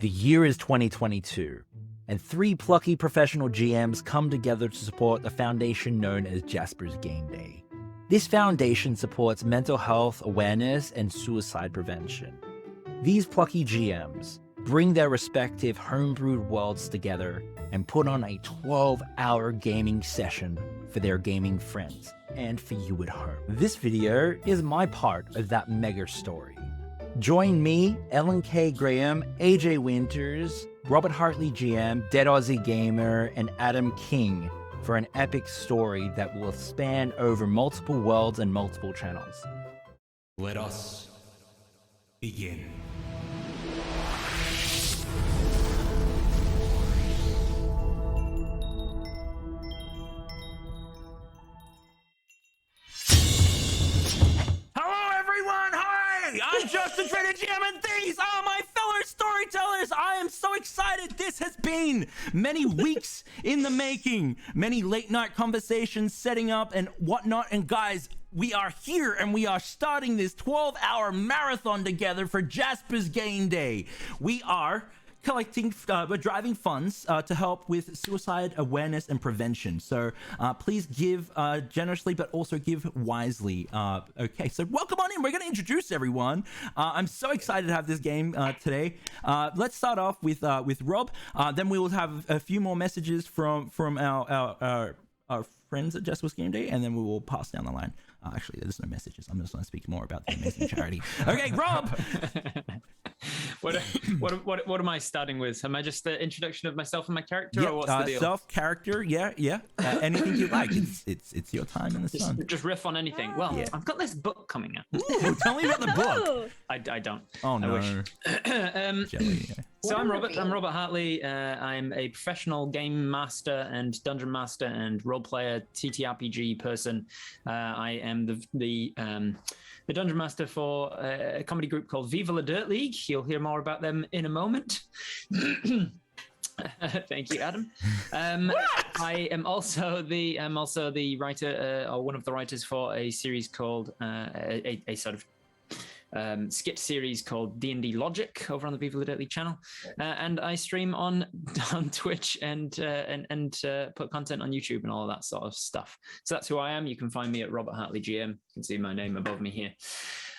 The year is 2022, and three plucky professional GMs come together to support a foundation known as Jasper's Game Day. This foundation supports mental health awareness and suicide prevention. These plucky GMs bring their respective homebrewed worlds together and put on a 12-hour gaming session for their gaming friends and for you at home. This video is my part of that mega story. Join me, Ellen K. Graham, AJ Winters, Robert Hartley GM, Dead Aussie Gamer, and Adam King for an epic story that will span over multiple worlds and multiple channels. Let us begin. Hello everyone, hi! I'm Justin Trader GM, and these are my fellow storytellers. I am so excited. This has been many weeks in the making, many late night conversations setting up and whatnot, and guys, we are here and we are starting this 12-hour marathon together for Jasper's Game Day. We are collecting, we're driving funds to help with suicide awareness and prevention. So please give generously, but also give wisely. Okay, so welcome on in. We're going to introduce everyone. I'm so excited to have this game today. Let's start off with Rob. Then we will have a few more messages from our friends at Jasper's Game Day, and then we will pass down the line. Actually, there's no messages. I'm just going to speak more about the amazing charity. Okay, Rob. What am I starting with? Am I just the introduction of myself and my character, or what's the deal? Self, character, yeah. Anything you like. It's your time in the sun. Just riff on anything. Well, Yeah. I've got this book coming out. Ooh, tell me about the book. I don't. Oh no. I wish. Jelly. So I'm Robert Hartley. I'm a professional game master and dungeon master and role player TTRPG person. I am the dungeon master for a comedy group called Viva La Dirt League. You'll hear more about them in a moment. Thank you, Adam. I am also the writer, or one of the writers for a series called a sort of skit series called D&D Logic over on the Viva La Dirt League channel, and I stream on Twitch and put content on YouTube and all of that sort of stuff. So that's who I am. You can find me at Robert Hartley GM. You can see my name above me here.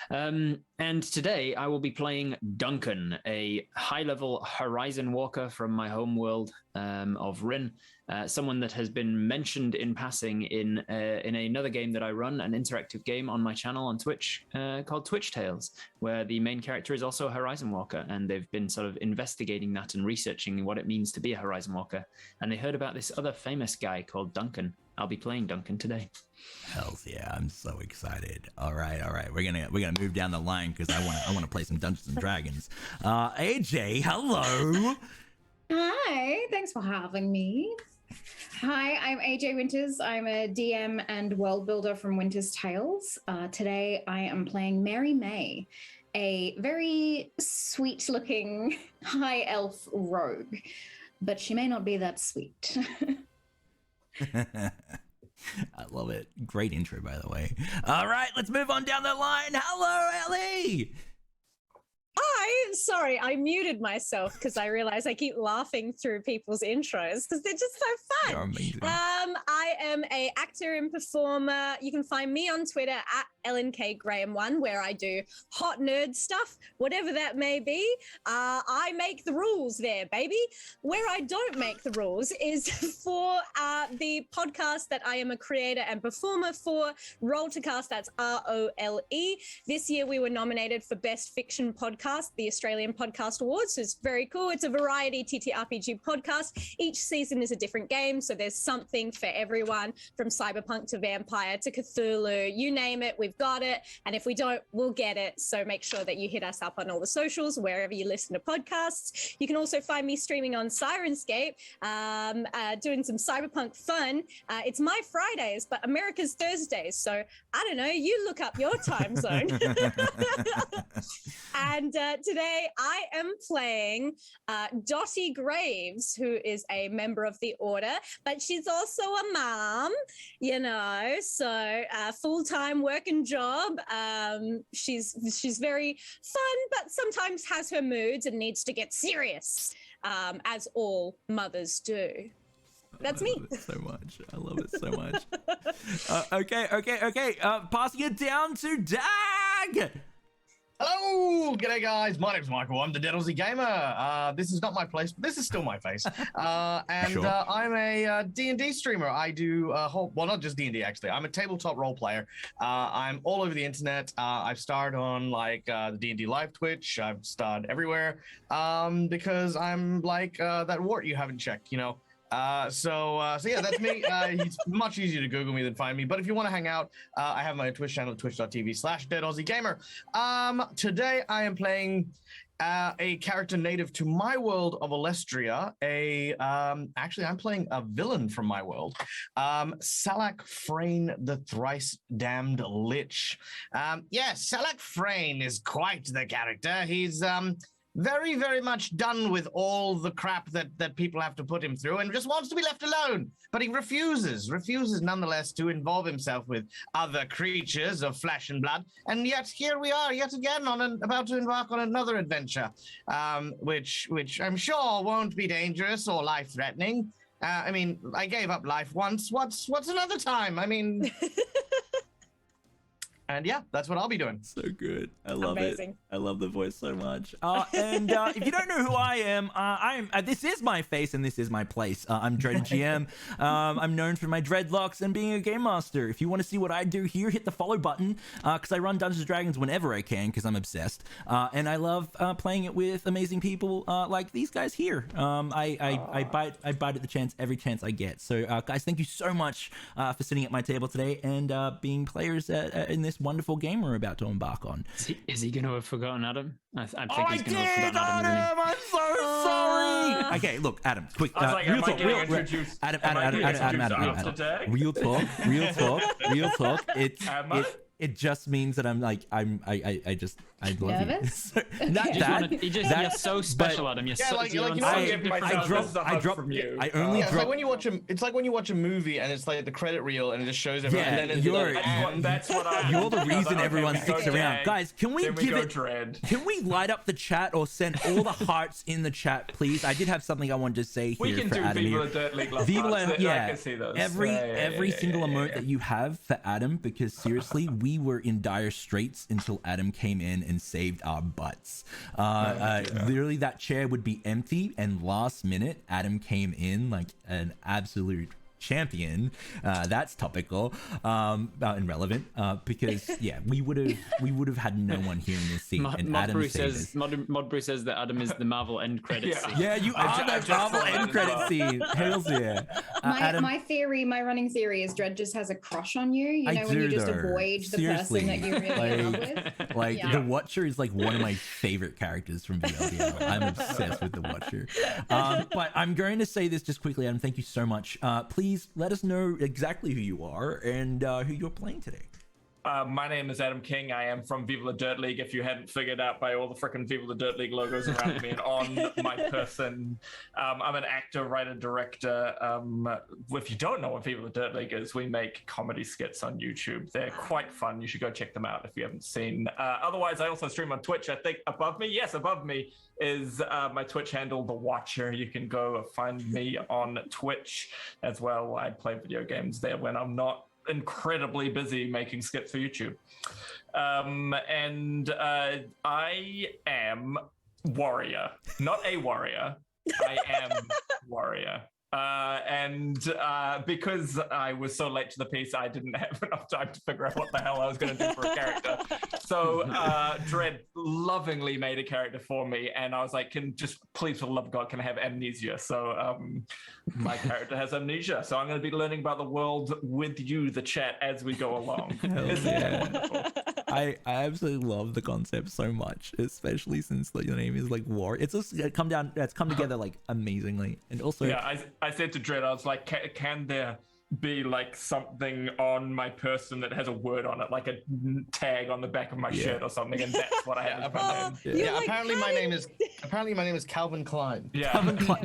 And today I will be playing Duncan, a high-level Horizon Walker from my home world of Rin, someone that has been mentioned in passing in another game that I run, an interactive game on my channel on Twitch called Twitch Tales, where the main character is also a Horizon Walker, and they've been sort of investigating that and researching what it means to be a Horizon Walker, and they heard about this other famous guy called Duncan. I'll be playing Duncan today. Hells yeah, I'm so excited. All right. We're gonna move down the line because I wanna play some Dungeons and Dragons. AJ, hello. Hi, thanks for having me. Hi, I'm AJ Winters. I'm a DM and world builder from Winter's Tales. Today I am playing Mary May, a very sweet-looking high elf rogue, but she may not be that sweet. I love it. Great intro, by the way. All right, let's move on down the line. Hello, Ellie. Sorry, I muted myself because I realize I keep laughing through people's intros because they're just so fun. You're amazing. I am a actor and performer. You can find me on Twitter at LNKGraham1, where I do hot nerd stuff, whatever that may be. I make the rules there, baby. Where I don't make the rules is for the podcast that I am a creator and performer for, Roll to Cast, that's ROLE. This year we were nominated for Best Fiction Podcast, the Australian Podcast Awards, so it's very cool. It's a variety TTRPG podcast. Each season is a different game, so there's something for everyone, from cyberpunk to vampire to Cthulhu, you name it, we've got it, and if we don't, we'll get it. So make sure that you hit us up on all the socials, wherever you listen to podcasts. You can also find me streaming on Sirenscape, doing some cyberpunk fun. It's my Fridays, but America's Thursdays, so I don't know, you look up your time zone. And And today I am playing Dottie Graves, who is a member of the Order, but she's also a mom, you know, so full-time working job. She's very fun, but sometimes has her moods and needs to get serious, as all mothers do. That's me. I love it so much. I love it so much. Okay. Passing it down to Dag. Hello, g'day guys. My name's Michael. I'm the Dead Aussie Gamer. This is not my place, but this is still my face. Sure. I'm a D&D streamer. I do well, not just D&D actually. I'm a tabletop role player. I'm all over the internet. I've starred on like the D&D live Twitch. I've starred everywhere because I'm like that wart you haven't checked, you know. So yeah, that's me. It's much easier to Google me than find me. But if you want to hang out, I have my Twitch channel, twitch.tv/DeadAussieGamer. Today I am playing a character native to my world of Alestria. Actually, I'm playing a villain from my world. Salak Frayne, the thrice damned Lich. Salak Frayne is quite the character. He's very, very much done with all the crap that people have to put him through and just wants to be left alone. But he refuses nonetheless to involve himself with other creatures of flesh and blood. And yet here we are yet again about to embark on another adventure, which I'm sure won't be dangerous or life-threatening. I mean, I gave up life once. What's another time? I mean... And yeah, that's what I'll be doing. So good. I love Amazing. it. I love the voice so much. And if you don't know who I am, this is my face and this is my place. I'm Dreaded GM. I'm known for my dreadlocks and being a game master. If you want to see what I do here, hit the follow button because I run Dungeons & Dragons whenever I can because I'm obsessed. And I love playing it with amazing people like these guys here. I bite at the chance every chance I get. So guys, thank you so much for sitting at my table today and being players in this wonderful game we're about to embark on. Is he going to have forgotten Adam? I think Oh, he's I going to have did, forgotten Adam, isn't he? I'm so sorry. Okay, look, Adam, quick. I was like, am I getting Adam, introduced after Real talk. Am I? It just means that I'm like I love Nervous? you. Not that. You're so special, Adam. You're Yeah, so like, you're you on know, such I'll a give different myself level. this a hug from you. I only Yeah, it's drop. like when you watch a movie and it's like the credit reel and it just shows everyone. Yeah, and then it's you're- like, That's what I. You're the reason Okay, everyone we go sticks around. Dag, Guys, can we then we give go it... Dread. Can we light up the chat or send all the hearts in the chat, please? I did have something I wanted to say here We can for do Adam Viva here. the Dirt League love Viva hearts. la- I yeah, can see those. every single emote yeah. that you have for Adam, because seriously, we were in dire straits until Adam came in and saved our butts. Literally, that chair would be empty, and last minute, Adam came in like an absolute champion. That's topical, and relevant, because yeah, we would have had no one here in this seat, and Mod Adam Brew saved says us. Mod Brew says that Adam is the Marvel end credits Yeah. scene. Yeah, you I are ju- I that just Marvel saw that end as credit well. scene. Hells yeah. Adam, My running theory is Dredd just has a crush on you. You I know, when you do, just though. avoid the Seriously. person that you're really in love with. like Yeah. the Watcher is like one of my favorite characters from VLDL. I'm obsessed with the Watcher. But I'm going to say this just quickly, Adam. Thank you so much. Please let us know exactly who you are and who you're playing today. My name is Adam King. I am from Viva the Dirt League. If you hadn't figured out by all the freaking Viva the Dirt League logos around me and on my person, I'm an actor, writer, director. If you don't know what Viva the Dirt League is, we make comedy skits on YouTube. They're quite fun. You should go check them out if you haven't seen. Otherwise, I also stream on Twitch. I think above me is my Twitch handle, The Watcher. You can go find me on Twitch as well. I play video games there when I'm not incredibly busy making skits for YouTube. And I am warrior, not a warrior. I am warrior. And because I was so late to the piece, I didn't have enough time to figure out what the hell I was going to do for a character. So Dredd lovingly made a character for me, and I was like, please, for the love of God, can I have amnesia? So my character has amnesia. So I'm going to be learning about the world with you, the chat, as we go along. Isn't that wonderful? I absolutely love the concept so much, especially since your name is like War. It's just it's come together like amazingly, and also Yeah, I said to Dredd, I was like, can there be like something on my person that has a word on it, like a tag on the back of my shirt or something, and that's what I have as my name. Yeah, apparently my name is Calvin Klein. Yeah.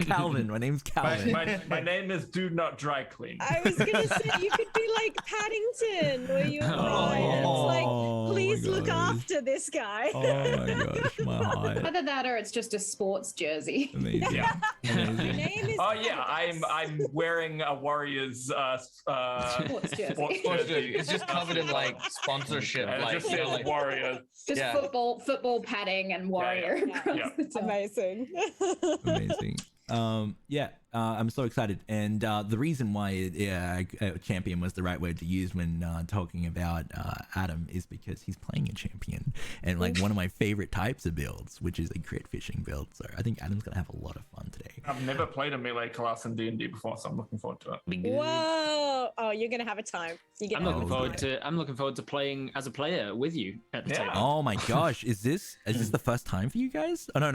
Calvin. My name's Calvin. My name is Do Not Dry Clean. I was gonna say you could be like Paddington, where you're Brian. It's like, please look after this guy. Oh my gosh, my heart. Either that or it's just a sports jersey. Amazing. Yeah. Your name is Oh yeah, I'm wearing a Warriors Sports jersey. sports jersey. It's just covered in like sponsorship, And it like, just you know, says like Warriors. Just Yeah. football padding and warrior yeah. across Yeah. the top. amazing. Amazing. I'm so excited, and the reason why champion was the right word to use when talking about Adam is because he's playing a champion, and like one of my favorite types of builds, which is a crit fishing build. So I think Adam's gonna have a lot of fun today. I've never played a melee class in D&D before, so I'm looking forward to it. Whoa! Oh, you're gonna have a time. You're I'm gonna looking have a forward time. to. I'm looking forward to playing as a player with you at the Yeah. table. Oh my gosh, is this the first time for you guys? Oh no.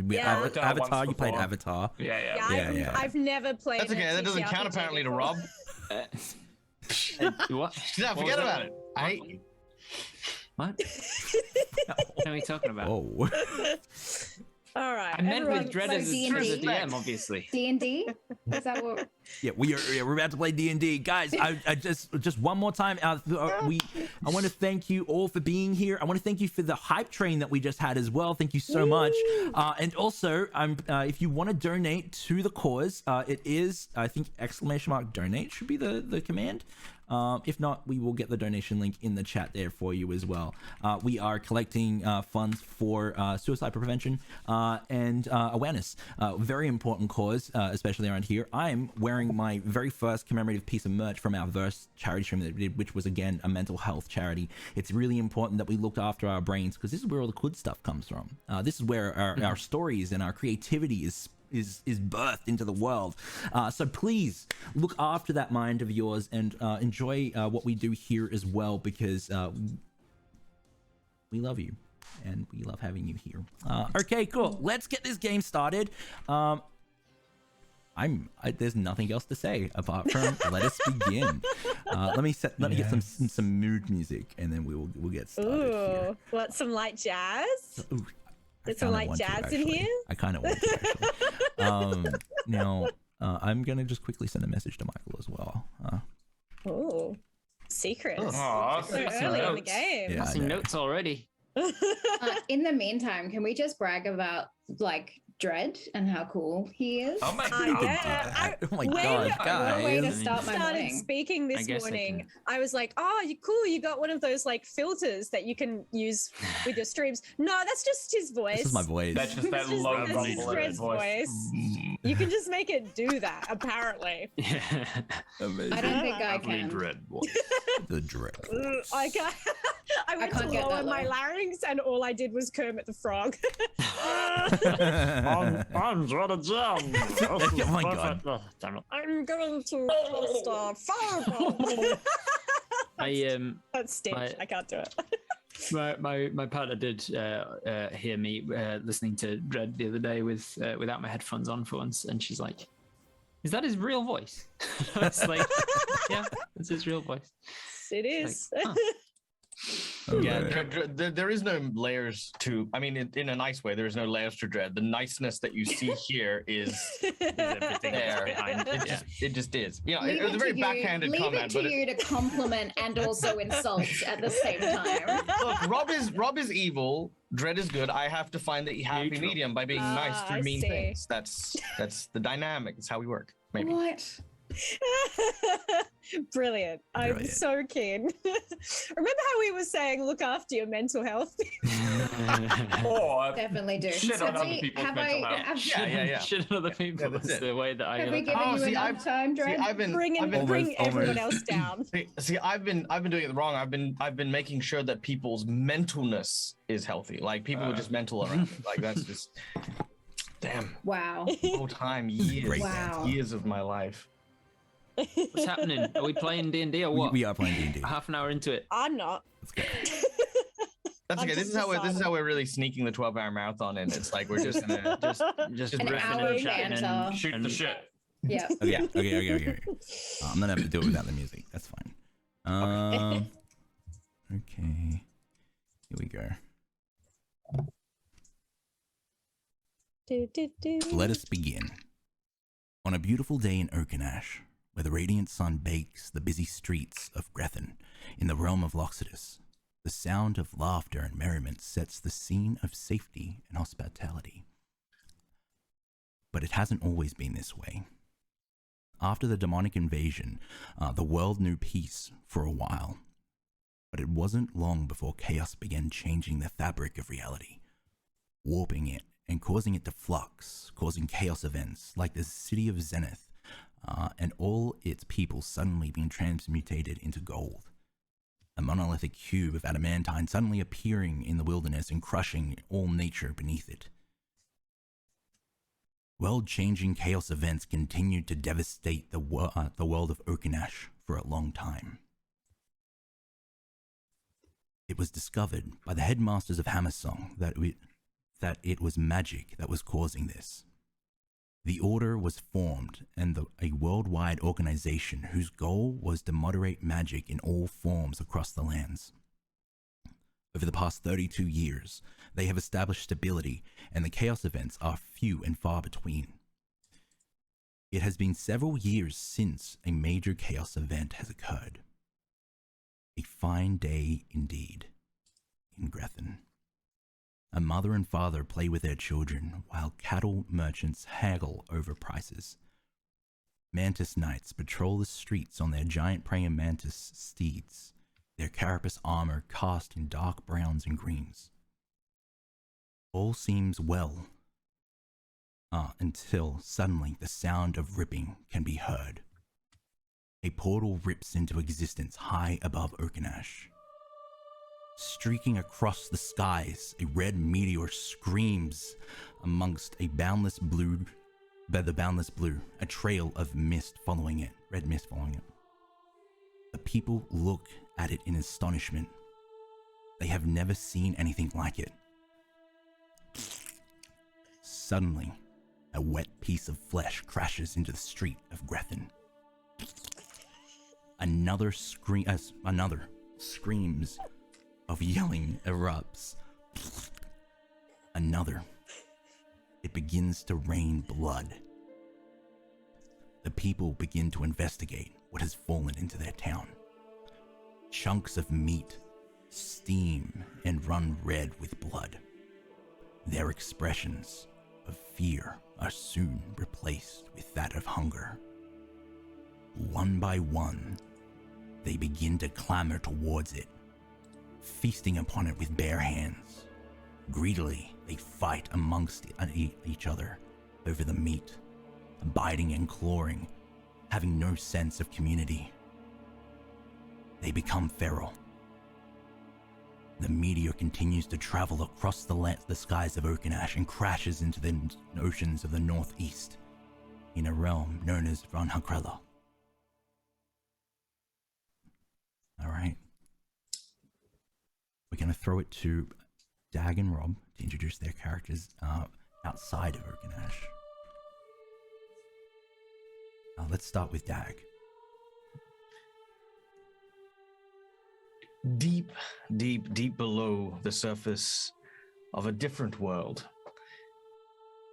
Yeah. Avatar. You played before. Avatar. Yeah. I've never played. That's okay. a That doesn't TTRPG count apparently to before. Rob. What? No, forget was about that? it. I hate you. What? What are we talking about? Oh. All right. I meant everyone, with Dread so as a D&D? DM, obviously. D&D? Is that what? Yeah, we're about to play D&D, guys. I just one more time. I want to thank you all for being here. I want to thank you for the hype train that we just had as well. Thank you so much. And also, if you want to donate to the cause, it is, I think, !donate should be the command. If not, we will get the donation link in the chat there for you as well. We are collecting funds for suicide prevention and awareness. Very important cause, especially around here. I'm wearing my very first commemorative piece of merch from our Verse charity stream that we did, which was, again, a mental health charity. It's really important that we look after our brains because this is where all the good stuff comes from. This is where our stories and our creativity is birthed into the world. So please look after that mind of yours and enjoy what we do here as well, because we love you and we love having you here. Okay, cool. Let's get this game started. There's nothing else to say apart from let us begin. Let me get some mood music and then we'll get started here. Ooh, what? Some light jazz? Ooh, There's some light jazz in here? I kind of want to, actually. Now, I'm going to just quickly send a message to Michael as well. Oh, secrets. Aw, So some early in the notes. game. Yeah, I Some know. notes already. In the meantime, can we just brag about like Dread and how cool he is? Oh my yeah. Oh my When- gosh, What a way to guys. start my started morning. speaking I this guess I morning, can. I was like, "Oh, you cool! You got one of those like filters that you can use with your streams." No, that's just his voice. This is my voice. That's just that It's just- low that's rumble just in his Fred's voice. You can just make it do that. Apparently, Amazing. I don't think I can. The dread. I can't. I went can't to get lower that my low. larynx, and all I did was Kermit the Frog. I'm Dread Jam. Oh my God. Damn it. I'm going to cast a fireball. That's Stitch. I- I can't do it. my partner did hear me listening to Dread the other day without my headphones on for once, and she's like, "Is that his real voice?" I was like, "Yeah, that's his real voice." It is. Like, huh. Yeah, there is no layers to. I mean, in a nice way, there is no layers to Dread. The niceness that you see here is Everything there. behind. It just is. You know, Leave it was a very to you- backhanded leave comment, it to but you to compliment and also insult at the same time. look, Rob is evil. Dread is good. I have to find the happy Neutral. medium by being nice Ah, through I mean see. things. That's the dynamic. It's how we work. Maybe. What? Brilliant. I'm Brilliant. so keen. Remember how we were saying look after your mental health? Or Definitely do. Shit on Have other we- people's have mental I- health. have- Yeah. Shit on other people. Yeah, that's That's it. the way that I. Have we given Oh, you see, enough time, See, Dread? I've been bring Almost- everyone almost. else down. See, I've been doing it wrong. I've been making sure that people's mentalness is healthy. Like people are just mental around me. Like that's just damn. Wow. Whole time, years, Great. Wow. years of my life. What's happening? Are we playing D&D or what? We are playing D&D. Half an hour into it. I'm not. Let's go. That's I'm okay. This just is how deciding. we're really sneaking the 12-hour marathon in. It's like we're just gonna Just An riffing hour and chatting banter. and shoot the shit. Yeah. Okay. I'm gonna have to do it without the music. That's fine. Okay. Here we go. Let us begin. On a beautiful day in Urkanash, where the radiant sun bakes the busy streets of Grethen in the realm of Loxodus, the sound of laughter and merriment sets the scene of safety and hospitality. But it hasn't always been this way. After the demonic invasion, the world knew peace for a while. But it wasn't long before chaos began changing the fabric of reality, warping it and causing it to flux, causing chaos events like the city of Zenith, and all its people suddenly being transmutated into gold. A monolithic cube of adamantine suddenly appearing in the wilderness and crushing all nature beneath it. World-changing chaos events continued to devastate the world of Oaken'Ash for a long time. It was discovered by the headmasters of Hammersong that it was magic that was causing this. The Order was formed, and a worldwide organization whose goal was to moderate magic in all forms across the lands. Over the past 32 years, they have established stability, and the chaos events are few and far between. It has been several years since a major chaos event has occurred. A fine day indeed, in Grethen. A mother and father play with their children while cattle merchants haggle over prices. Mantis knights patrol the streets on their giant praying mantis steeds, their carapace armor cast in dark browns and greens. All seems well, until suddenly the sound of ripping can be heard. A portal rips into existence high above Urkanash. Streaking across the skies, a red meteor screams amongst the boundless blue, a trail of mist following it, red mist following it. The people look at it in astonishment. They have never seen anything like it. Suddenly, a wet piece of flesh crashes into the street of Grethen. Another screams of yelling erupts. Another. It begins to rain blood. The people begin to investigate what has fallen into their town. Chunks of meat steam and run red with blood. Their expressions of fear are soon replaced with that of hunger. One by one, they begin to clamber towards it, feasting upon it with bare hands. Greedily, they fight amongst each other over the meat, biting and clawing, having no sense of community. They become feral. The meteor continues to travel across the skies of Oaken'Ash and crashes into the oceans of the northeast in a realm known as Ranhakrella. Alright. We're going to throw it to Dag and Rob to introduce their characters outside of Urkanash. Let's start with Dag. Deep, deep, deep below the surface of a different world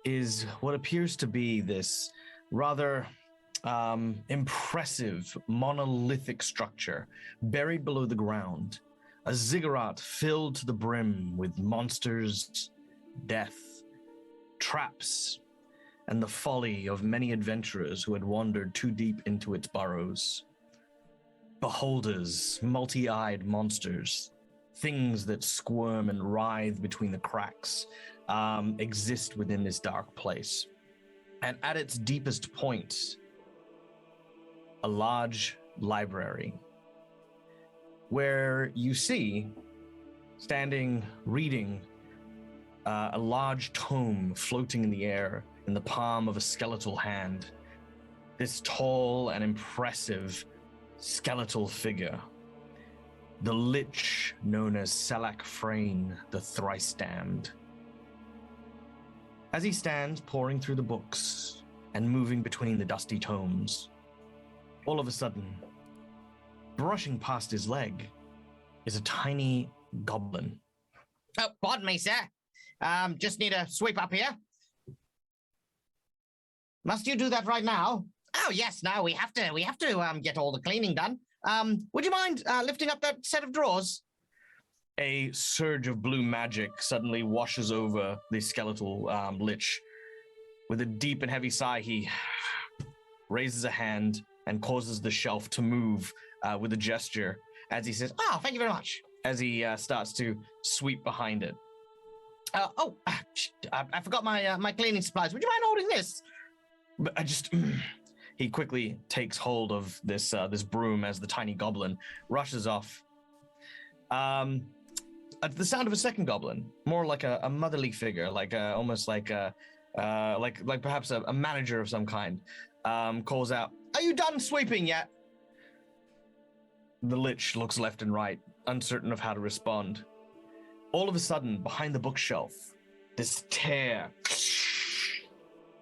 is what appears to be this rather impressive monolithic structure buried below the ground. A ziggurat filled to the brim with monsters, death, traps, and the folly of many adventurers who had wandered too deep into its burrows. Beholders, multi-eyed monsters, things that squirm and writhe between the cracks, exist within this dark place. And at its deepest point, a large library where you see, standing, reading, a large tome floating in the air in the palm of a skeletal hand. This tall and impressive skeletal figure, the lich known as Salak Frayne, the Thrice Damned. As he stands poring through the books and moving between the dusty tomes. All of a sudden, brushing past his leg is a tiny goblin. Oh, pardon me, sir. Just need a sweep up here. Must you do that right now? Oh, yes, no, we have to get all the cleaning done. Would you mind lifting up that set of drawers? A surge of blue magic suddenly washes over the skeletal lich. With a deep and heavy sigh, he raises a hand and causes the shelf to move with a gesture as he says, Oh, thank you very much. as he starts to sweep behind it. I forgot my cleaning supplies. Would you mind holding this? But he quickly takes hold of this broom as the tiny goblin rushes off. At the sound of a second goblin, more like a motherly figure, almost like perhaps a manager of some kind, calls out, "Are you done sweeping yet?" The lich looks left and right, uncertain of how to respond. All of a sudden, behind the bookshelf, this tear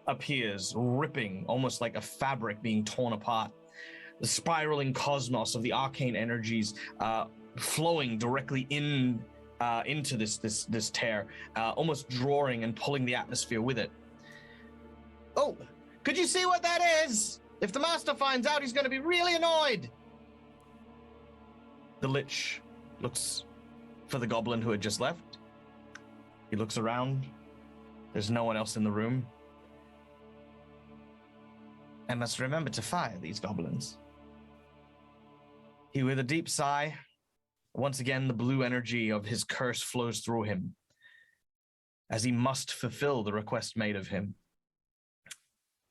appears, ripping, almost like a fabric being torn apart. The spiraling cosmos of the arcane energies flowing directly into this tear, almost drawing and pulling the atmosphere with it. Oh, could you see what that is? If the master finds out, he's going to be really annoyed. The lich looks for the goblin who had just left. He looks around. There's no one else in the room. I must remember to fire these goblins. He, with a deep sigh, once again, the blue energy of his curse flows through him as he must fulfill the request made of him.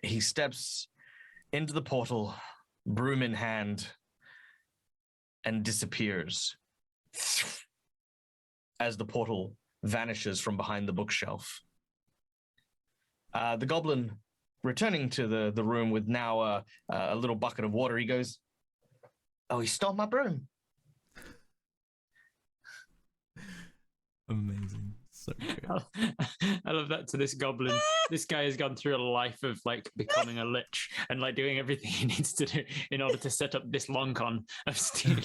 He steps into the portal, broom in hand, and disappears as the portal vanishes from behind the bookshelf. The goblin, returning to the room with now a little bucket of water, he goes, "Oh, he stole my broom." Amazing. So good. I love that. To this goblin, this guy has gone through a life of like becoming a lich and like doing everything he needs to do in order to set up this long con of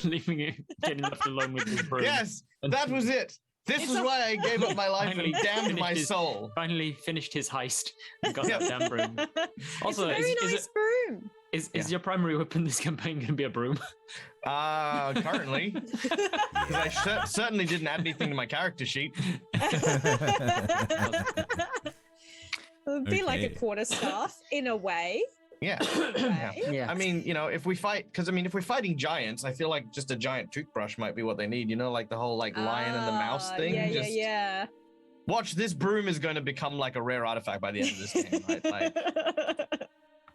leaving it, getting left alone with his broom. Yes, that was it. This is why I gave up my life and damned my soul. Finally finished his heist and got that damn broom. Also, it's a very nice broom. Is your primary weapon this campaign going to be a broom? Currently. Because I certainly didn't add anything to my character sheet. It would be like a Okay. quarterstaff in a way. Yeah. Yeah. I mean, if we fight, because if we're fighting giants, I feel like just a giant toothbrush might be what they need. Like the whole lion and the mouse thing. Yeah. Watch, this broom is going to become like a rare artifact by the end of this game, right? Like,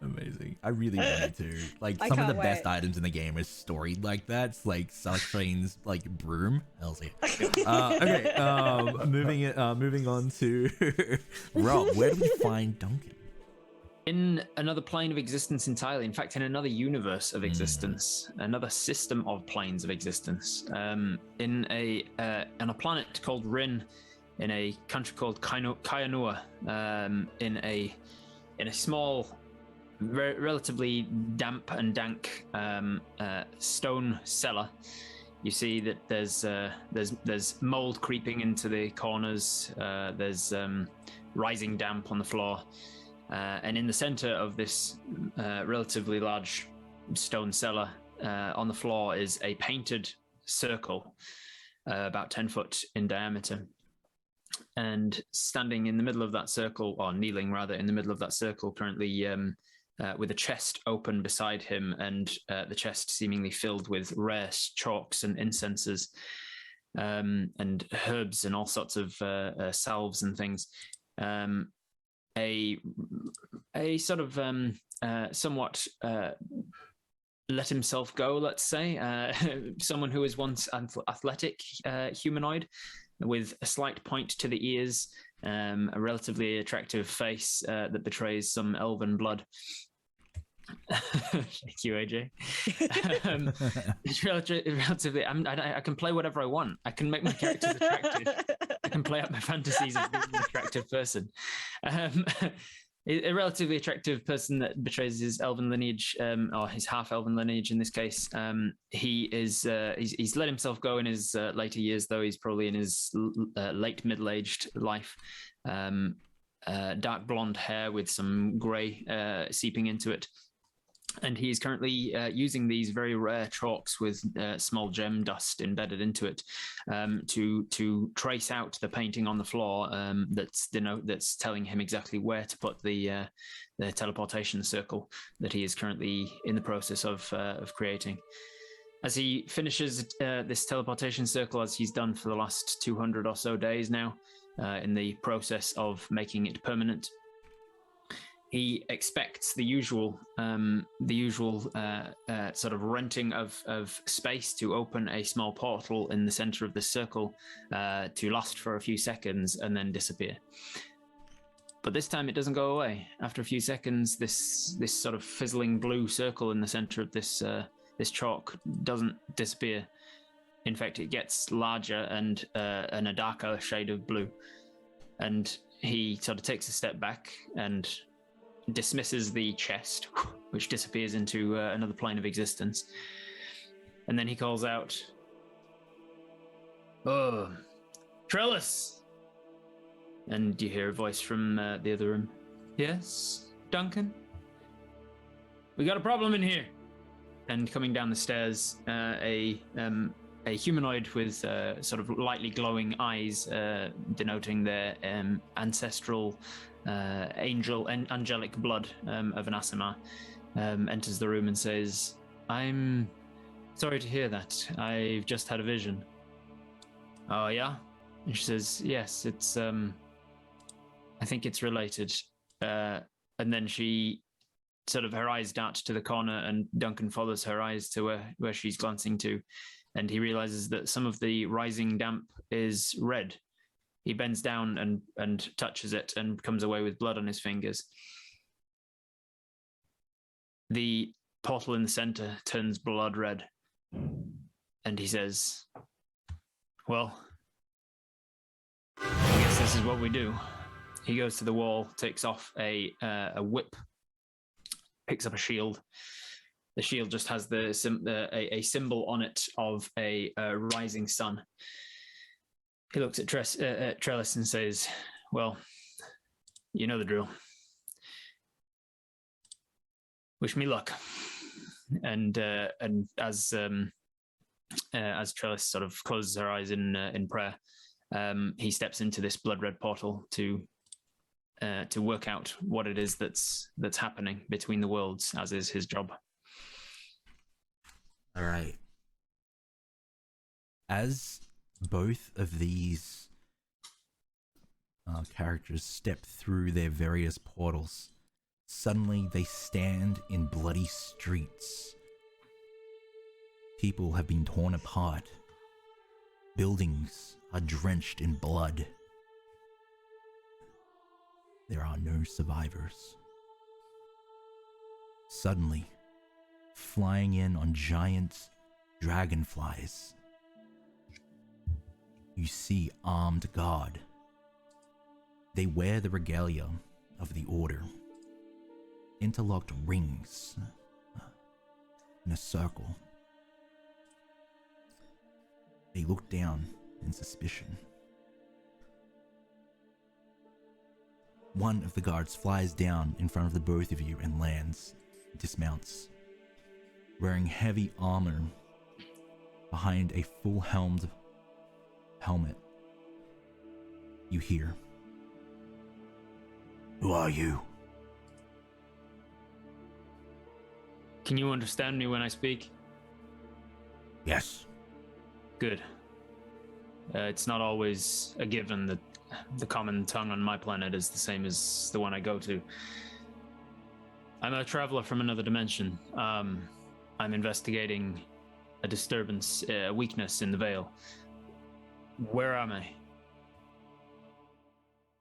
Amazing. I really wanted to. Like, I some of the can't best wait. items in the game is storied like that. It's like Train's like broom. Hell's yeah. Okay. Moving on to Rob. Where do we find Duncan? In another plane of existence entirely. In fact, in another universe of existence, another system of planes of existence. On a planet called Rin, in a country called Kayanua, in a small, relatively damp and dank stone cellar. You see that there's mold creeping into the corners. There's rising damp on the floor. And in the center of this relatively large stone cellar, on the floor is a painted circle, about 10 foot in diameter. And standing in the middle of that circle, or kneeling rather, in the middle of that circle, currently with a chest open beside him, and the chest seemingly filled with rare chalks and incenses, and herbs and all sorts of salves and things. A sort of somewhat let himself go, let's say, someone who was once athletic humanoid with a slight point to the ears, a relatively attractive face that betrays some elven blood. Thank you, AJ. It's relatively. I can play whatever I want. I can make my characters attractive. I can play out my fantasies of being an attractive person. A relatively attractive person that betrays his elven lineage, or his half-elven lineage in this case. He is he's let himself go in his later years, though he's probably in his late middle-aged life. Dark blonde hair with some grey seeping into it. And he is currently using these very rare chalks with small gem dust embedded into it to trace out the painting on the floor that's telling him exactly where to put the teleportation circle that he is currently in the process of creating. As he finishes this teleportation circle, as he's done for the last 200 or so days now, in the process of making it permanent, he expects the usual sort of renting of space to open a small portal in the center of the circle to last for a few seconds and then disappear. But this time it doesn't go away. After a few seconds, this sort of fizzling blue circle in the center of this chalk doesn't disappear. In fact, it gets larger and a darker shade of blue. And he sort of takes a step back and dismisses the chest, which disappears into another plane of existence. And then he calls out, "Oh, Trellis!" And you hear a voice from the other room. "Yes, Duncan? We got a problem in here." And coming down the stairs, a humanoid with sort of lightly glowing eyes, denoting their ancestral angelic blood of an Aasimar, enters the room and says, "I'm sorry to hear that. I've just had a vision." "Oh, yeah?" And she says, "Yes, it's, I think it's related." And then she sort of, her eyes dart to the corner and Duncan follows her eyes to where she's glancing to. And he realizes that some of the rising damp is red. He bends down and touches it and comes away with blood on his fingers. The portal in the center turns blood red. And he says, "Well, I guess this is what we do." He goes to the wall, takes off a whip, picks up a shield. The shield just has a symbol on it of a rising sun. He looks at Trellis and says, "Well, you know the drill. Wish me luck." And as Trellis sort of closes her eyes in prayer, he steps into this blood red portal to work out what it is that's happening between the worlds, as is his job. All right. As both of these characters step through their various portals, suddenly they stand in bloody streets. People have been torn apart. Buildings are drenched in blood. There are no survivors. Suddenly, flying in on giant dragonflies, you see armed guard. They wear the regalia of the order, interlocked rings in a circle. They look down in suspicion. One of the guards flies down in front of the both of you and lands, dismounts, wearing heavy armor behind a full-helmed helmet. You hear, "Who are you?" "Can you understand me when I speak?" "Yes." "Good. It's not always a given that the common tongue on my planet is the same as the one I go to. I'm a traveler from another dimension. I'm investigating a disturbance, a weakness in the Veil. Where am I?"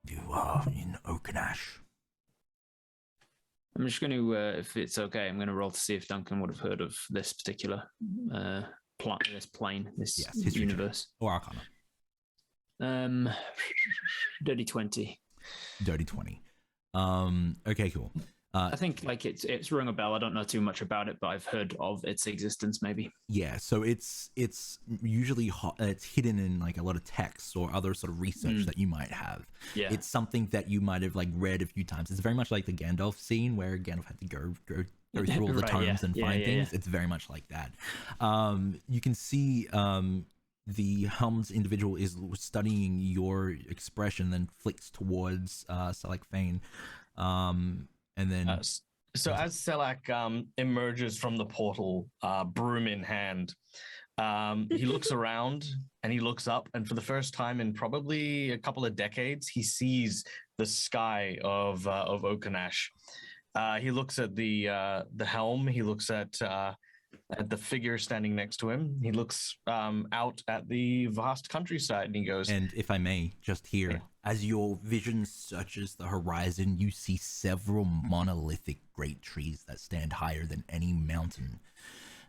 "You are in Oaken'Ash." I'm just going to, if it's okay, I'm going to roll to see if Duncan would have heard of this particular this plane, this universe. Or Arcana. Dirty 20. Dirty 20. Okay, cool. I think like it's rung a bell. I don't know too much about it, but I've heard of its existence. Maybe. Yeah, so it's usually it's hidden in like a lot of texts or other sort of research that you might have. Yeah. It's something that you might have like read a few times. It's very much like the Gandalf scene where Gandalf had to go through all the Right, tomes and find things. yeah. It's very much like that. You can see the helmed individual is studying your expression, then flicks towards Selak Fane. And then so as Selak emerges from the portal, broom in hand, he looks around and he looks up, and for the first time in probably a couple of decades, he sees the sky of Oaken'Ash. He looks at the helm. He looks at the figure standing next to him. He looks out at the vast countryside, and he goes, and if I may, just here, Yeah. as your vision searches the horizon, you see several monolithic great trees that stand higher than any mountain.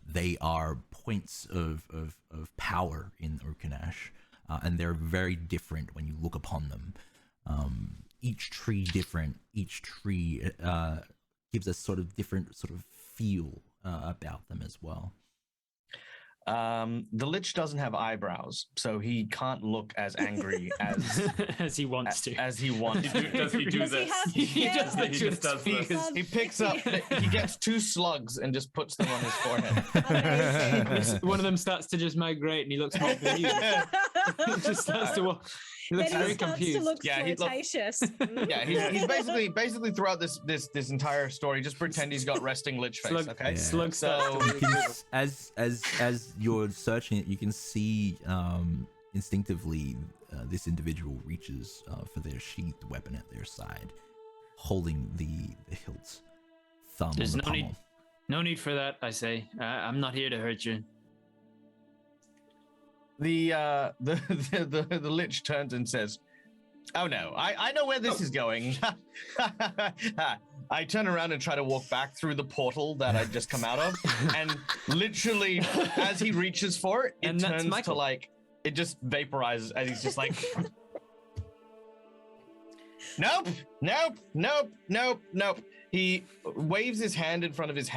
They are points of power in Urkanash, and they're very different when you look upon them. Each tree different. Each tree gives a sort of different sort of feel about them as well. The Lich doesn't have eyebrows, so he can't look as angry as As he wants to. as he wants. Does he do Does he this? have- He yeah. just He just does this. He picks up. He gets 2 slugs and just puts them on his forehead. Amazing. One of them starts to just migrate, and he looks more confused. He just starts to walk. He looks Then he very starts confused. to look Yeah, he look- flirtatious. Yeah, he's basically throughout this entire story, just pretend he's got resting Lich face. Slug- Okay, Yeah. Slug starts so to You can, as you're searching it, you can see instinctively this individual reaches for their sheathed weapon at their side, holding the hilt, thumb There's on the no need- pommel. No need for that, I say. I'm not here to hurt you. the Lich turns and says, "Oh no, I know where this is going." I turn around and try to walk back through the portal that I'd just come out of, and literally, as he reaches for it, it And that's turns to Michael. like it just vaporizes, and he's just like, "Nope, nope, nope, nope, nope." He waves his hand in front of his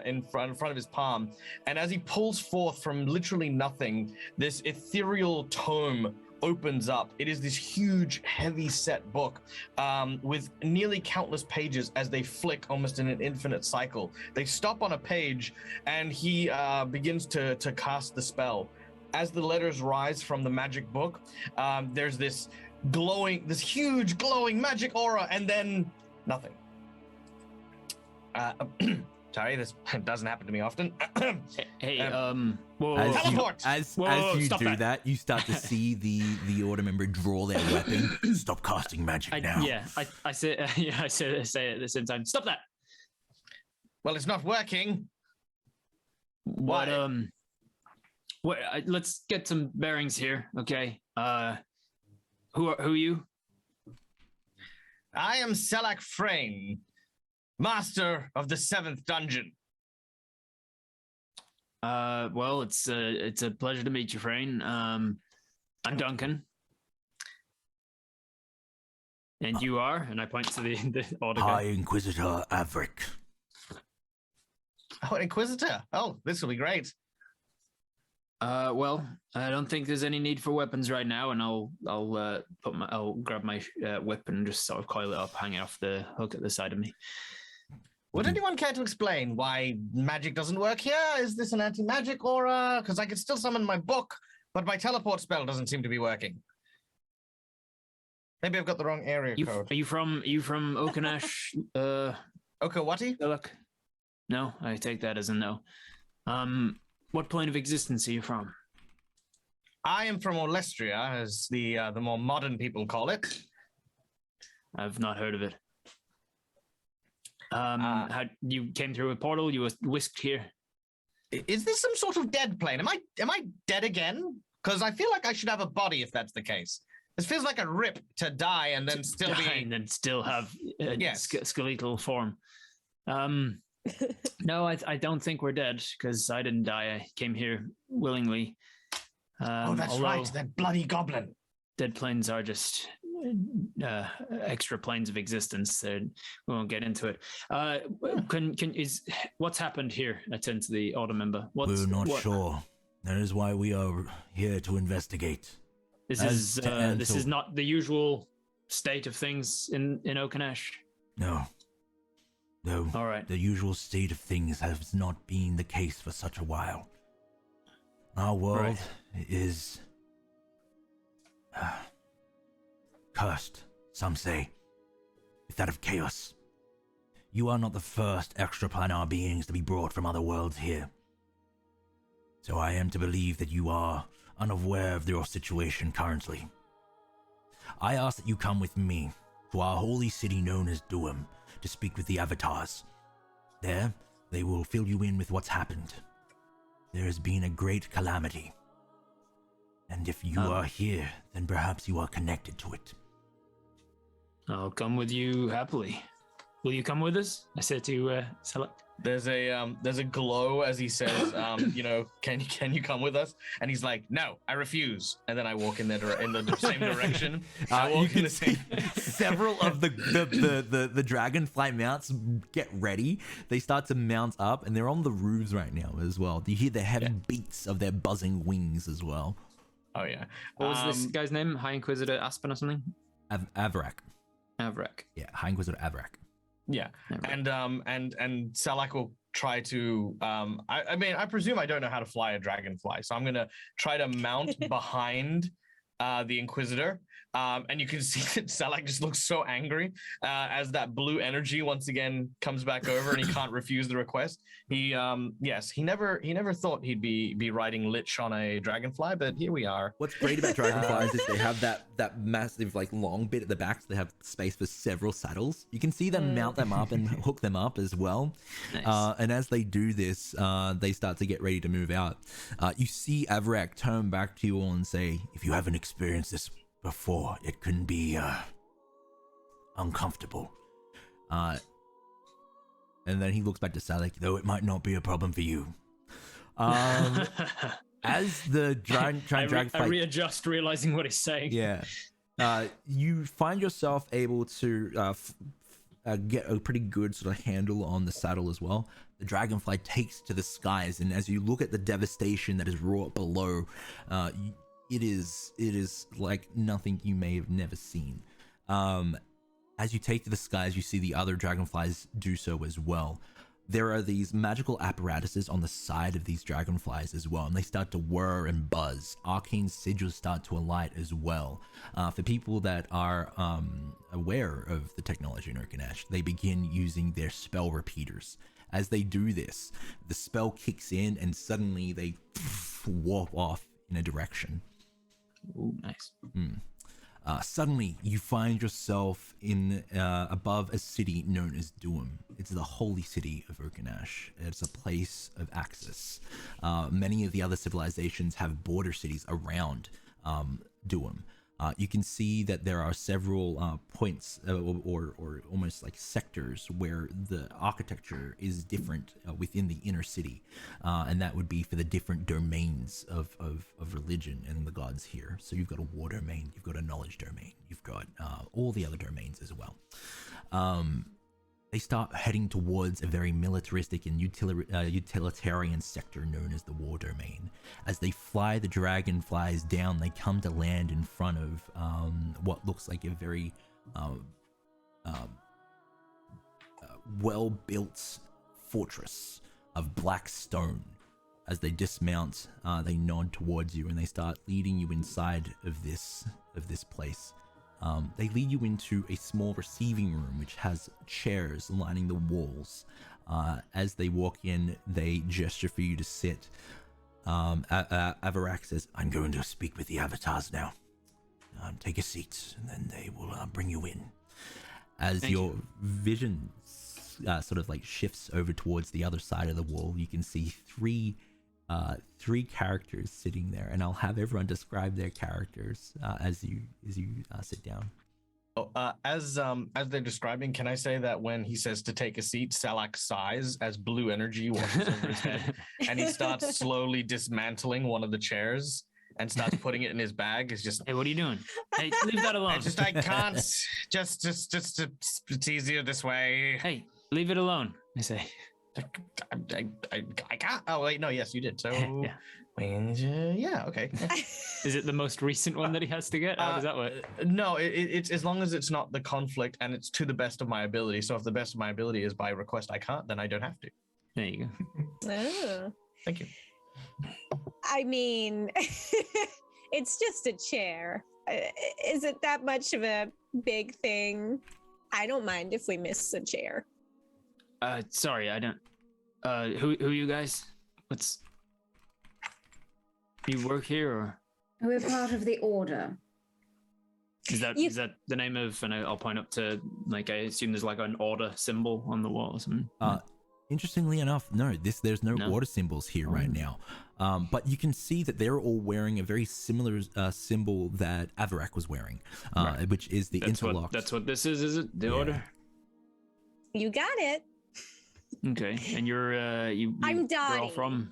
in front of his palm, and as he pulls forth from literally nothing, this ethereal tome opens up. It is this huge, heavy-set book with nearly countless pages as they flick almost in an infinite cycle. They stop on a page, and he begins to cast the spell. As the letters rise from the magic book, there's this huge glowing magic aura, and then nothing. Sorry, this doesn't happen to me often. Hey, Um, whoa, As Teleport! Whoa, you stop do that. that, you start to see the order member draw their weapon. Stop casting magic now. I say, I say it at the same time. Stop that. Well, it's not working. What? Why? What? Let's get some bearings here, okay? Who are you? I am Selak Frayne, master of the 7th dungeon. Well, it's a pleasure to meet you, Frayne. I'm Duncan. And you are? And I point to the order High guy. Inquisitor Averick. Oh, an Inquisitor. Oh, this will be great. Well, I don't think there's any need for weapons right now, and I'll grab my whip and just sort of coil it up, hang it off the hook at the side of me. Would anyone care to explain why magic doesn't work here? Is this an anti-magic aura? Because I could still summon my book, but my teleport spell doesn't seem to be working. Maybe I've got the wrong area code. Are you from Oaken'Ash? Okawati? Look. No, I take that as a no. What plane of existence are you from? I am from Olestria, as the more modern people call it. I've not heard of it. How you came through a portal? You were whisked here. Is this some sort of dead plane? Am I dead again? Because I feel like I should have a body if that's the case. This feels like a rip to die and then still be. And then still have Yes. skeletal form. No, I don't think we're dead because I didn't die. I came here willingly. Oh, that's although right. That bloody goblin. Dead planes are just extra planes of existence. So we won't get into it. What's happened here? I turn to the order member. We're not sure. That is why we are here to investigate. This is not the usual state of things in Oaken'Ash. No. All right. The usual state of things has not been the case for such a while. Our world is cursed, some say, with that of chaos. You are not the first extraplanar beings to be brought from other worlds here. So I am to believe that you are unaware of your situation currently. I ask that you come with me to our holy city known as Duum to speak with the avatars. There, they will fill you in with what's happened. There has been a great calamity. And if you are here, then perhaps you are connected to it. I'll come with you happily. Will you come with us? I said to Select. There's a glow as he says, can you come with us? And he's like, no, I refuse. And then I walk in the same direction. I walk in the same. Several of the dragonfly mounts get ready. They start to mount up, and they're on the roofs right now as well. You hear the heavy beats of their buzzing wings as well. Oh yeah. What was this guy's name? High Inquisitor Aspen or something? Avrak. Avrak. Yeah, High Inquisitor Avrak. Yeah, and Salak will try to. I presume I don't know how to fly a dragonfly, so I'm gonna try to mount behind the Inquisitor. And you can see that Salak just looks so angry as that blue energy once again comes back over, and he can't refuse the request. He never thought he'd be riding Lich on a dragonfly, but here we are. What's great about dragonflies is they have that massive long bit at the back, so they have space for several saddles. You can see them mount them up and hook them up as well. Nice. And as they do this, they start to get ready to move out. You see Avrak turn back to you all and say, "If you haven't experienced this before, it can be uncomfortable." And then he looks back to Salak, though it might not be a problem for you. As the dragonfly, I readjust, realizing what he's saying. Yeah, you find yourself able to get a pretty good sort of handle on the saddle as well. The dragonfly takes to the skies, and as you look at the devastation that is wrought below, it is like nothing you may have never seen. As you take to the skies, you see the other dragonflies do so as well. There are these magical apparatuses on the side of these dragonflies as well, and they start to whir and buzz. Arcane sigils start to alight as well. For people that are aware of the technology in Urkanash, they begin using their spell repeaters. As they do this, the spell kicks in, and suddenly they warp off in a direction. Ooh, nice. Suddenly, you find yourself in above a city known as Duum. It's the holy city of Urkanash. It's a place of access. Many of the other civilizations have border cities around Duum. You can see that there are several points or almost like sectors where the architecture is different within the inner city, and that would be for the different domains of religion and the gods here. So you've got a war domain, you've got a knowledge domain, you've got all the other domains as well. They start heading towards a very militaristic and utilitarian sector known as the war domain. As they fly the dragonflies down, they come to land in front of what looks like a very well-built fortress of black stone. As they dismount, they nod towards you and they start leading you inside of this place. They lead you into a small receiving room which has chairs lining the walls. As they walk in, they gesture for you to sit. Avarak says, "I'm going to speak with the avatars now. Take a seat, and then they will bring you in." As your vision sort of like shifts over towards the other side of the wall, you can see three characters sitting there, and I'll have everyone describe their characters as you sit down. As they're describing, can I say that when he says to take a seat, Salak sighs as blue energy washes over his head, and he starts slowly dismantling one of the chairs, and starts putting it in his bag. It's just Hey, what are you doing? Hey, leave that alone. I can't. Just it's easier this way. Hey, leave it alone. I say. I can't. Oh wait, no. Yes, you did. So yeah, okay. Is it the most recent one that he has to get? How does that work? No, it's as long as it's not the conflict and it's to the best of my ability. So if the best of my ability is by request, I can't. Then I don't have to. There you go. Oh. Thank you. I mean, it's just a chair. Is it that much of a big thing? I don't mind if we miss a chair. Sorry, I don't. Who are you guys? What's? You work here, or We're part of the order. is that the name of? And I'll point up to, like, I assume there's like an order symbol on the wall or something. Interestingly enough, no, there's no No? order symbols here right now. But you can see that they're all wearing a very similar symbol that Avarak was wearing, which is the interlock. That's what this is it? The Yeah. order? You got it. Okay, and you're you I'm you're all Dottie. from.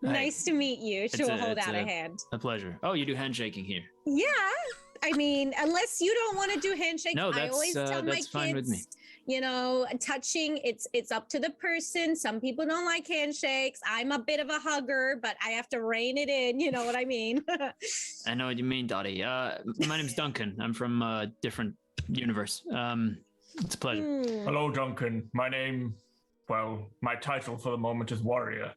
Hey, Nice to meet you. She'll hold out a hand. A pleasure. Oh, you do handshaking here. Yeah. I mean, unless you don't want to do handshakes, No, I always tell my that's fine with kids, me. you know, touching, it's up to the person. Some people don't like handshakes. I'm a bit of a hugger, but I have to rein it in. You know what I mean? I know what you mean, Dottie. My name's Duncan. I'm from a different universe. It's a pleasure. Hello, Duncan. My title for the moment is Warrior.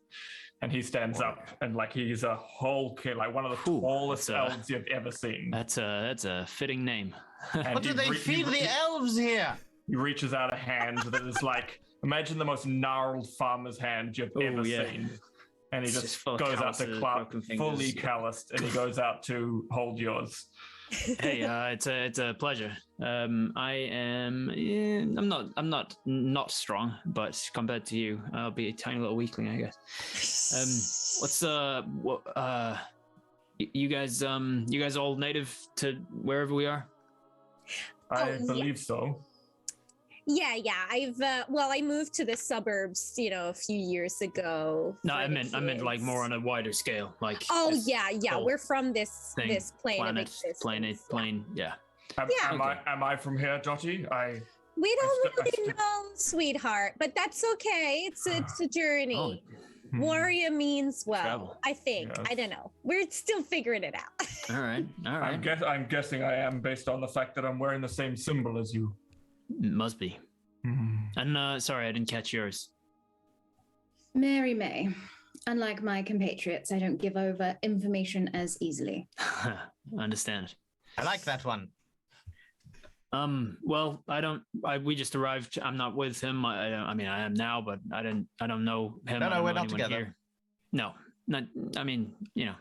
And he stands up and like he's a whole kid, like one of the tallest elves you've ever seen. That's a fitting name. And What do they feed the elves here? He reaches out a hand that is like, imagine the most gnarled farmer's hand you've ever seen. And he It's just full of goes out to calluses, clap, broken fingers. fully calloused, and he goes out to hold yours. Hey, it's a pleasure. I'm not strong, but compared to you, I'll be a tiny little weakling, I guess. You guys all native to wherever we are? I believe so. Yeah. I moved to the suburbs, a few years ago. No, for I the meant like kids. more on a wider scale. Like Yeah. We're from this thing, this plane of planet, existence. plane, yeah. Am I from here, Dottie? We don't I really st- know, sweetheart, but that's okay. It's a journey. Warrior means Travel. I think. Yes. I don't know. We're still figuring it out. All right. I'm guessing I am based on the fact that I'm wearing the same symbol as you. Must be. And sorry, I didn't catch yours. Mary May. Unlike my compatriots, I don't give over information as easily. I understand. I like that one. Well, we just arrived. I'm not with him. I mean, I am now, but I don't know him. No, I don't we're know not anyone together. here. No, not. I mean,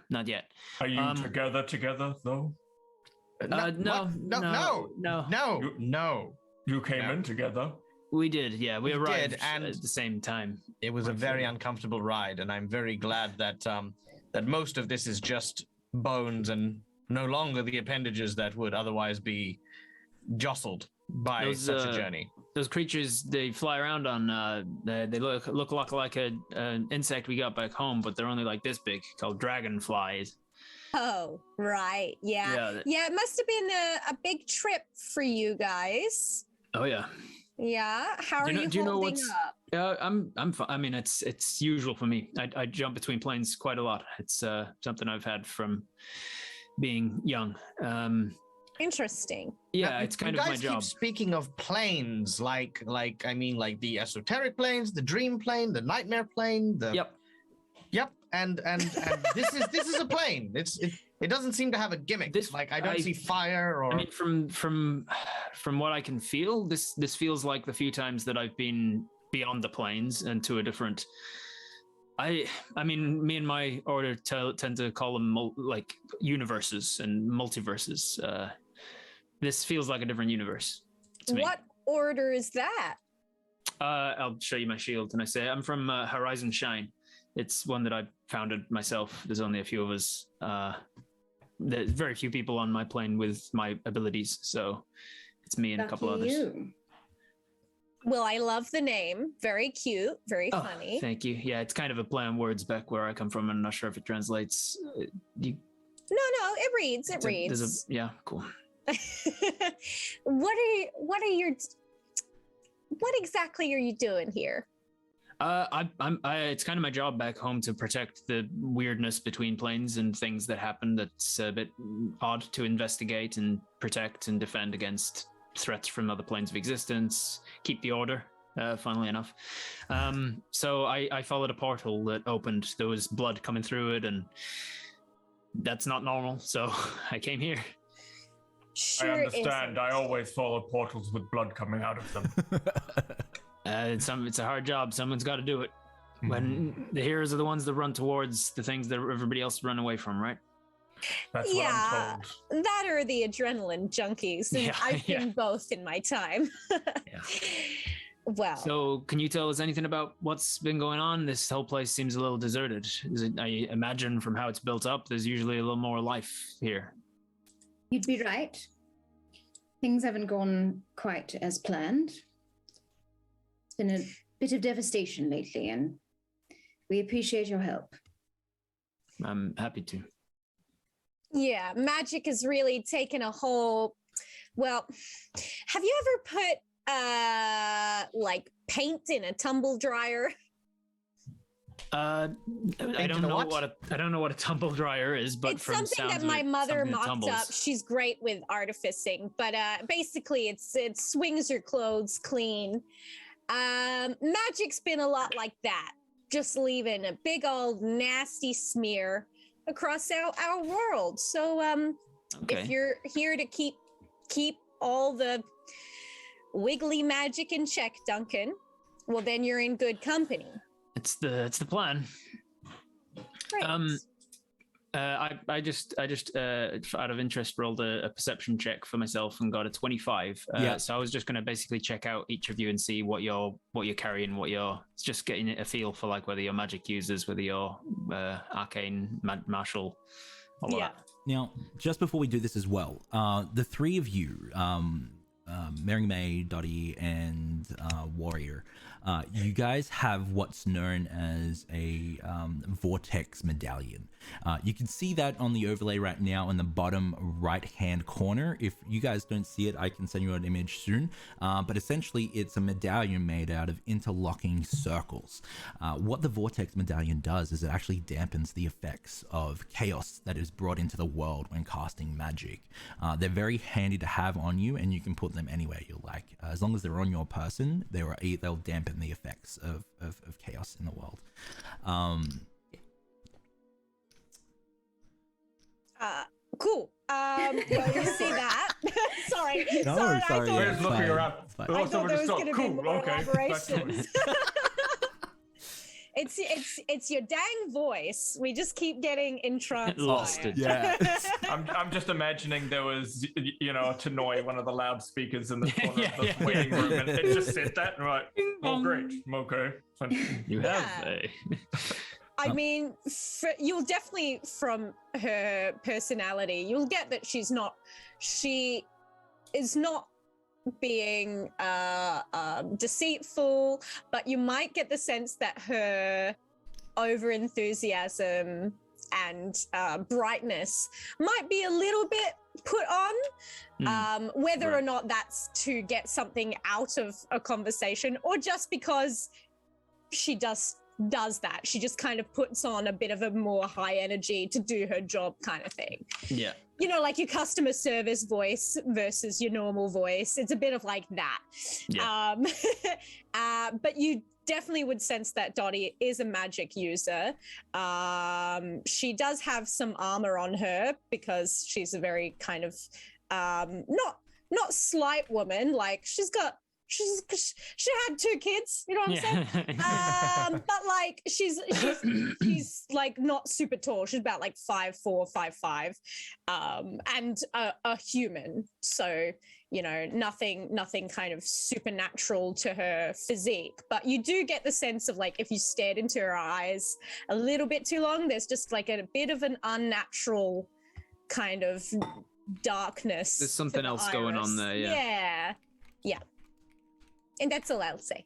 not yet. Are you together though? No. You came in together. We did. Yeah, we arrived and at the same time. It was a very uncomfortable ride, and I'm very glad that that most of this is just bones and no longer the appendages that would otherwise be jostled by such a journey. Those creatures, they fly around on. They look a lot like an insect we got back home, but they're only like this big, called dragonflies. Oh, right. Yeah. Yeah, It must have been a big trip for you guys. Oh yeah. Yeah. How are you holding up? I'm fine. I mean, it's usual for me. I jump between planes quite a lot. It's something I've had from being young. Interesting. Yeah, Now, it's kind you of my guys job. keep speaking of planes, like the esoteric planes, the dream plane, the nightmare plane. Yep. And this is a plane. It doesn't seem to have a gimmick. I don't see fire or. I mean, from what I can feel, this feels like the few times that I've been beyond the planes and to a different. I mean, me and my order tend to call them like universes and multiverses. This feels like a different universe to me. What order is that? I'll show you my shield, and I say I'm from Horizon Shine. It's one that I founded myself. There's only a few of us. There's very few people on my plane with my abilities, so it's me and a couple Lucky others. you. Well, I love the name. Very cute. Very funny. Thank you. Yeah, it's kind of a play on words back where I come from. I'm not sure if it translates. No, it reads. It reads. Yeah, cool. What exactly are you doing here? It's kind of my job back home to protect the weirdness between planes and things that happen that's a bit odd to investigate and protect and defend against threats from other planes of existence, keep the order, funnily enough. So I followed a portal that opened. There was blood coming through it, and that's not normal, so I came here. Sure I understand. isn't. I always follow portals with blood coming out of them. It's a hard job. Someone's got to do it. When the heroes are the ones that run towards the things that everybody else run away from, right? That's what I'm told. That or the adrenaline junkies. And I've been both in my time. Well. So can you tell us anything about what's been going on? This whole place seems a little deserted. I imagine from how it's built up, there's usually a little more life here. You'd be right. Things haven't gone quite as planned. It's been a bit of devastation lately, and we appreciate your help. I'm happy to. Yeah, magic has really taken a whole. Well, have you ever put like paint in a tumble dryer? I don't know what a tumble dryer is, but it's something that my mother mocked up. She's great with artificing, but basically it swings your clothes clean. Magic's been a lot like that, just leaving a big old nasty smear across our world. So if you're here to keep all the wiggly magic in check, Duncan, well then you're in good company. It's the plan. Great. I just out of interest rolled a perception check for myself and got a 25. So I was just going to basically check out each of you and see what you're carrying, it's just getting a feel for like whether you're magic users, whether you're arcane, martial, all of that. Now, just before we do this as well, the three of you, Mary May, Dottie, and Warrior, you guys have what's known as a vortex medallion. You can see that on the overlay right now in the bottom right hand corner. If you guys don't see it, I can send you an image soon, but essentially it's a medallion made out of interlocking circles. What the vortex medallion does is it actually dampens the effects of chaos that is brought into the world when casting magic. They're very handy to have on you, and you can put them anywhere you like. As long as they're on your person, they'll dampen the effects of chaos in the world. Cool. Well, you see that. Sorry. Sorry. We're just looking around. I thought there was going to be more elaborations. It's your dang voice. We just keep getting entranced. Lost it. Yeah. I'm just imagining there was, Tanoi, one of the loudspeakers in the corner of the waiting room, and it just said that, and we're like, oh, great, okay. You have I mean, you'll definitely, from her personality, you'll get that she is not being deceitful, but you might get the sense that her over-enthusiasm and brightness might be a little bit put on, whether or not that's to get something out of a conversation or just because she does that. She just kind of puts on a bit of a more high energy to do her job kind of thing. Yeah. Like your customer service voice versus your normal voice. It's a bit of like that. Yeah. But you definitely would sense that Dottie is a magic user. She does have some armor on her because she's a very kind of not slight woman. Like she had 2 kids, you know what I'm saying? But like she's like not super tall. She's about like 5'4", 5'5", and a human. So nothing kind of supernatural to her physique. But you do get the sense of like if you stared into her eyes a little bit too long, there's just like a bit of an unnatural kind of darkness. There's something else going on there. Yeah. And that's all I'll say.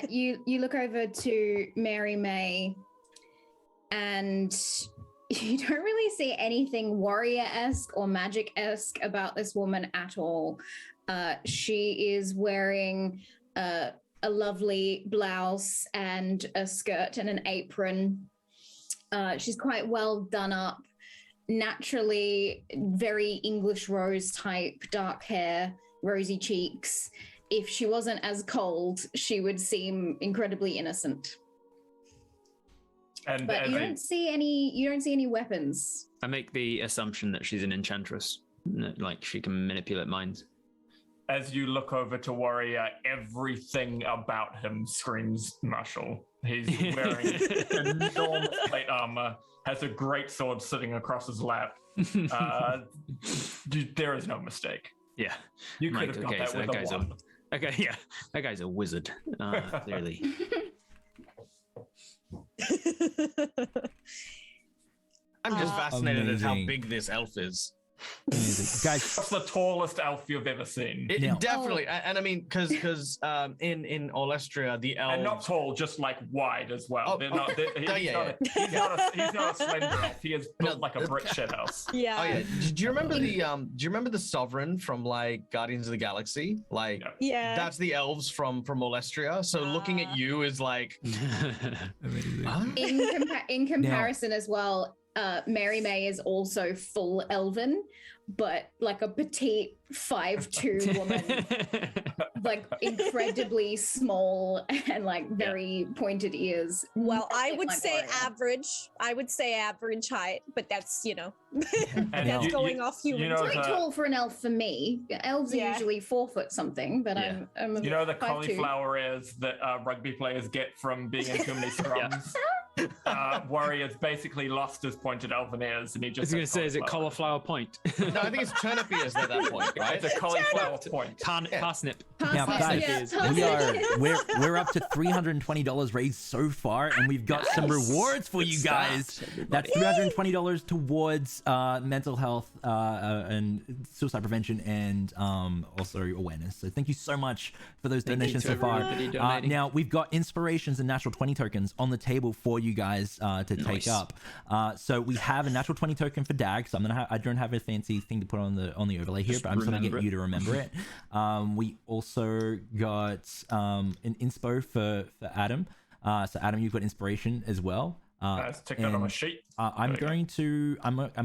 You look over to Mary May, and you don't really see anything warrior-esque or magic-esque about this woman at all. She is wearing a lovely blouse and a skirt and an apron. She's quite well done up, naturally very English rose type, dark hair, rosy cheeks. If she wasn't as cold, she would seem incredibly innocent. But you don't see any weapons. I make the assumption that she's an enchantress, like she can manipulate minds. As you look over to Warrior, everything about him screams martial. He's wearing enormous plate armor, has a great sword sitting across his lap. There is no mistake. Yeah. You could have got that with a one. Okay, yeah. That guy's a wizard, clearly. I'm just fascinated at how big this elf is. Guys, that's the tallest elf you've ever seen. Definitely, and I mean, because in Olestria, the elves, and not tall, just like wide as well. He's not a slender elf. He is built like a brick shit house. Yeah. Oh yeah. Do you remember the Sovereign from like Guardians of the Galaxy? Like, yeah, that's the elves from Olestria. So looking at you is like, in comparison as well. Mary May is also full elven, but like a petite 5'2" woman, like incredibly small and like very pointed ears. Well, I would say average. I would say average height, but that's that's going off human. It's very tall for an elf for me. Elves are usually 4 foot something, but I'm the cauliflower ears that rugby players get from being in too many scrums. Warrior's basically lost his pointed elven ears, and he just. I was going to say, is it cauliflower point? No, I think it's turnip ears at that point, right? It's a cauliflower point. Parsnip. Now, guys, we're up to $320 raised so far, and we've got some rewards for you guys. That's $320 towards mental health and suicide prevention, and also awareness. So thank you so much for those donations so far. Now we've got inspirations and natural 20 tokens on the table for you guys to take up. So we have a natural 20 token for Dag. So I don't have a fancy thing to put on the overlay here, but I'm just gonna get you to remember it. We also got an inspo for Adam. So Adam, you've got inspiration as well. Let's take that on a sheet. I'm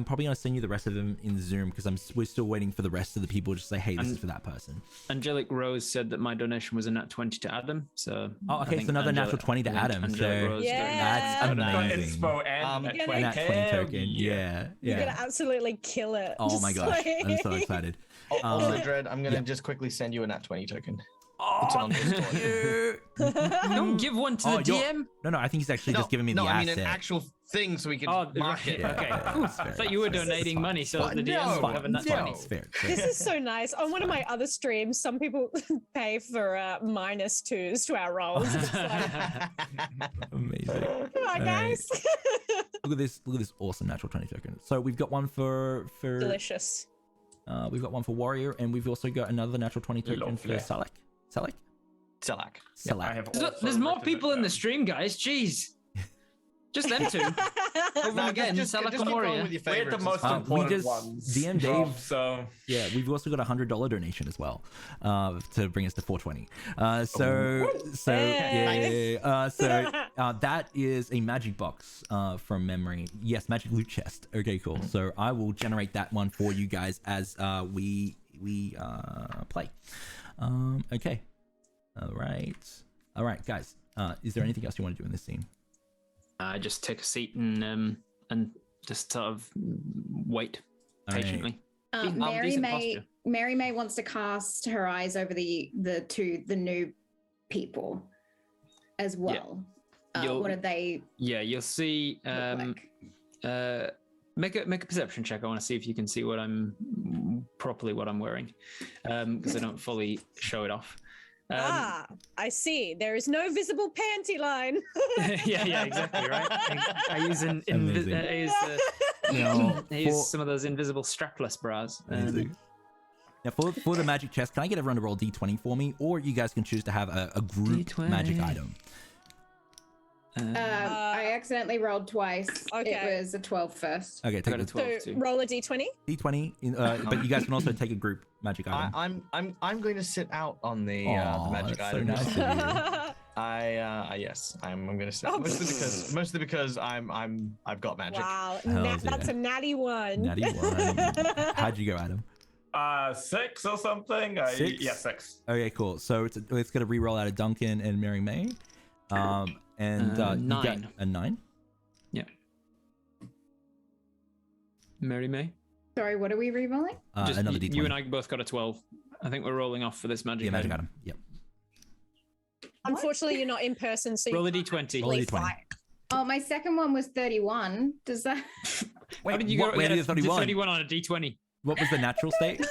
probably gonna send you the rest of them in Zoom because we're still waiting for the rest of the people to say, hey, this is for that person. Angelic Rose said that my donation was a nat 20 to Adam. So okay, so another natural 20 to Adam. So that's amazing. Inspo and nat 20 token. Yeah. You're gonna absolutely kill it. Oh my gosh, I'm so excited. Also, Dread, I'm gonna just quickly send you a nat 20 token. Oh, don't give one to the DM. No, I think he's actually just giving me the asset. I mean an actual thing so we can mark it. Okay, I thought you were donating money so the DM would have a nat 20. This is so nice. On one of my other streams, some people pay for -2s to our rolls. Amazing. Come on, guys. Look at this awesome natural 20 token. So we've got one for delicious. We've got one for Warrior, and we've also got another natural 20 token for Salak. There's more people in the stream, guys. Jeez. Just them two. Over again, Salak and Warrior. We're the most important ones. DM Dave. So yeah, we've also got a $100 donation as well to bring us to 420. That is a magic box from memory. Yes, magic loot chest. Okay, cool. So I will generate that one for you guys as we play. Okay. All right, guys. Is there anything else you want to do in this scene? Just take a seat and just sort of wait patiently. Mary May wants to cast her eyes over the new people as well. What are they? Yeah, you'll see. Make a perception check. I want to see if you can see what I'm wearing, because I don't fully show it off. I see. There is no visible panty line. yeah, exactly, right. I use some of those invisible strapless bras. Now, for the magic chest, can I get everyone to roll D20 for me, or you guys can choose to have a group D20. Magic item? I accidentally rolled twice. Okay. It was a 12 first. Okay, I take got a the 12 So too. roll a d20. D20, but you guys can also take a group magic item. I'm going to sit out on the Aw, magic that's so item. nice of you. I'm going to sit Oh. mostly because I've got magic. Wow, Hells that's yeah. a natty one. Natty one. How'd you go, Adam? 6 or something. 6? Yeah, 6. Okay, cool. So it's gonna re-roll out of Duncan and Mary May. And you got 9. a 9. Mary May. Sorry, what are we re-rolling? Just Another D20. you and I both got a 12. I think we're rolling off for this magic. Yeah, magic item. item. Yep. Unfortunately, you're not in person, so Roll you a can't d20. Roll a actually D20. fight. Oh, my second one was 31. Does that? How did you what, go where get did a you 31? 31 on a d20? What was the natural state?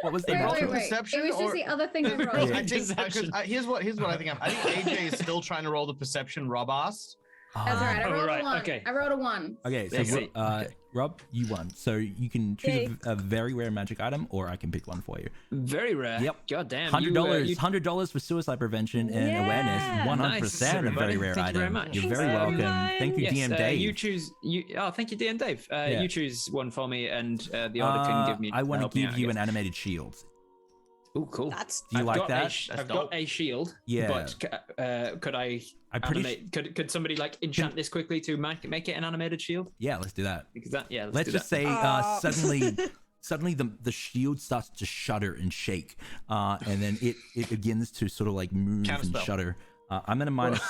What was the Wait, natural? wait, wait. Perception It was just or- the other thing I Because rolled. Yeah. I think Perception. here's what I think. I think AJ is still trying to roll the perception Rob asked. That's all right. I Oh, rolled right, a 1. okay. I rolled a 1. Okay, so I see. Rob, you won. So you can choose Yay. a very rare magic item, or I can pick one for you. Very rare. Yep. God damn. $100, you- $100 for suicide prevention and Yeah. awareness. 100% Nice, a very everybody. rare Thank you item. very much. You're very welcome. Thank you, Yes, DM Dave. you choose. Oh, thank you, DM Dave. Yeah. You choose one for me, and the other can give me. I want help to me give out, you I an guess. animated shield. Oh, cool. That's Do you I've like got that? I've got a shield. Yeah. But could I I'm pretty animate? Could somebody like enchant this quickly to make it an animated shield? Yeah, let's do that. Because that, yeah. Let's do just that. say suddenly the shield starts to shudder and shake, and then it begins to sort of like move and Counterspell. shudder. I'm gonna minus.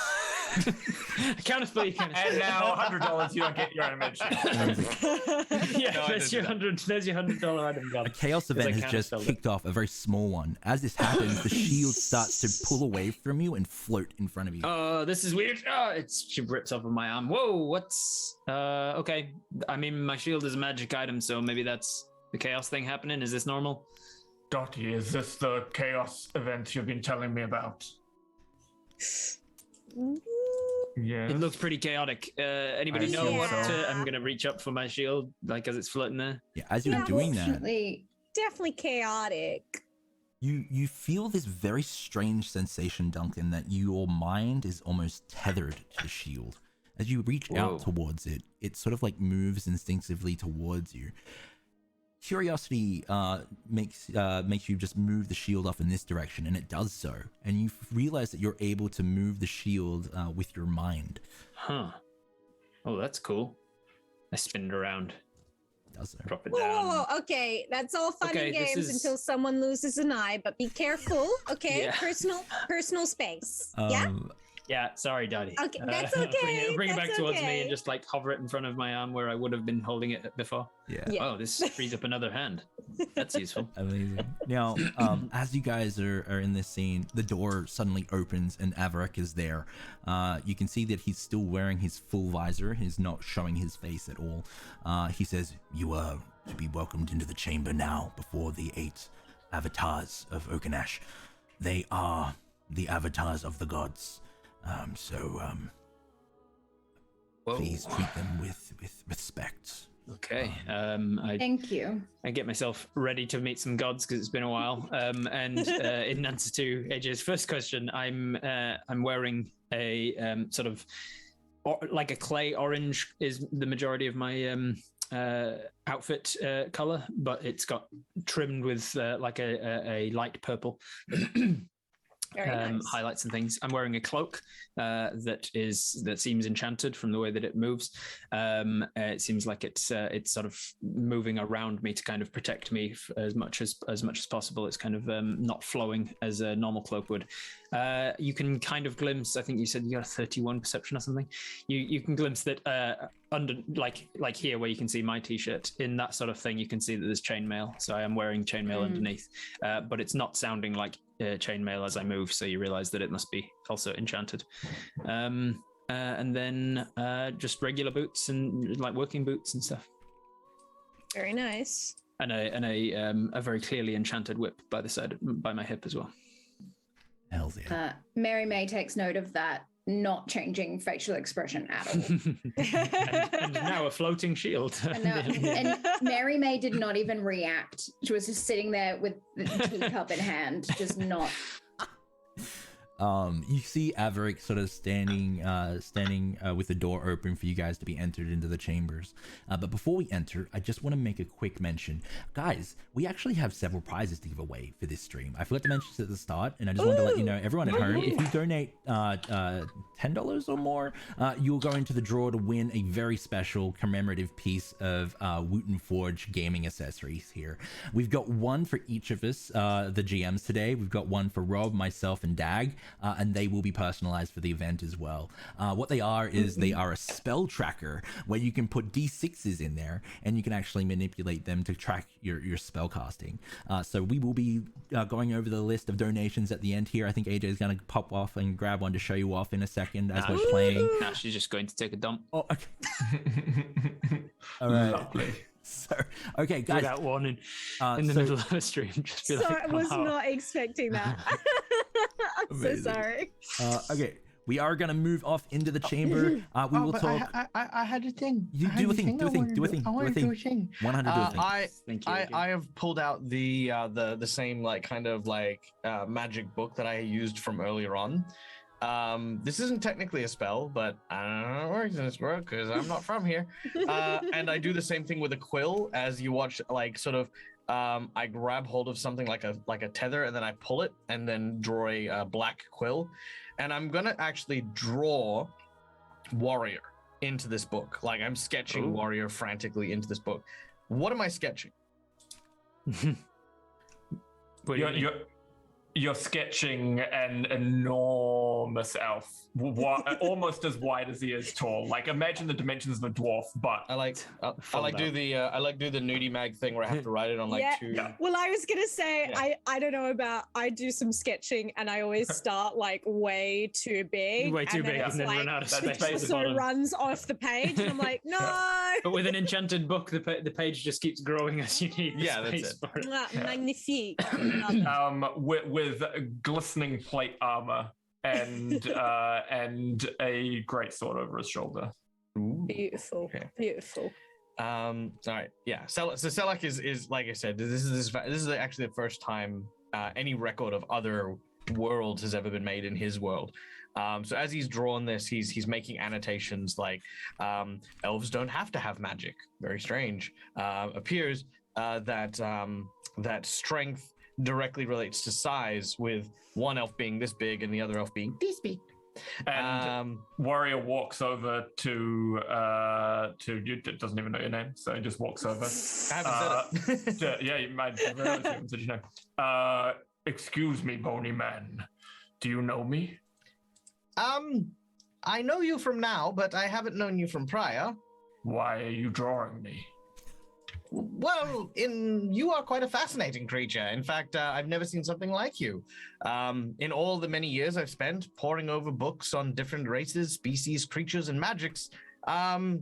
Counterspell, you can. And now $100, you don't get your animation. Yeah, No, I there's didn't your do that. There's your $100 item A gone. chaos Because I event has just counterspelled it. kicked off, a very small one. As this happens, the shield starts to pull away from you and float in front of you. Oh, this is weird. Oh, she rips off of my arm. Whoa, what's okay. I mean, my shield is a magic item, so maybe that's the chaos thing happening. Is this normal? Dottie, is this the chaos event you've been telling me about? Yes. It looks pretty chaotic. Anybody I know assume what so. to? I'm gonna reach up for my shield, like as it's floating there. Yeah, as you're doing that, Unfortunately, definitely chaotic. you feel this very strange sensation, Duncan, that your mind is almost tethered to the shield. As you reach out Whoa. towards it, it sort of like moves instinctively towards you. Curiosity makes you just move the shield off in this direction, and it does so. And you realize that you're able to move the shield with your mind. Huh. Oh, that's cool. I spin it around, It does so. drop it Whoa, down. whoa, whoa. Okay, that's all fun Okay, and this games is- until someone loses an eye, but be careful. Okay, Yeah. personal space. Yeah. Yeah, sorry, Daddy. Okay, that's okay, Bring it back that's towards me okay. and just like hover it in front of my arm where I would have been holding it before. Yeah. Yeah. Oh, this frees up another hand. That's useful. Amazing. Now, as you guys are in this scene, the door suddenly opens and Avarak is there. You can see that he's still wearing his full visor. He's not showing his face at all. He says, "You are to be welcomed into the chamber now before the 8 avatars of Oaken'Ash. They are the avatars of the gods. Whoa. Please treat them with respect." Okay. thank you. I get myself ready to meet some gods because it's been a while. And in answer to AJ's first question, I'm wearing a sort of like a clay orange is the majority of my outfit color, but it's got trimmed with like a light purple. Very nice. Highlights and things. I'm wearing a cloak that seems enchanted from the way that it moves. It seems like it's sort of moving around me to kind of protect me as much as possible. It's kind of not flowing as a normal cloak would. You can kind of glimpse. I think you said you got a 31 perception or something. You can glimpse that under like here where you can see my t-shirt. In that sort of thing, you can see that there's chainmail. So I am wearing chainmail underneath, but it's not sounding like chainmail as I move. So you realize that it must be also enchanted. And then just regular boots and like working boots and stuff. Very nice. And a very clearly enchanted whip by my hip as well. Hells yeah. Mary May takes note of that, not changing facial expression at all. and now a floating shield. And Mary May did not even react. She was just sitting there with the teacup in hand, just not. You see Averick sort of standing with the door open for you guys to be entered into the chambers. But before we enter, I just want to make a quick mention. Guys, we actually have several prizes to give away for this stream. I forgot to mention this at the start, and I just wanted to let you know, everyone at home, if you donate $10 or more, you'll go into the draw to win a very special commemorative piece of Wooten Forge gaming accessories here. We've got one for each of us, the GMs today. We've got one for Rob, myself, and Dag. And they will be personalized for the event as well. What they are is they are a spell tracker where you can put D6s in there and you can actually manipulate them to track your spell casting. So we will be going over the list of donations at the end here. I think AJ is going to pop off and grab one to show you off in a second as we're playing. Now she's just going to take a dump. Oh, okay. All right. Lovely. So, okay, guys. Without warning, in the middle of the stream, just be Sorry, like, I was not expecting that. I'm so sorry. Okay, we are gonna move off into the chamber. We will talk. I had a thing. You do a thing. Do a thing. Do a thing. I want to do a thing. 100 do a thing. I have pulled out the same like kind of like magic book that I used from earlier on. This isn't technically a spell, but I don't know how it works in this world because I'm not from here. And I do the same thing with a quill, as you watch, like sort of. I grab hold of something like a tether, and then I pull it, and then draw a black quill, and I'm gonna actually draw warrior into this book. Like I'm sketching warrior frantically into this book. What am I sketching? You're sketching an enormous elf, almost as wide as he is tall. Like imagine the dimensions of a dwarf, but I like do the nudie mag thing where I have to write it on like two. Yeah. Well, I was gonna say I don't know about. I do some sketching and I always start like way too big, way too big, it's and then like, run out of it space. also runs off the page, and I'm like, no. But with an enchanted book, the page just keeps growing as you need. Yeah, that's it. For it. Magnifique. With glistening plate armor and a great sword over his shoulder. Beautiful, beautiful. All right, yeah. So Selak is like I said. This is actually the first time any record of other worlds has ever been made in his world. So as he's drawn this, he's making annotations like elves don't have to have magic. Very strange. Appears that strength directly relates to size, with one elf being this big and the other elf being this big. And warrior walks over to you. Doesn't even know your name, so he just walks over. I haven't said it. Yeah, you might have said your name. Excuse me, bony man. Do you know me? I know you from now, but I haven't known you from prior. Why are you drawing me? Well, you are quite a fascinating creature. In fact, I've never seen something like you. In all the many years I've spent poring over books on different races, species, creatures, and magics,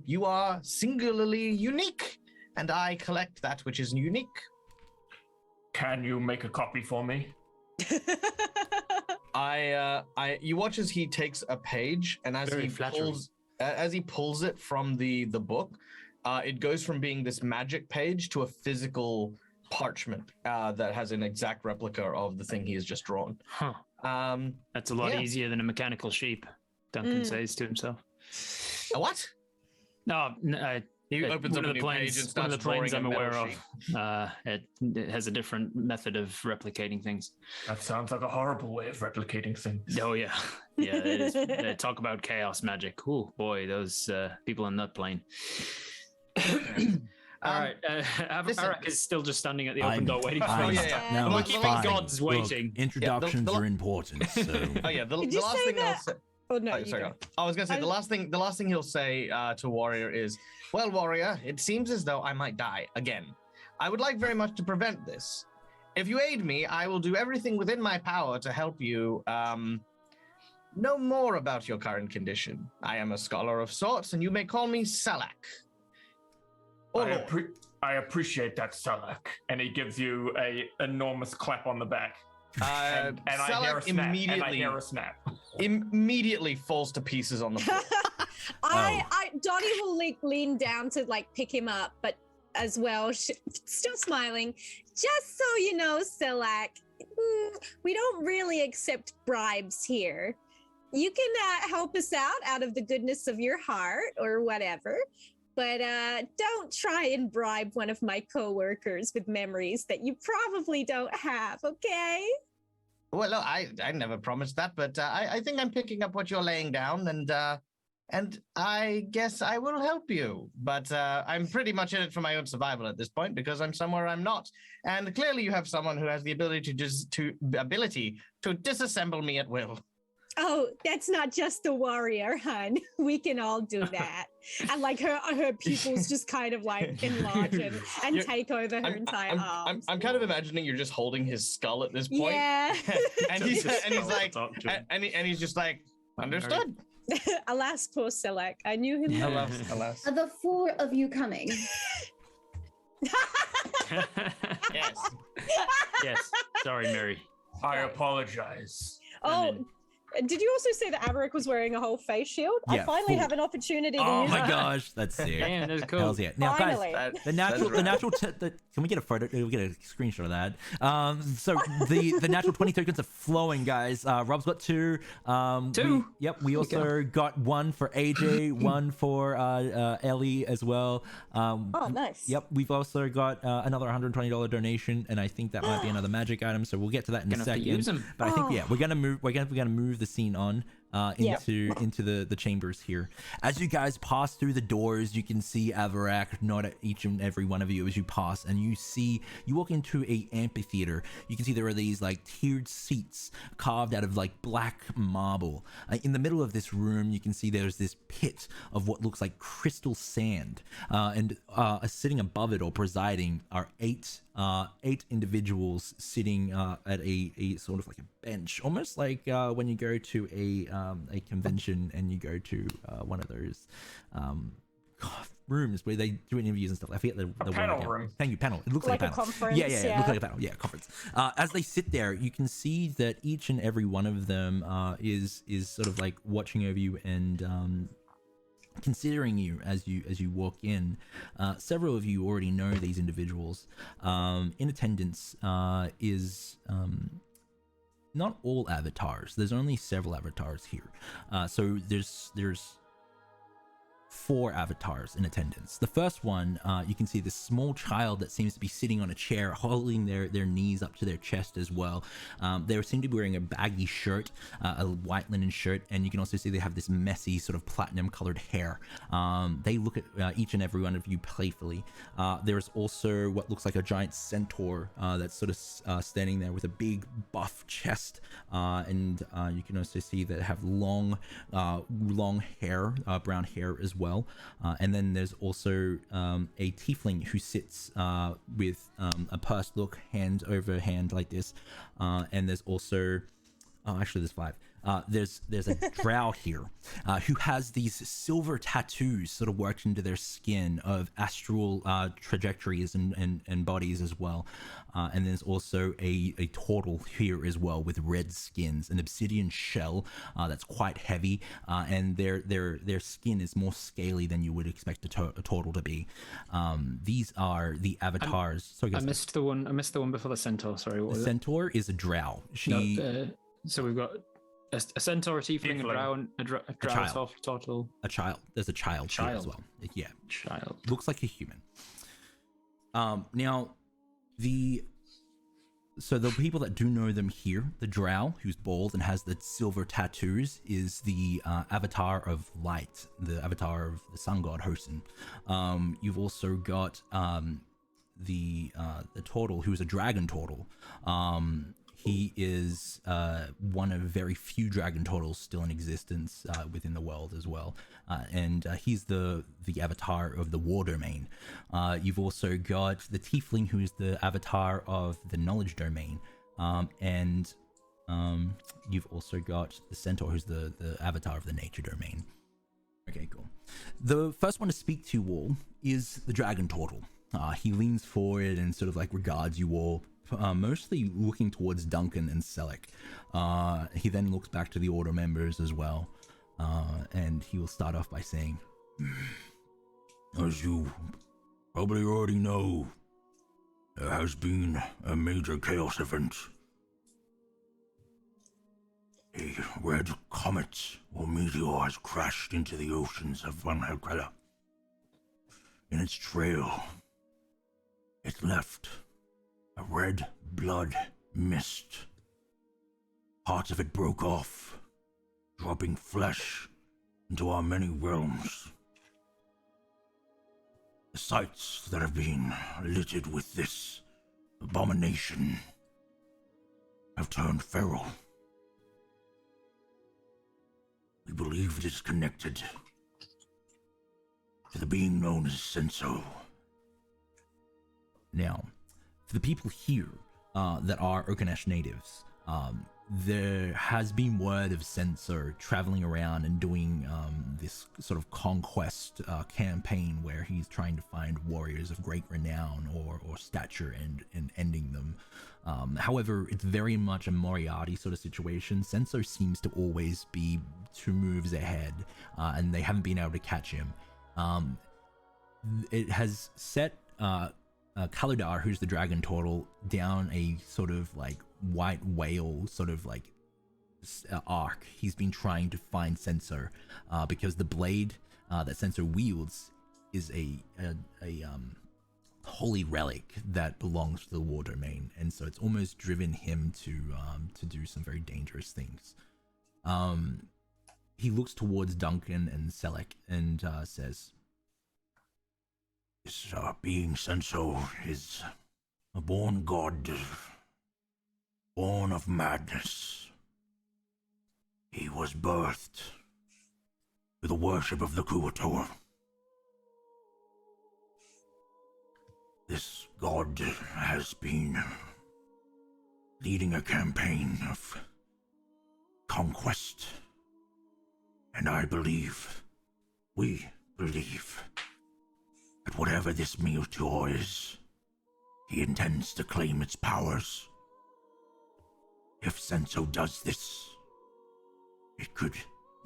you are singularly unique, and I collect that which is unique. Can you make a copy for me? You watch as he takes a page, and as he pulls it from the book, it goes from being this magic page to a physical parchment that has an exact replica of the thing he has just drawn. Huh. That's a lot easier than a mechanical sheep, Duncan says to himself. A what? No, he opens up a new page and starts drawing I'm a aware metal of. It has a different method of replicating things. That sounds like a horrible way of replicating things. Oh yeah, yeah. It is. Talk about chaos magic. Oh boy, those people on that plane. All right, Arak is still just standing at the open door waiting for us. No, we're it's keeping fine. gods waiting. Look, introductions are important. So. Oh yeah, the last thing I'll say. Oh no, sorry. I was gonna say the last thing he'll say to Warrior is, "Well, Warrior, it seems as though I might die again. I would like very much to prevent this. If you aid me, I will do everything within my power to help you know more about your current condition. I am a scholar of sorts, and you may call me Salak." I appreciate that, Salak. And he gives you a enormous clap on the back. And I hear a snap. Immediately falls to pieces on the floor. Donnie will lean down to like pick him up, but as well, still smiling. Just so you know, Silak, we don't really accept bribes here. You can help us out of the goodness of your heart or whatever, but don't try and bribe one of my coworkers with memories that you probably don't have, okay? Well, look, I never promised that, but I think I'm picking up what you're laying down, and I guess I will help you. But I'm pretty much in it for my own survival at this point because I'm somewhere I'm not. And clearly, you have someone who has the ability to disassemble me at will. Oh, that's not just a warrior, hun. We can all do that. And like her pupils just kind of like enlarge and take over her entire arms. I'm kind of imagining you're just holding his skull at this point. Yeah. and he's like, and he's just like, understood. Alas, poor Selec. I knew him. Yeah. Alas. Are the four of you coming? Yes. Yes. Sorry, Mary. I apologize. Oh, did you also say that Averick was wearing a whole face shield? Yeah, I finally full. have an opportunity to Oh use my that. gosh, that's sick. Damn, that's cool. Hells yeah. Now, Finally. guys, the natural. Can we get a photo? Can we get a screenshot of that? So the natural 20 tokens are flowing, guys. Rob's got 2. Two? We also got 1 for AJ, 1 for Ellie as well. Oh, nice. Yep, we've also got another $120 donation, and I think that might be another magic item. So we'll get to that in a Gonna have to second. use 'em. But I think we're gonna move the scene on into the chambers here. As you guys pass through the doors, you can see Avarak nod at each and every one of you as you pass, and you walk into a amphitheater. You can see there are these like tiered seats carved out of like black marble. In the middle of this room, you can see there's this pit of what looks like crystal sand, and sitting above it or presiding are 8 individuals sitting at a sort of like a bench, almost like when you go to a convention and you go to one of those rooms where they do interviews and stuff. I forget the panel word. room. Thank you, panel. It looks like a panel. Conference, Yeah, it looks like a panel. Yeah, conference. As they sit there, you can see that each and every one of them is sort of like watching over you and considering you as you walk in. Several of you already know these individuals. In attendance is not all avatars. There's only several avatars here. So there's 4 avatars in attendance. The first one, you can see this small child that seems to be sitting on a chair, holding their knees up to their chest as well. They seem to be wearing a baggy shirt, a white linen shirt, and you can also see they have this messy sort of platinum colored hair. They look at each and every one of you playfully. There's also what looks like a giant centaur that's sort of standing there with a big buff chest, and you can also see that they have long hair, brown hair as well. And then there's also a tiefling who sits with a pursed look, hand over hand like this. And there's also, actually there's 5. There's a drow here who has these silver tattoos sort of worked into their skin of astral trajectories and bodies as well. And there's also a turtle here as well with red skins, an obsidian shell that's quite heavy, and their skin is more scaly than you would expect a turtle to be. These are the avatars. I missed the one before the centaur. Sorry, what was centaur is a drow. So we've got a centaur, a tiefling, a drow, and a drow turtle. A child. There's a child here as well. Yeah. Child. Looks like a human. Now, the people that do know them here, the drow, who's bald and has the silver tattoos, is the avatar of light, the avatar of the sun god Hosen. You've also got the turtle, who's a dragon turtle. He is one of very few dragon turtles still in existence within the world as well. And he's the avatar of the war domain. You've also got the tiefling, who is the avatar of the knowledge domain. And you've also got the centaur, who's the avatar of the nature domain. Okay, cool. The first one to speak to you all is the dragon turtle. He leans forward and sort of like regards you all, mostly looking towards Duncan and Selec. He then looks back to the order members as well, and he will start off by saying, "As you probably already know, there has been a major chaos event A red comet or meteor has crashed into the oceans of Valhalla. In its trail, it left a red blood mist. Parts of it broke off, dropping flesh into our many realms. The sites that have been littered with this abomination have turned feral. We believe it is connected to the being known as Senso. Now, for the people here that are Oaken'Ash natives, there has been word of Senso traveling around and doing this sort of conquest campaign where he's trying to find warriors of great renown or stature and ending them. However, it's very much a Moriarty sort of situation. Senso seems to always be 2 moves ahead, and they haven't been able to catch him. It has set Kaludar, who's the dragon turtle, down a sort of like white whale sort of like arc. He's been trying to find Senso because the blade that Senso wields is a holy relic that belongs to the war domain, and so it's almost driven him to do some very dangerous things. He looks towards Duncan and Selleck and says, This being Senso is a born god, born of madness. He was birthed with the worship of the Kuator. This god has been leading a campaign of conquest, and we believe, that whatever this meteor is, he intends to claim its powers. If Senso does this, it could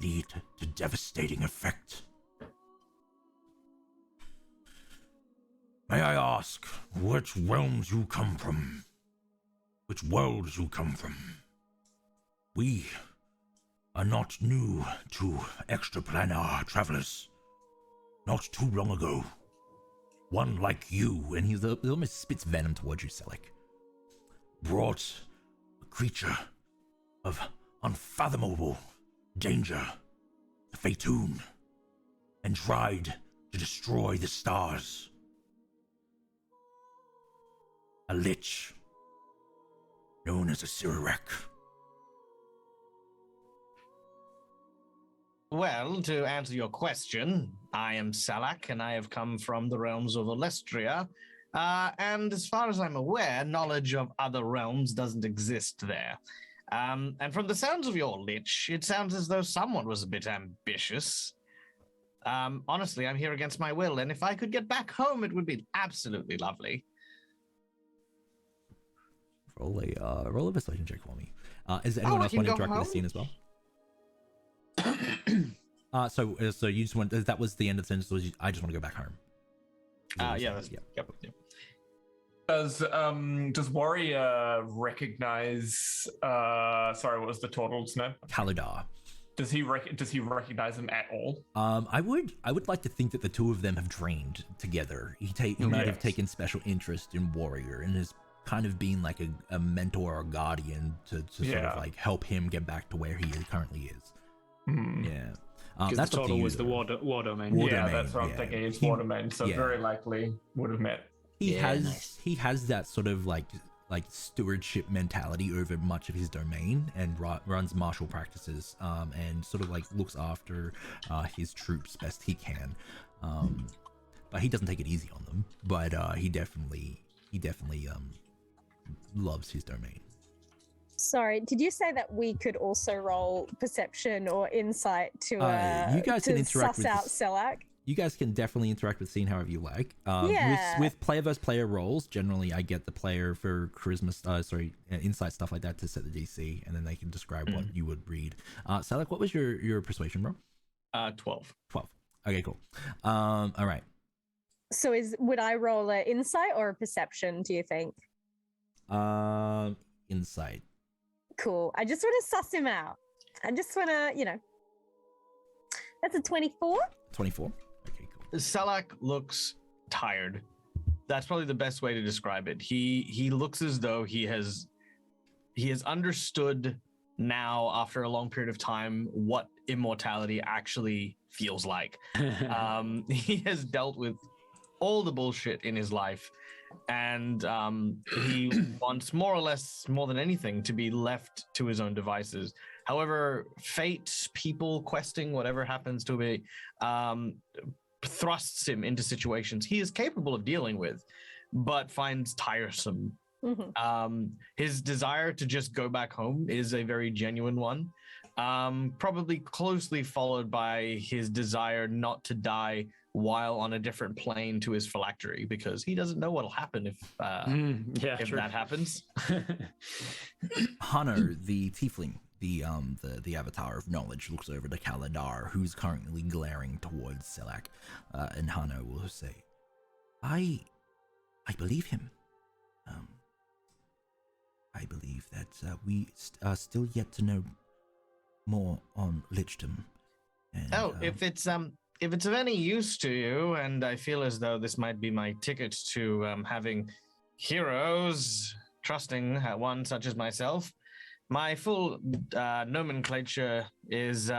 lead to devastating effect. May I ask which realms you come from? Which worlds you come from? We are not new to extraplanar travelers. Not too long ago, one like you, and he almost spits venom towards you, Selleck, brought a creature of unfathomable danger to Phaetun and tried to destroy the stars. A lich known as a Sirirek. Well, to answer your question, I am Salak, and I have come from the realms of Alestria. And as far as I'm aware, knowledge of other realms doesn't exist there. And from the sounds of your lich, it sounds as though someone was a bit ambitious. Honestly, I'm here against my will, and if I could get back home, it would be absolutely lovely. Roll a persuasion check for me. Is anyone else want to interact with the scene as well? So you just want, that was the end of the sentence, was I just want to go back home. Yep. Does Warrior recognize sorry, what was the turtle's name? Kaludar. Does he recognize him at all? I would like to think that the two of them have trained together. He might have taken special interest in Warrior and has kind of been like a mentor or guardian to sort of like help him get back to where he currently is. Yeah. Because the turtle was the war domain. That's what I'm thinking. It's war domain, so very likely would have met. He has that sort of like stewardship mentality over much of his domain, and runs martial practices, and sort of like looks after his troops best he can. But he doesn't take it easy on them. But he definitely loves his domain. Sorry, did you say that we could also roll perception or insight to you guys can interact suss with out Selak? You guys can definitely interact with the scene however you like. With player versus player rolls, generally I get the player for charisma, insight stuff like that to set the DC, and then they can describe what you would read. Selak, what was your persuasion, bro? 12. 12. Okay, cool. All right. So would I roll an insight or a perception, do you think? Insight. Cool. I just want to suss him out. I just want to, that's a 24. 24. Okay, cool. Salak looks tired. That's probably the best way to describe it. He looks as though he has understood now, after a long period of time, what immortality actually feels like. He has dealt with all the bullshit in his life, and he wants more or less, more than anything, to be left to his own devices. However, fate, people, questing, whatever happens to be, thrusts him into situations he is capable of dealing with, but finds tiresome. His desire to just go back home is a very genuine one, probably closely followed by his desire not to die while on a different plane to his phylactery, because he doesn't know what'll happen if that happens. Hano, the tiefling, the avatar of knowledge, looks over to Kaladar, who's currently glaring towards Selak, and Hano will say, I believe him. I believe that we are still yet to know more on Lichdom. And, if it's of any use to you, and I feel as though this might be my ticket to having heroes trusting one such as myself, my full nomenclature is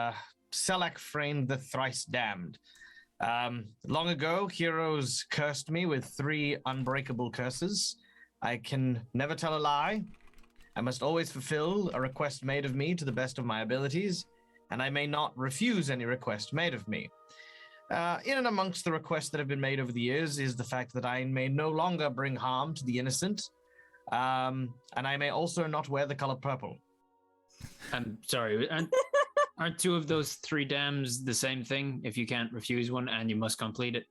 Selak Framed the Thrice Damned. Long ago, heroes cursed me with 3 unbreakable curses. I can never tell a lie. I must always fulfill a request made of me to the best of my abilities, and I may not refuse any request made of me. In and amongst the requests that have been made over the years is the fact that I may no longer bring harm to the innocent, and I may also not wear the color purple. I'm sorry, aren't 2 of those 3 dams the same thing? If you can't refuse one and you must complete it?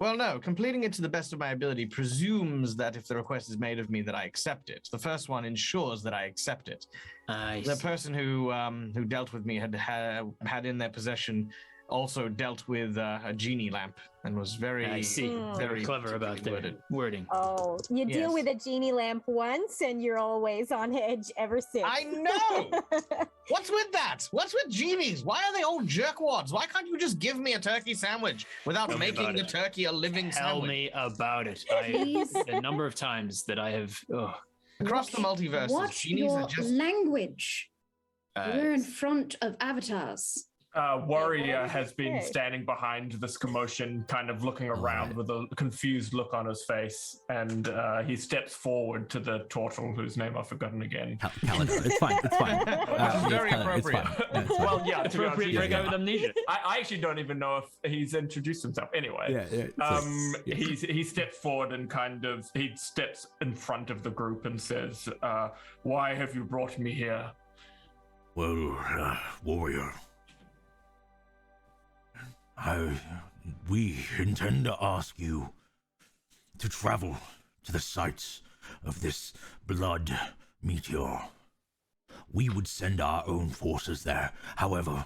Well, no. Completing it to the best of my ability presumes that if the request is made of me, that I accept it. The first one ensures that I accept it. The person who dealt with me had in their possession also dealt with a genie lamp and was very very clever about the wording. Oh, you deal with a genie lamp once and you're always on edge ever since. I know. What's with that? What's with genies? Why are they all jerkwads? Why can't you just give me a turkey sandwich without making the turkey a living Tell sandwich? me about it. The number of times that I have across the multiverse, What's genies your are just language? We're in front of avatars. Warrior has been standing behind this commotion, kind of looking around with a confused look on his face, and he steps forward to the turtle, whose name I've forgotten again. Kaladar. It's fine. It's fine. very appropriate. It's fine. Well, yeah, to be honest, appropriate for a guy with amnesia. I actually don't even know if he's introduced himself. Anyway, he steps forward and he steps in front of the group and says, "Why have you brought me here?" Well, warrior, we intend to ask you to travel to the sites of this blood meteor. We would send our own forces there. However,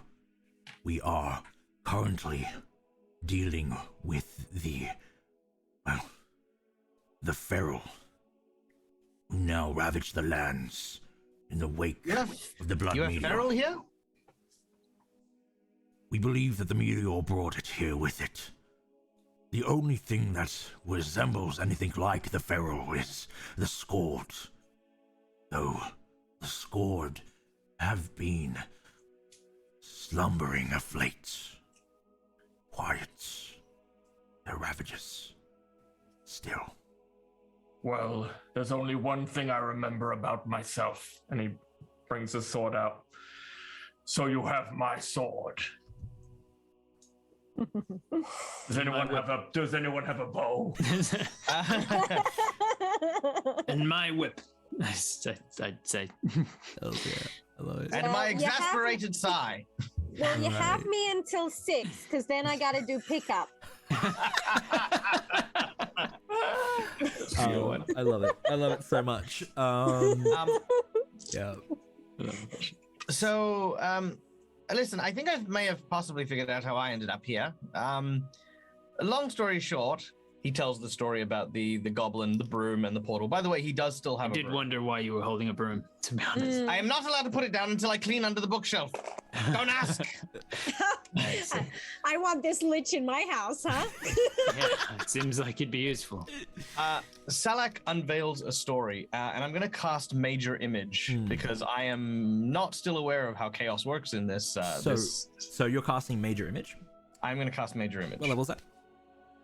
we are currently dealing with the feral who now ravage the lands in the wake of the blood meteor. You have feral here? We believe that the meteor brought it here with it. The only thing that resembles anything like the feral is the Scourge. Though the Scourge have been slumbering of late. Quiet. Their ravages. Still. Well, there's only one thing I remember about myself, and he brings his sword out. So you have my sword. Does anyone have a bow? And my whip. I'd say. Oh yeah, I love it. And my exasperated sigh. Well, you have me until 6, because then I got to do pickup. I love it. I love it so much. Yeah. So, listen, I think I may have possibly figured out how I ended up here. Long story short, he tells the story about the goblin, the broom, and the portal. By the way, he does still have I a did broom. wonder why you were holding a broom, to be honest. I am not allowed to put it down until I clean under the bookshelf. Don't ask. I want this lich in my house, huh? Yeah, it seems like it'd be useful. Salak unveils a story, and I'm going to cast Major Image because I am not still aware of how chaos works in this. So you're casting Major Image? I'm going to cast Major Image. What level is that?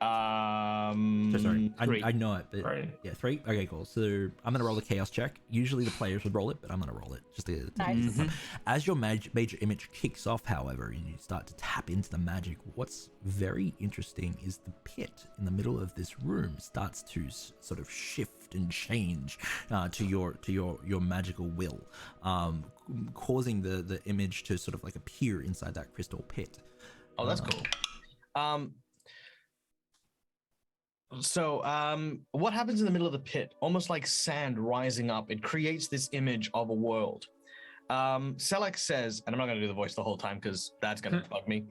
So sorry, Three. I know it, but yeah, 3. Okay, cool. So I'm gonna roll the chaos check. Usually the players would roll it, but I'm gonna roll it just to Nice. As your major image kicks off, however, and you start to tap into the magic, what's very interesting is the pit in the middle of this room starts to sort of shift and change to your magical will, causing the image to sort of like appear inside that crystal pit. Oh, that's cool. So, what happens in the middle of the pit? Almost like sand rising up, it creates this image of a world. Selek says, and I'm not going to do the voice the whole time because that's going to bug me.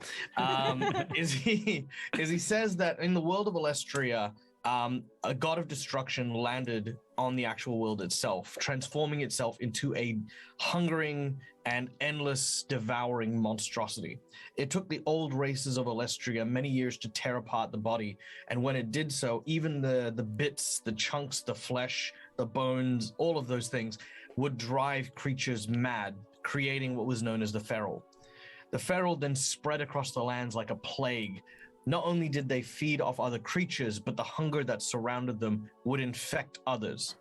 He says that in the world of Alestria, a god of destruction landed on the actual world itself, transforming itself into a hungering and endless devouring monstrosity. It took the old races of Alestria many years to tear apart the body, and when it did so, even the bits, the chunks, the flesh, the bones, all of those things would drive creatures mad, creating what was known as the feral. The feral then spread across the lands like a plague. Not only did they feed off other creatures, but the hunger that surrounded them would infect others.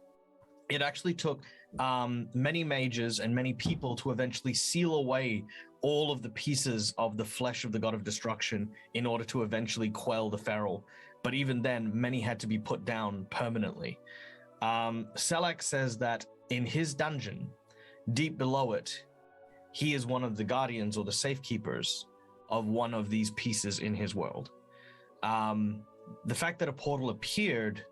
It actually took many mages and many people to eventually seal away all of the pieces of the flesh of the god of destruction in order to eventually quell the feral. But even then, many had to be put down permanently. Selak says that in his dungeon, deep below it, he is one of the guardians or the safekeepers of one of these pieces in his world. The fact that a portal appeared,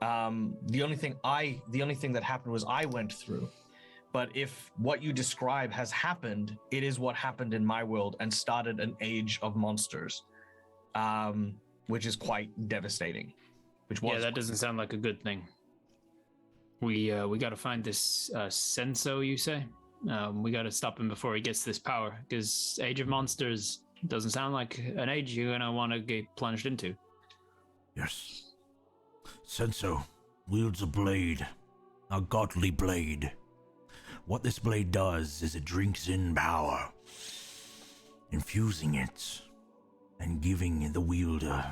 the only thing that happened was I went through. But if what you describe has happened, it is what happened in my world and started an age of monsters, which is quite devastating. Yeah, that doesn't sound like a good thing. We got to find this Senso, you say? We got to stop him before he gets this power, because Age of Monsters doesn't sound like an age you're going to want to get plunged into. Yes. Senso wields a blade, a godly blade. What this blade does is it drinks in power, infusing it and giving the wielder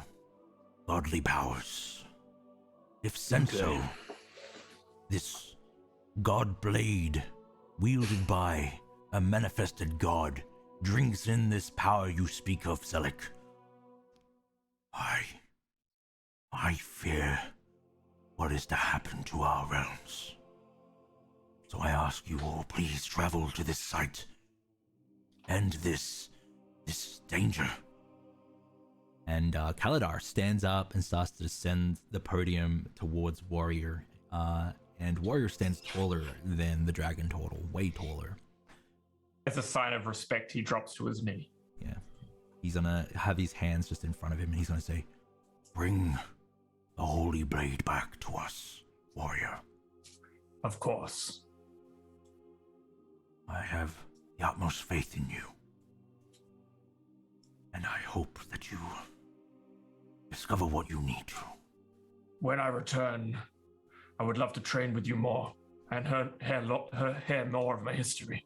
godly powers. If Senso, this god blade wielded by a manifested god, drinks in this power you speak of, Selek, I fear what is to happen to our realms. So I ask you all, please travel to this site. End this danger. And Kaladar stands up and starts to descend the podium towards Warrior. And Warrior stands taller than the dragon total, way taller. As a sign of respect, he drops to his knee. Yeah. He's gonna have his hands just in front of him, and he's gonna say, "Bring the holy blade back to us, warrior." Of course. I have the utmost faith in you. And I hope that you discover what you need to. When I return, I would love to train with you more and hear more of my history.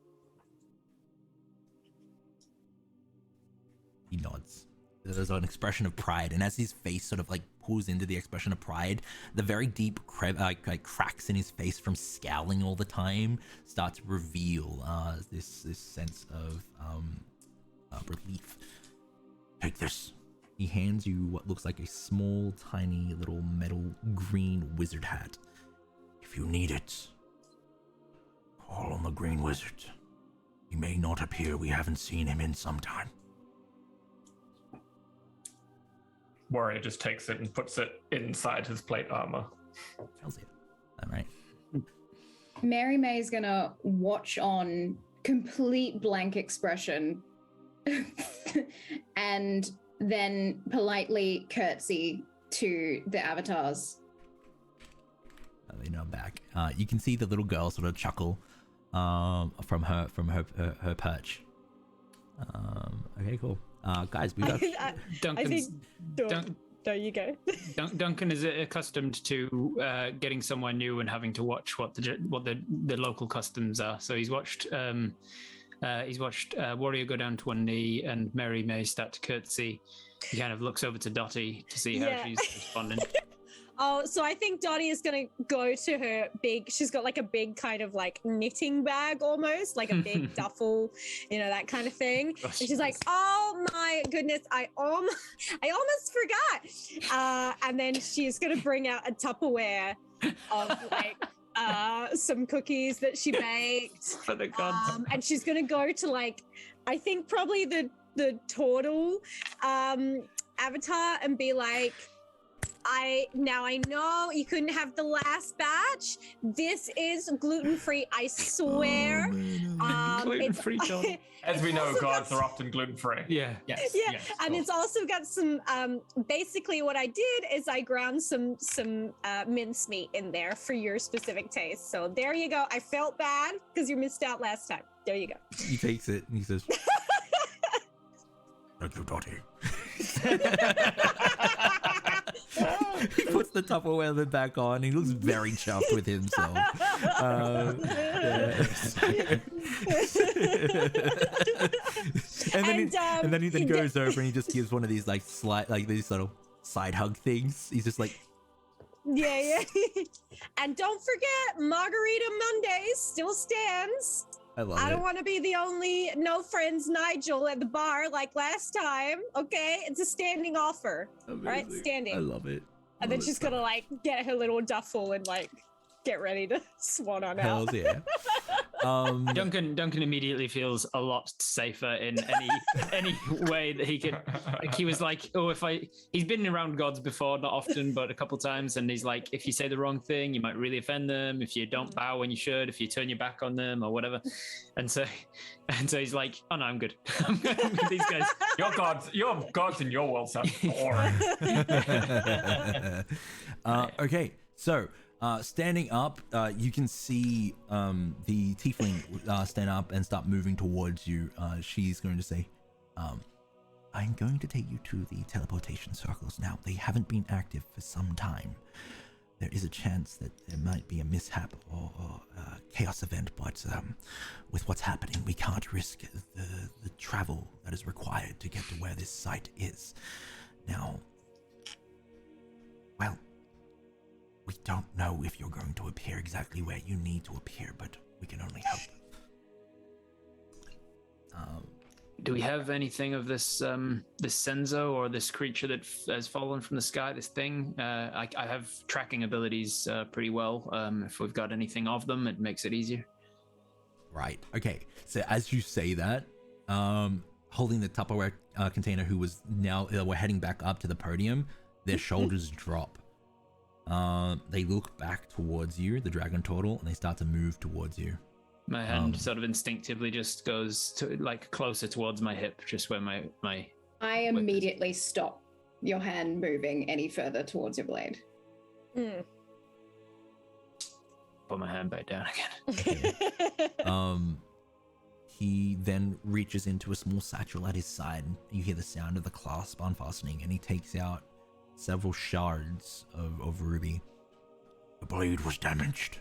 He nods. There's an expression of pride, and as his face sort of like pulls into the expression of pride, the very deep cracks in his face from scowling all the time start to reveal this sense of relief. Take this. He hands you what looks like a small, tiny little metal green wizard hat. If you need it, call on the Green Wizard. He may not appear. We haven't seen him in some time. Warrior just takes it and puts it inside his plate armor. Tells you. All right. Mary May's gonna watch on complete blank expression and then politely curtsy to the avatars. They know back. You can see the little girl sort of chuckle from her perch. Okay, cool. Guys, we got Duncan's. There you go. Duncan is accustomed to getting somewhere new and having to watch what the local customs are. So he's watched Warrior go down to one knee and Mary May start to curtsy. He kind of looks over to Dottie to see how she's responding. Oh, so I think Dottie is going to go to her she's got like a big kind of like knitting bag almost, like a big duffel, that kind of thing. Gosh, and she's like, oh my goodness, I almost forgot. And then she's going to bring out a Tupperware of like some cookies that she baked. For the gods. And she's going to go to like, I think probably the turtle avatar and be like, I know you couldn't have the last batch. This is gluten-free, I swear. Gluten-free, John. As we know, gods are often gluten-free. Yeah. Yes. Yeah, yes, and it's also got some. Basically, what I did is I ground some mincemeat in there for your specific taste. So there you go. I felt bad because you missed out last time. There you go. He takes it and he says, Thank you, Dottie. he puts the Tupperware lid back on. He looks very chuffed with himself. And then he goes over and he just gives one of these these sort of side hug things. He's just like, yeah. And don't forget, Margarita Mondays still stands. I love I it. don't want to be the only no friends Nigel at the bar like last time. Okay, it's a standing offer. Amazing. All right, standing. I love it. And then she's gonna like get her little duffel and like get ready to swan on out. Hells yeah. Duncan immediately feels a lot safer in any way that he could. Like he was like, oh, he's been around gods before, not often, but a couple times, and he's like, if you say the wrong thing, you might really offend them. If you don't bow when you should, if you turn your back on them or whatever, and so he's like, oh no, I'm good. I'm good with these guys. Your gods in your world sound boring. Okay, so. Standing up, you can see the tiefling stand up and start moving towards you. She's going to say, I'm going to take you to the teleportation circles now. They haven't been active for some time. There is a chance that there might be a mishap or a chaos event, but with what's happening, we can't risk the travel that is required to get to where this site is. Now, well, we don't know if you're going to appear exactly where you need to appear, but we can only hope. Do we have anything of this this Senso or this creature that has fallen from the sky? This thing? I have tracking abilities pretty well. If we've got anything of them, it makes it easier. Right. Okay. So as you say that, holding the Tupperware container, who was now we're heading back up to the podium, their shoulders drop. They look back towards you, the dragon turtle, and they start to move towards you. My hand sort of instinctively just goes to like closer towards my hip, just where my I immediately stop your hand moving any further towards your blade. Put my hand back down again. Okay. He then reaches into a small satchel at his side. You hear the sound of the clasp unfastening, and he takes out several shards of ruby. The blade was damaged.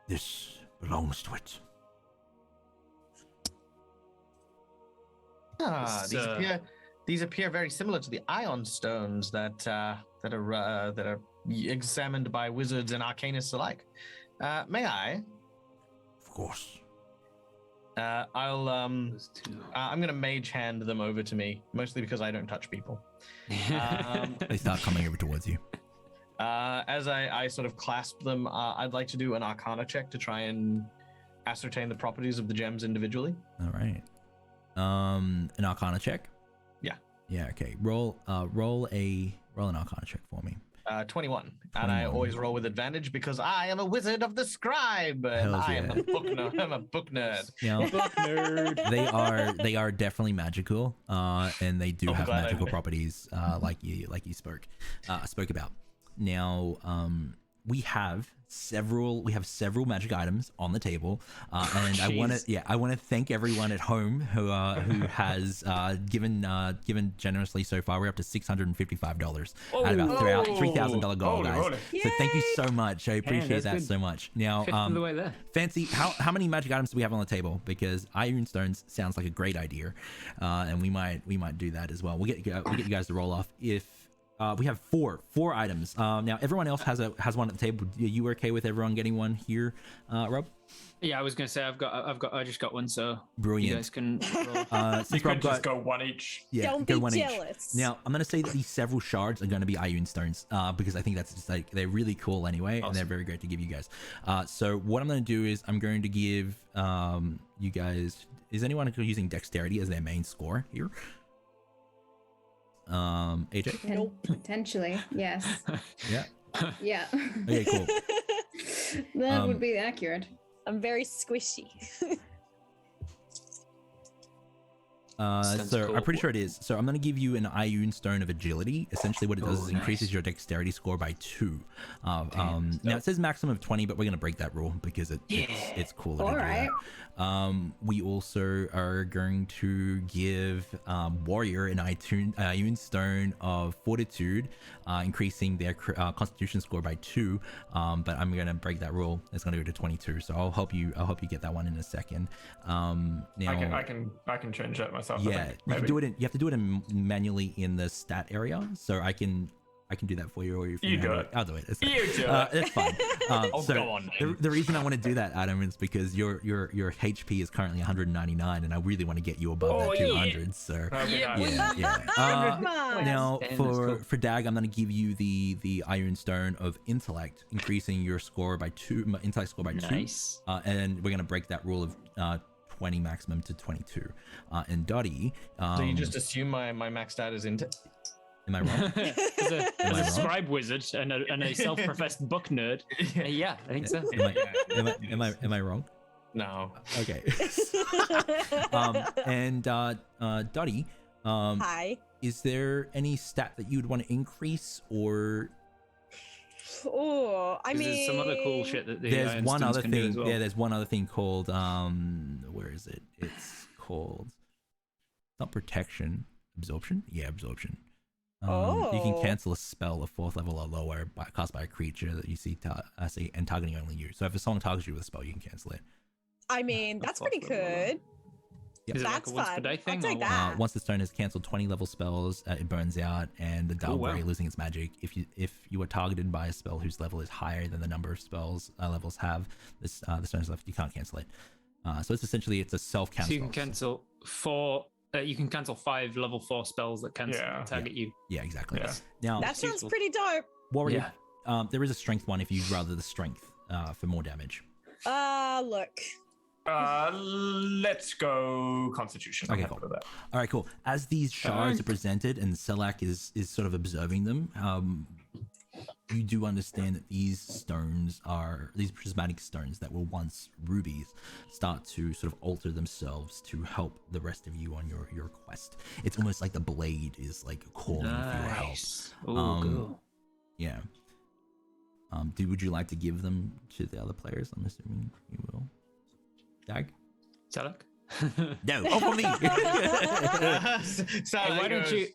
This belongs to it. These appear very similar to the ion stones that are examined by wizards and arcanists alike. May I? Of course. I'm gonna mage hand them over to me, mostly because I don't touch people. They start coming over towards you. As I sort of clasp them, I'd like to do an Arcana check to try and ascertain the properties of the gems individually. All right. An Arcana check. Yeah. Yeah. Okay. Roll an Arcana check for me. 21, and I 21. always roll with advantage because I am a wizard of the scribe, and Hells I am yeah. a book nerd. I'm a book nerd. Now, Book nerd. they are definitely magical, and they do I'm have glad I magical did. properties, like you spoke about. Now, we have several magic items on the table, and I want to thank everyone at home who has given generously so far. We're up to $655 at about $3,000 goal, Holy, guys. holy. So thank you so much. I appreciate that's that good. so much. Now, Fifth of the way there. Fancy, how many magic items do we have on the table? Because Iron Stones sounds like a great idea, and we might do that as well. We'll get you guys to roll off if. We have four items. Now everyone else has one at the table. Are you okay with everyone getting one here, Rob? Yeah, I was gonna say I just got one, so Brilliant. you guys can roll. Since You could Rob just got, go one each. yeah, Don't go be one each. jealous. Now I'm gonna say that these several shards are gonna be Ioun Stones, because I think that's just like they're really cool anyway, and they're very great to give you guys. So what I'm gonna do is I'm going to give you guys. Is anyone using dexterity as their main score here? AJ? Nope. Potentially, yes. Yeah. Yeah. Okay, cool. That would be accurate. I'm very squishy. Sounds So cool. I'm pretty sure it is. So I'm going to give you an Ioun Stone of Agility. Essentially what it does is increases your dexterity score by 2. Now it says maximum of 20, but we're going to break that rule because it's cooler to do Alright. that. We also are going to give Warrior an Ioun Stone of Fortitude, increasing their Constitution score by 2. But I'm going to break that rule. It's going to go to 22. So I'll help you get that one in a second. Now, I can change that myself. I yeah, think, you can maybe. do it. You have to do it manually in the stat area. So I can do that for you. Or if You do have it. I'll do it. It's You fine. do it. It's fine. So go on, then. the reason I want to do that, Adam, is because your HP is currently 199, and I really want to get you above that 200. So That'd be nice. yeah. Nice. Now Damn, that's cool. for Dag, I'm going to give you the Iron Stone of Intellect, increasing your score by 2, intellect score by 2. Nice. And we're going to break that rule of 20 maximum to 22. And Dottie, So you just assume my max stat is into. am I wrong? As I a wrong? scribe wizard and a self-professed book nerd, yeah, I think so. Am I wrong? No. Okay. And Dottie, Hi. is there any stat that you'd want to increase, or Oh, I mean, There's some other cool shit that the there's Iron one Stones other can do thing? as well. Yeah, there's one other thing called where is it? It's called not protection, absorption. Yeah, absorption. You can Oh. cancel a spell of 4th level or lower cast by a creature that you see, and targeting only you. So if a song targets you with a spell, you can cancel it. I mean, that's pretty good. Yep. Is it like That's a once per fun. day I'll thing? take or that. what? Once the stone has cancelled 20 level spells, it burns out, and the Dull wow. Grey losing its magic. If you are targeted by a spell whose level is higher than the number of spells levels have, the stone is left. You can't cancel it. So it's a self cancel. So you can cancel 4. You can cancel 5 level 4 spells that cancel target you. Yeah, exactly. Yeah. Now, That sounds useful. pretty dope. Warrior, there is a strength one if you'd rather the strength for more damage. Look. Let's go Constitution. Okay, I'm happy cool. with that. All right, cool. As these shards are presented and Selak is sort of observing them, you do understand that these prismatic stones that were once rubies start to sort of alter themselves to help the rest of you on your quest. It's almost like the blade is like calling for your help. Oh, cool. Yeah. Would you like to give them to the other players? I'm assuming you will. Dag? Salak? No. Oh, for me. Hey,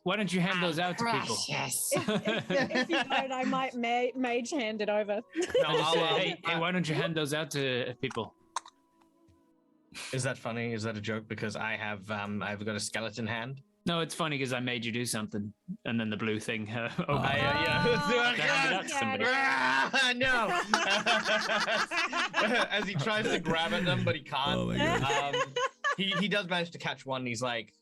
why don't you hand those out to people? Yes. If you don't, I might mage hand it over. I just say, hey, why don't you hand those out to people? Is that funny? Is that a joke? Because I've got a skeleton hand. No, it's funny because I made you do something, and then the blue thing. Yeah. Hand it out to somebody. No. As he tries to grab at them, but he can't. Oh my god. He does manage to catch one. And he's like,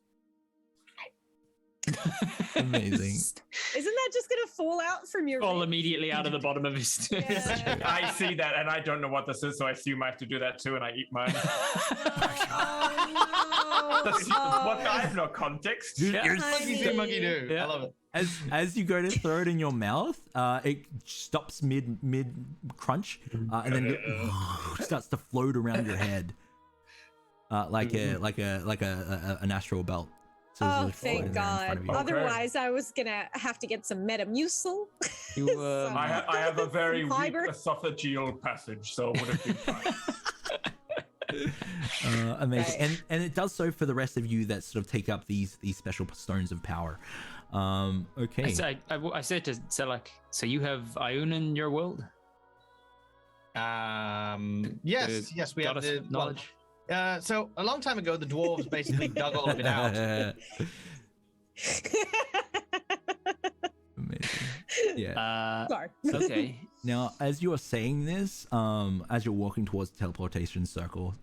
Amazing. Isn't that that just gonna fall out from your Fall wrist? immediately out of the bottom of his. Yeah. I see that, and I don't know what this is, so I assume I have to do that too, and I eat mine. What? I have no context. Dude, you're Monkey do, monkey do. Yeah. I love it. as you go to throw it in your mouth, it stops mid crunch, and then it starts to float around your head, like an astral belt. So it's Oh, like floating thank there in front God. of you. Otherwise, I was gonna have to get some Metamucil. You, I have a very weak Fiber. esophageal passage, so it would have been fine. Amazing, and it does so for the rest of you that sort of take up these special stones of power. Okay. I said to Selak, so you have Ioun in your world? Yes, we have Goddess the of knowledge. So a long time ago, the dwarves basically dug all of it out. Amazing. Yeah. Sorry. Okay. Now, as you are saying this, as you're walking towards the teleportation circle,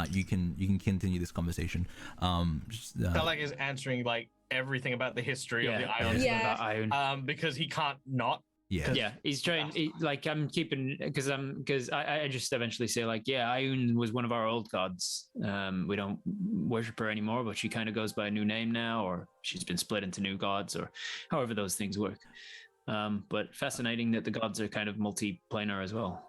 you can continue this conversation. Telek is answering like everything about the history of the Yeah. island. Yeah. Ioun. Because he can't not. Yeah. Yeah, he's trying. I'm keeping because I just eventually say like, yeah, Ioun was one of our old gods. We don't worship her anymore, but she kind of goes by a new name now, or she's been split into new gods, or however those things work. But fascinating that the gods are kind of multi-planar as well,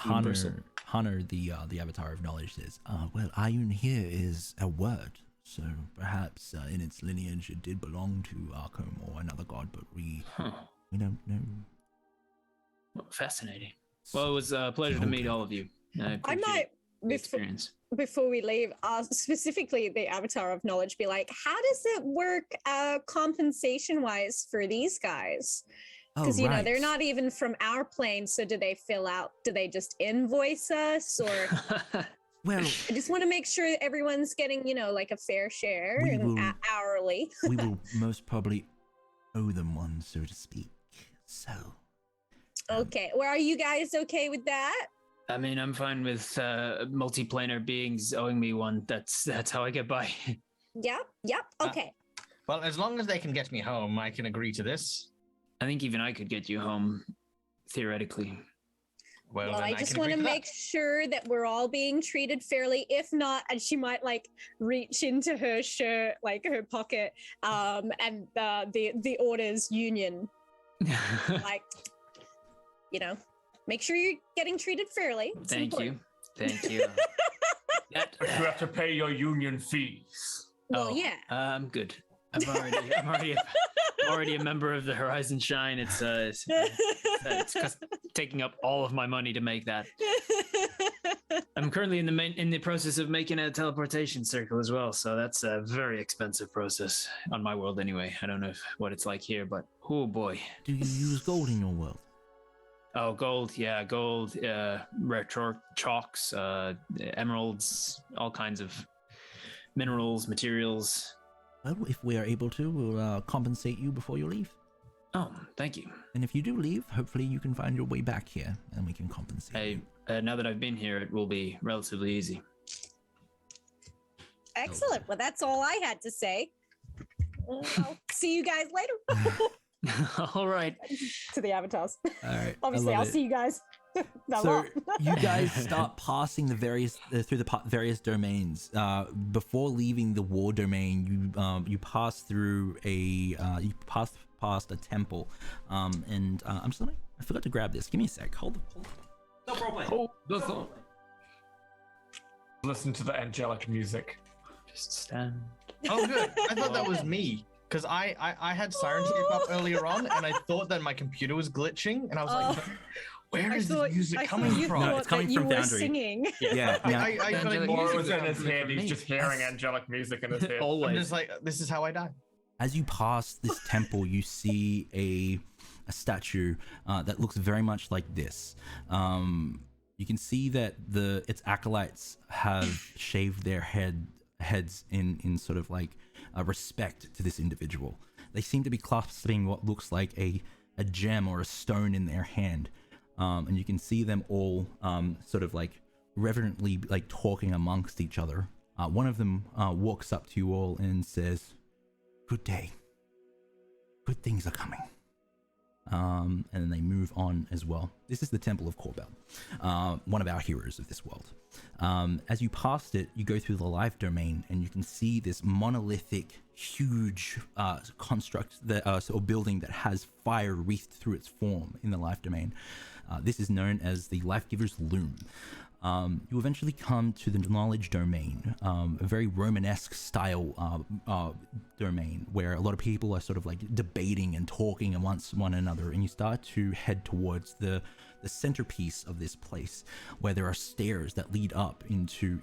universal. Hunter, the avatar of knowledge, says, "Well, Ioun here is a word, so perhaps in its lineage it did belong to Arkham or another god, but we don't know." Fascinating. Well, it was a pleasure to meet all of you. I I might, the experience. before we leave, specifically the avatar of knowledge, be like, how does it work compensation-wise for these guys? Because you know they're not even from our plane, so do they just invoice us, or Well, I just want to make sure everyone's getting like a fair share We and will- hourly. we will most probably owe them one, so to speak. So, Okay, well, are you guys okay with that? I mean, I'm fine with multiplanar beings owing me one. That's how I get by. Yep, okay. Well, as long as they can get me home, I can agree to this. I think even I could get you home, theoretically. Well, Well, then I just can want to agree make sure that we're all being treated fairly. If not, and she might like reach into her shirt, like her pocket, and the orders union, like, make sure you're getting treated failry. It's Thank important. you. Thank you. But you have to pay your union fees. Well, yeah. I'm good. I'm already a member of the Horizon Shine. It's taking up all of my money to make that. I'm currently in the process of making a teleportation circle as well, so that's a very expensive process on my world anyway. I don't know what it's like here, but oh boy. do you use gold in your world? Oh, gold, yeah, gold, rare chalks, emeralds, all kinds of minerals, materials. Well, if we are able to, we'll compensate you before you leave. Oh, thank you. And if you do leave, hopefully you can find your way back here, and we can compensate you. Now that I've been here, it will be relatively easy. Excellent. Well, that's all I had to say. I'll see you guys later. All right. To the avatars. All right. Obviously, I'll see you guys. So you guys start passing the various through the various domains. Before leaving the war domain, you pass through past a temple, and I'm sorry, I forgot to grab this. Give me a sec. Hold on. Stop roleplay. Oh, that's all. Listen to the angelic music. Just stand. Oh, good. I thought that was me. Because I had Siren Tape up earlier on, and I thought that my computer was glitching, and I was like, where is the music coming from? No, it's coming from Foundry. Singing. Yeah. I got Angelic a Or it music was in that his comes head. from He's me. just hearing angelic music in his head. I'm Always. just like, this is how I die. As you pass this temple, you see a statue that looks very much like this. You can see that its acolytes have shaved their heads in sort of like a respect to this individual. They seem to be clasping what looks like a gem or a stone in their hand, and you can see them all sort of like reverently like talking amongst each other. One of them walks up to you all and says, "Good day. Good things are coming." and then they move on as well. This is the Temple of Corbel, one of our heroes of this world. As you passed it, you go through the life domain, and you can see this monolithic, huge construct, or building that has fire wreathed through its form in the life domain. This is known as the Life Giver's Loom. You eventually come to the knowledge domain, a very Romanesque style domain where a lot of people are sort of like debating and talking amongst one another, and you start to head towards the centerpiece of this place, where there are stairs that lead up into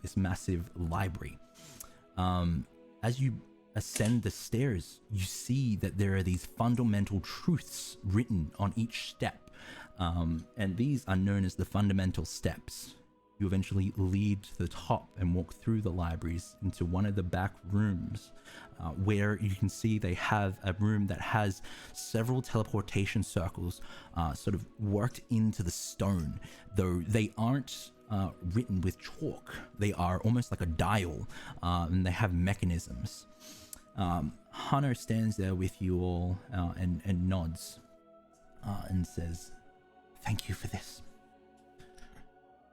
this massive library. As you ascend the stairs, you see that there are these fundamental truths written on each step. And these are known as the fundamental steps. You eventually lead to the top and walk through the libraries into one of the back rooms, where you can see they have a room that has several teleportation circles sort of worked into the stone, though they aren't written with chalk. They are almost like a dial, and they have mechanisms. Hunter stands there with you all and nods and says, "Thank you for this.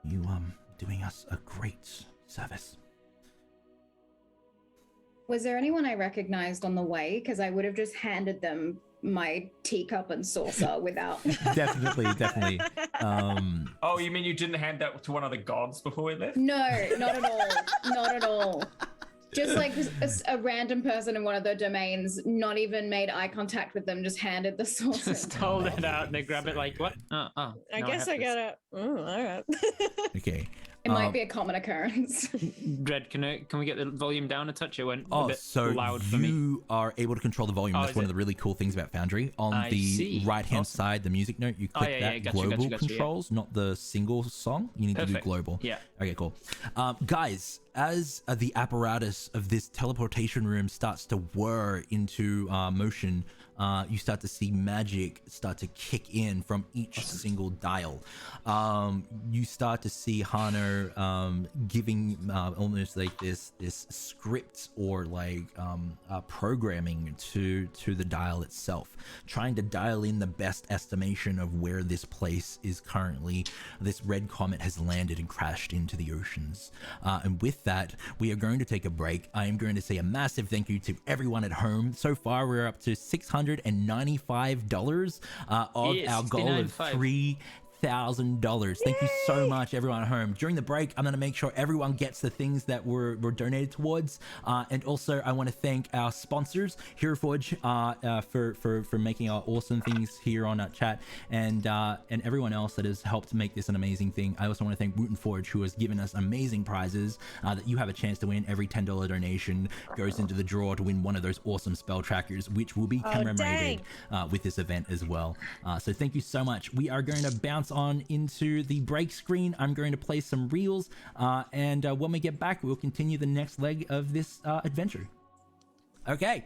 You doing us a great service." Was there anyone I recognized on the way? Because I would have just handed them my teacup and saucer without. Definitely. Oh, you mean you didn't hand that to one of the gods before we left? No, not at all. Not at all. Just like a random person in one of the domains, not even made eye contact with them, just handed the saucer. Just hold it out and they grab it like, what? I guess I got it. All right. Okay. It might be a common occurrence. Dread, can we get the volume down a touch? It went a Oh, bit so loud for me. you are able to control the volume. Oh, That's is one it? of the really cool things about Foundry. On I the see. right-hand Awesome. side, the music note, you click that global controls, not the single song. You need to do Perfect. global. Yeah. Okay, cool. Guys, as the apparatus of this teleportation room starts to whir into motion, you start to see magic start to kick in from each single dial. You start to see Hana giving almost like this script or like programming to the dial itself, trying to dial in the best estimation of where this place is currently. This red comet has landed and crashed into the oceans. And with that, we are going to take a break. I am going to say a massive thank you to everyone at home. So far, we're up to $695 of Yes, our goal of $3,000. Thank you so much, everyone at home. During the break, I'm going to make sure everyone gets the things that were donated towards. And also, I want to thank our sponsors, Hero Forge, for making our awesome things here on our chat, and everyone else that has helped make this an amazing thing. I also want to thank Wooten Forge, who has given us amazing prizes that you have a chance to win. Every $10 donation goes into the draw to win one of those awesome spell trackers, which will be commemorated with this event as well. So thank you so much. We are going to bounce on into the break screen. I'm going to play some reels, and when we get back, we'll continue the next leg of this adventure. Okay.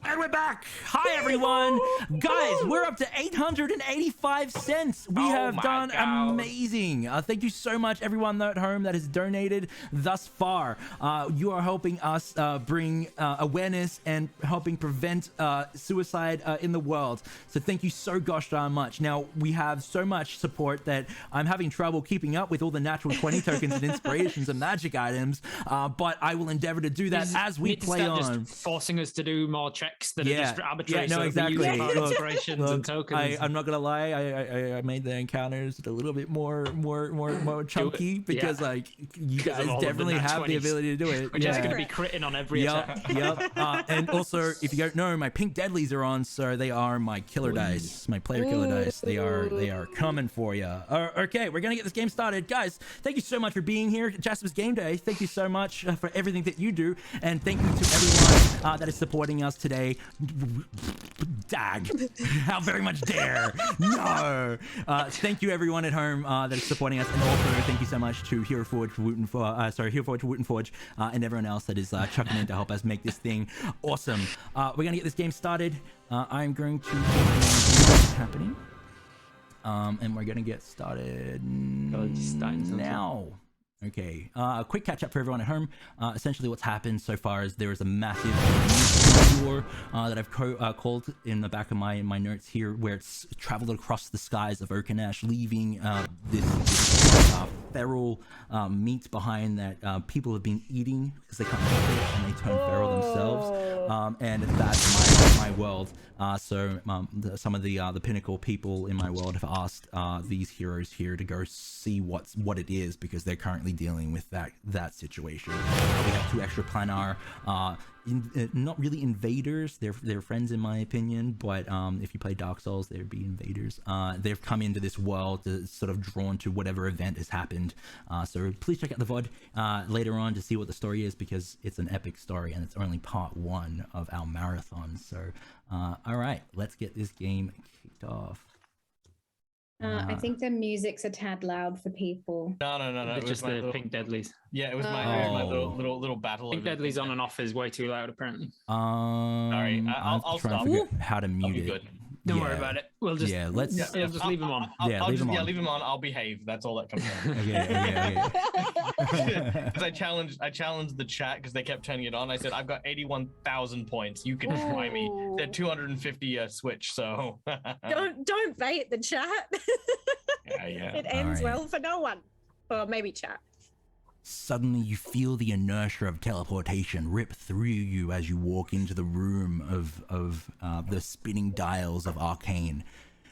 And we're back. Hi, everyone. Guys, we're up to 885 cents. We have done amazing. Thank you so much, everyone at home that has donated thus far. You are helping us bring awareness and helping prevent suicide in the world. So thank you so gosh darn much. Now, we have so much support that I'm having trouble keeping up with all the natural 20 tokens and inspirations and magic items, but I will endeavor to do that as we play on. Just forcing us to do more checks that are just arbitrary. Yeah, no, exactly. Inspirations and tokens. I'm not gonna lie. I made the encounters a little bit more chunky because like you guys definitely have the ability to do it. We're just gonna be critting on every attack. Yep. And also, if you don't know, my pink deadlies are on, so they are my killer dice, my player killer dice. They are coming for you. Okay, we're gonna get this game started, guys. Thank you so much for being here, Jasper's Game Day. Thank you so much for everything that you do, and thank you to everyone that is supporting us today. Dag. How very much dare. No. Thank you everyone at home that is supporting us, and also thank you so much to Hero Forge, Wooten Forge, and everyone else that is chucking in to help us make this thing awesome. We're gonna get this game started. I'm going to what's happening. And we're gonna get started now. Okay, a quick catch up for everyone at home. Essentially what's happened so far is there is a massive meteor that I've called in the back of my notes here, where it's traveled across the skies of Oaken'Ash, leaving this feral meat behind that people have been eating because they can't help it and they turn feral themselves. And that's my world. So some of the pinnacle people in my world have asked these heroes here to go see what it is, because they're currently dealing with that situation. We have 2 extra planar, not really invaders. They're friends in my opinion, but if you play Dark Souls, they'd be invaders. They've come into this world to sort of drawn to whatever event has happened. So please check out the VOD later on to see what the story is, because it's an epic story and it's only part 1 of our marathon. So all right, let's get this game kicked off. I think the music's a tad loud for people. No. It's just the Pink Deadlies. Yeah, it was my little battle. Pink Deadlies on and off is way too loud, apparently. Sorry, I'll try and stop. figure out how to mute it. Good. Don't worry about it. We'll just let's just leave them on. Leave them on. I'll behave. That's all that comes down. Okay. Because I challenged the chat because they kept turning it on. I said, I've got 81,000 points. You can try me. They're 250 Switch. So don't bait the chat. yeah. It ends well for no one, or maybe chat. Suddenly you feel the inertia of teleportation rip through you as you walk into the room of the spinning dials of Arcane.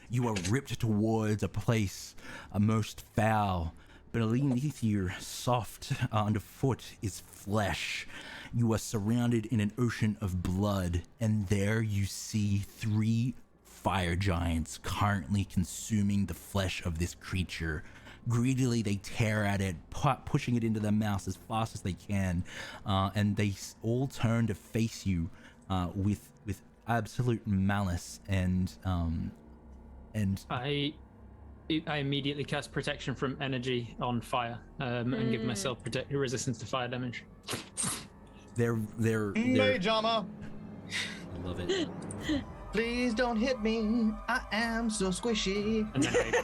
You are ripped towards a place most foul, but beneath you, soft underfoot, is flesh. You are surrounded in an ocean of blood, and there you see 3 fire giants currently consuming the flesh of this creature. Greedily, they tear at it, pushing it into their mouths as fast as they can, and they all turn to face you with absolute malice. And I immediately cast protection from energy on fire, and give myself resistance to fire damage. They're Jama. I love it. Please don't hit me. I am so squishy. And then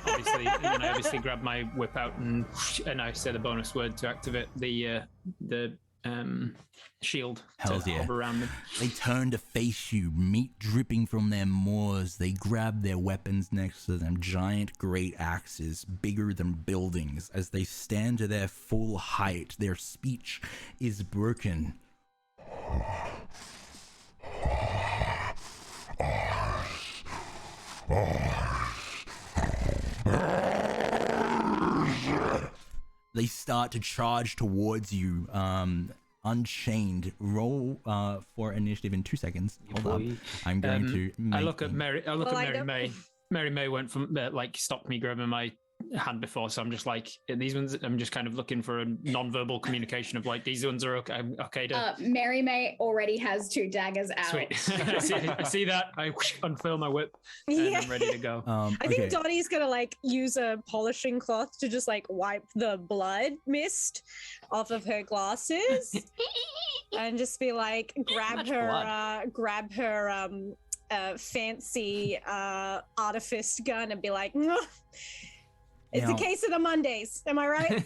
I obviously grab my whip out and I say the bonus word to activate the shield Hells to yeah. hover around them. They turn to face you, meat dripping from their maws. They grab their weapons next to them, giant great axes, bigger than buildings. As they stand to their full height, their speech is broken. They start to charge towards you, unchained. Roll for initiative in 2 seconds. Hold up. I'm going to. I look at Mary May. Mary May went from stopped me grabbing my hand before, so I'm just like, these ones. I'm just kind of looking for a non-verbal communication of like, these ones are okay. Okay to. Mary May already has 2 daggers out. Sweet. I see that. I unfurl my whip and I'm ready to go. I think Donnie's gonna like use a polishing cloth to just like wipe the blood mist off of her glasses and just be like, grab her fancy artifice gun and be like, it's a case of the Mondays. Am I right?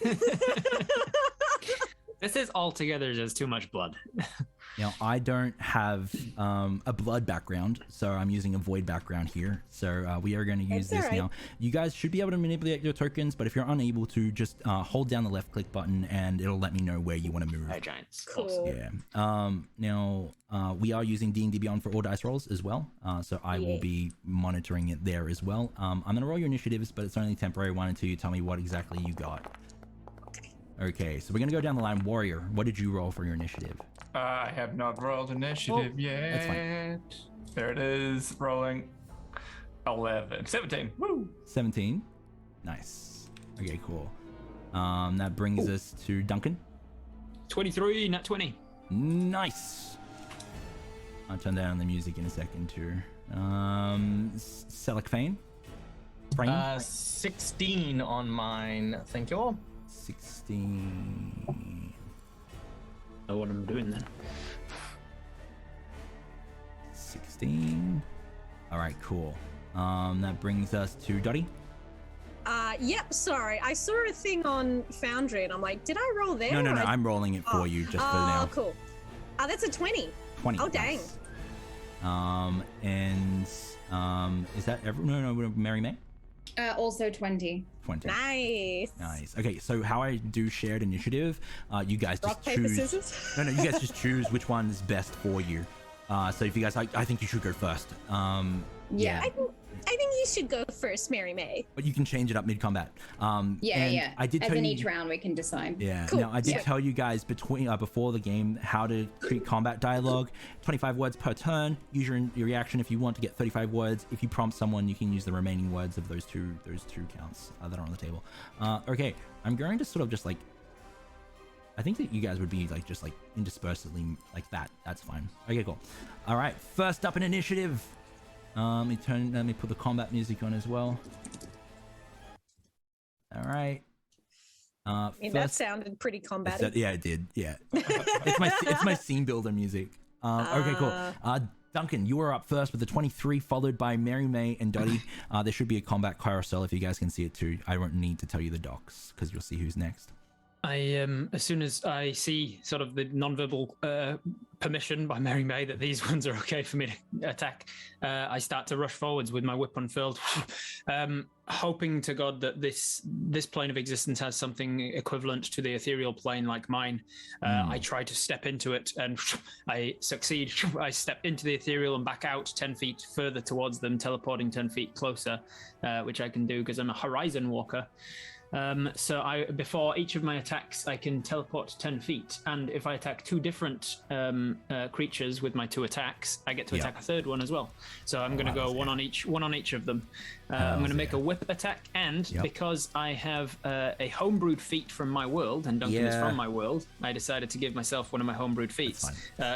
This is altogether just too much blood. Now, I don't have a blood background, so I'm using a void background here. So we are going to use this now. You guys should be able to manipulate your tokens, but if you're unable to, just hold down the left click button and it'll let me know where you want to move. Fire giants. Cool. Yeah. Now, we are using D&D Beyond for all dice rolls as well, so I will be monitoring it there as well. I'm going to roll your initiatives, but it's only temporary one until you tell me what exactly you got. Okay, so we're going to go down the line. Warrior, what did you roll for your initiative? I have not rolled initiative yet. That's fine. There it is, rolling. 17. Woo! 17. Nice. Okay, cool. That brings us to Duncan. 23, not 20. Nice. I'll turn down the music in a second too. Selec Fane. 16 on mine. Thank you all. 16. Know what I'm doing then. 16. All right, cool. That brings us to Dottie. Yep, sorry. I saw a thing on Foundry and I'm like, did I roll there? No, or I'm rolling it for you just for now. Oh, cool. That's a 20. 20. Oh, dang. Nice. Is that no, Mary May? Also 20. 20. Nice. Okay, so how I do shared initiative, you guys just Rock, paper, choose. scissors? No, you guys just choose which one is best for you. So if you guys, I think you should go first. Yeah. I think you should go first, Mary May. But you can change it up mid-combat. Yeah. I did As tell in you, each round, we can decide. Yeah. Cool. Now I did Yeah. tell you guys before the game how to create combat dialogue. 25 words per turn. Use your reaction if you want to get 35 words. If you prompt someone, you can use the remaining words of those two counts that are on the table. Okay, I'm going to sort of just like. I think that you guys would be like just like interspersely like that. That's fine. Okay, cool. All right, first up in initiative. Let me put the combat music on as well. All right. That sounded pretty combative. Yeah, it did. Yeah. it's my scene builder music. Okay, cool. Duncan, you are up first with the 23, followed by Mary May and Dottie. There should be a combat carousel if you guys can see it too. I won't need to tell you the docs because you'll see who's next. As soon as I see sort of the non-verbal permission by Mary May that these ones are okay for me to attack, I start to rush forwards with my whip unfurled, hoping to God that this plane of existence has something equivalent to the ethereal plane like mine. I try to step into it and I succeed. I step into the ethereal and back out 10 feet further towards them, teleporting 10 feet closer, which I can do because I'm a horizon walker. So before each of my attacks, I can teleport 10 feet, and if I attack two different creatures with my two attacks, I get to attack a third one as well. So I'm going to go one on each of them. I'm going to make a whip attack, and because I have a homebrewed feat from my world, and Duncan is from my world, I decided to give myself one of my homebrewed feats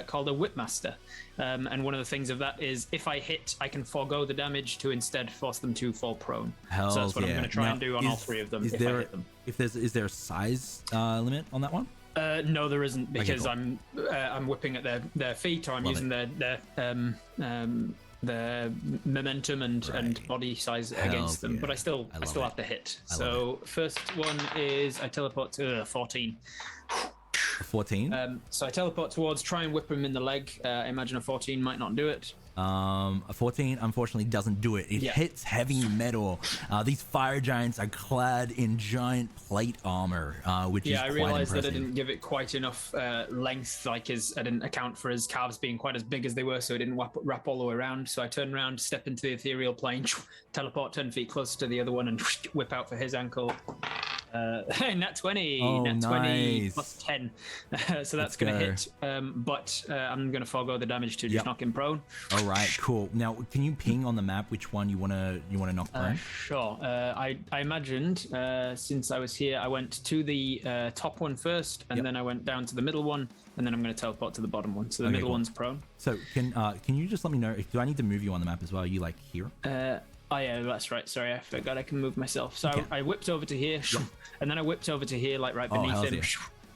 called a Whipmaster. And one of the things of that is if I hit, I can forego the damage to instead force them to fall prone. So that's what I'm going to try and do on all three of them. Is there a size limit on that one? No, there isn't, because I'm whipping at their feet, or I'm using their momentum and body size against them. But I still have to hit. So first one is I teleport to 14. 14? So I teleport towards, try and whip him in the leg. I imagine a 14 might not do it. A 14 unfortunately doesn't do it. It hits heavy metal. These fire giants are clad in giant plate armor, which is quite impressive. Yeah, I realized that I didn't give it quite enough length. I didn't account for his calves being quite as big as they were, so it didn't wrap all the way around. So I turn around, step into the ethereal plane, teleport 10 feet closer to the other one, and whip out for his ankle. Nat 20, nat 20 plus 10. So that's going to hit, but I'm going to forego the damage to just knock him prone. All right, cool. Now, can you ping on the map which one you want to knock prone? Sure. I imagined since I was here, I went to the top one first, and then I went down to the middle one, and then I'm going to teleport to the bottom one. So the middle one's prone. So can you just let me know? Do I need to move you on the map as well? Are you like here? Oh yeah, that's right. Sorry, I forgot I can move myself. So I whipped over to here, and then I whipped over to no, right beneath him,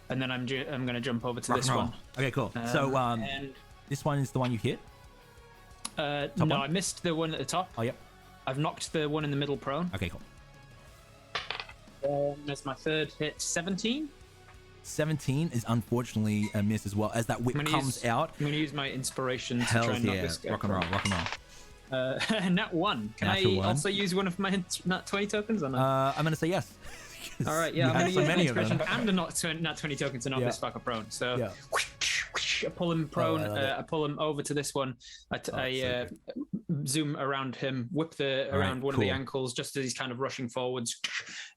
and then I'm going to jump over to this one. Okay, cool. So this one is the one you hit? No, I missed the one at the top. Oh, yep. I've knocked the one in the middle prone. Okay, cool. That's my third hit. 17. 17 is unfortunately a miss as well, as that whip comes out. I'm going to use my inspiration to try and knock this guy. Rock and roll. Nat 1. Can I also use one of my Nat 20 tokens or not? I'm going to say yes. All right, yeah, I'm going to use my inspiration and a Nat 20 token to knock this fucker prone. So I pull him prone. I pull him over to this one. I zoom around him, whip around one of the ankles just as he's kind of rushing forwards,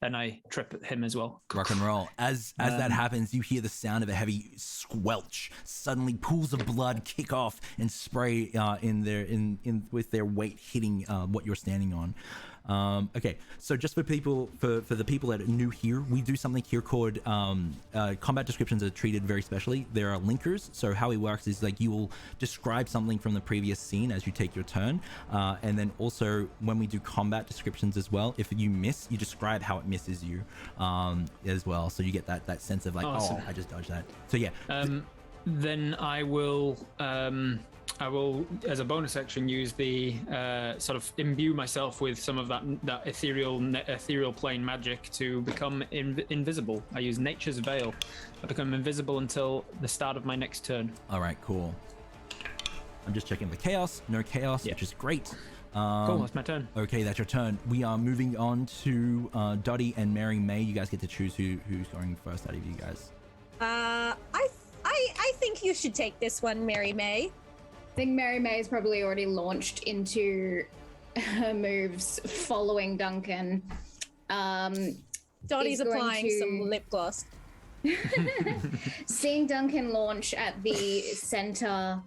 and I trip him as well. Rock and roll. As that happens, you hear the sound of a heavy squelch. Suddenly, pools of blood kick off and spray with their weight hitting what you're standing on. Okay, so just for the people that are new here, we do something here called combat descriptions are treated very specially. There are linkers. So how it works is like you will describe something from the previous scene as you take your turn, and then also when we do combat descriptions as well, if you miss, you describe how it misses you as well. So you get that sense of like, awesome. Oh, I just dodged that. So yeah. Then I will I will, as a bonus action, use the sort of imbue myself with some of that ethereal plane magic to become invisible. I use Nature's Veil. I become invisible until the start of my next turn. All right, cool. I'm just checking the chaos. No chaos, which is great. Cool, that's my turn. Okay, that's your turn. We are moving on to Dottie and Mary May. You guys get to choose who's going first out of you guys. I think you should take this one, Mary May. I think Mary May is probably already launched into her moves following Duncan. Dottie's applying some lip gloss. Seeing Duncan launch at the center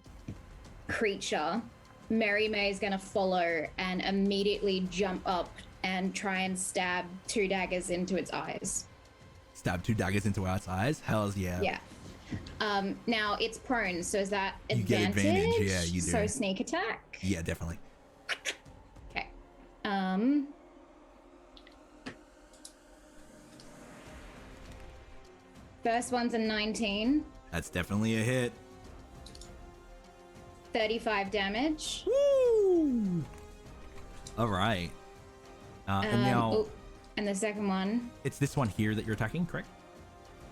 creature, Mary May is going to follow and immediately jump up and try and stab 2 daggers into its eyes. Stab 2 daggers into its eyes? Hells yeah. Yeah. Now it's prone, so is that advantage? You get advantage, yeah, you do. So sneak attack? Yeah, definitely. Okay. First one's a 19. That's definitely a hit. 35 damage. Woo! All right. And now... and the second one. It's this one here that you're attacking, correct?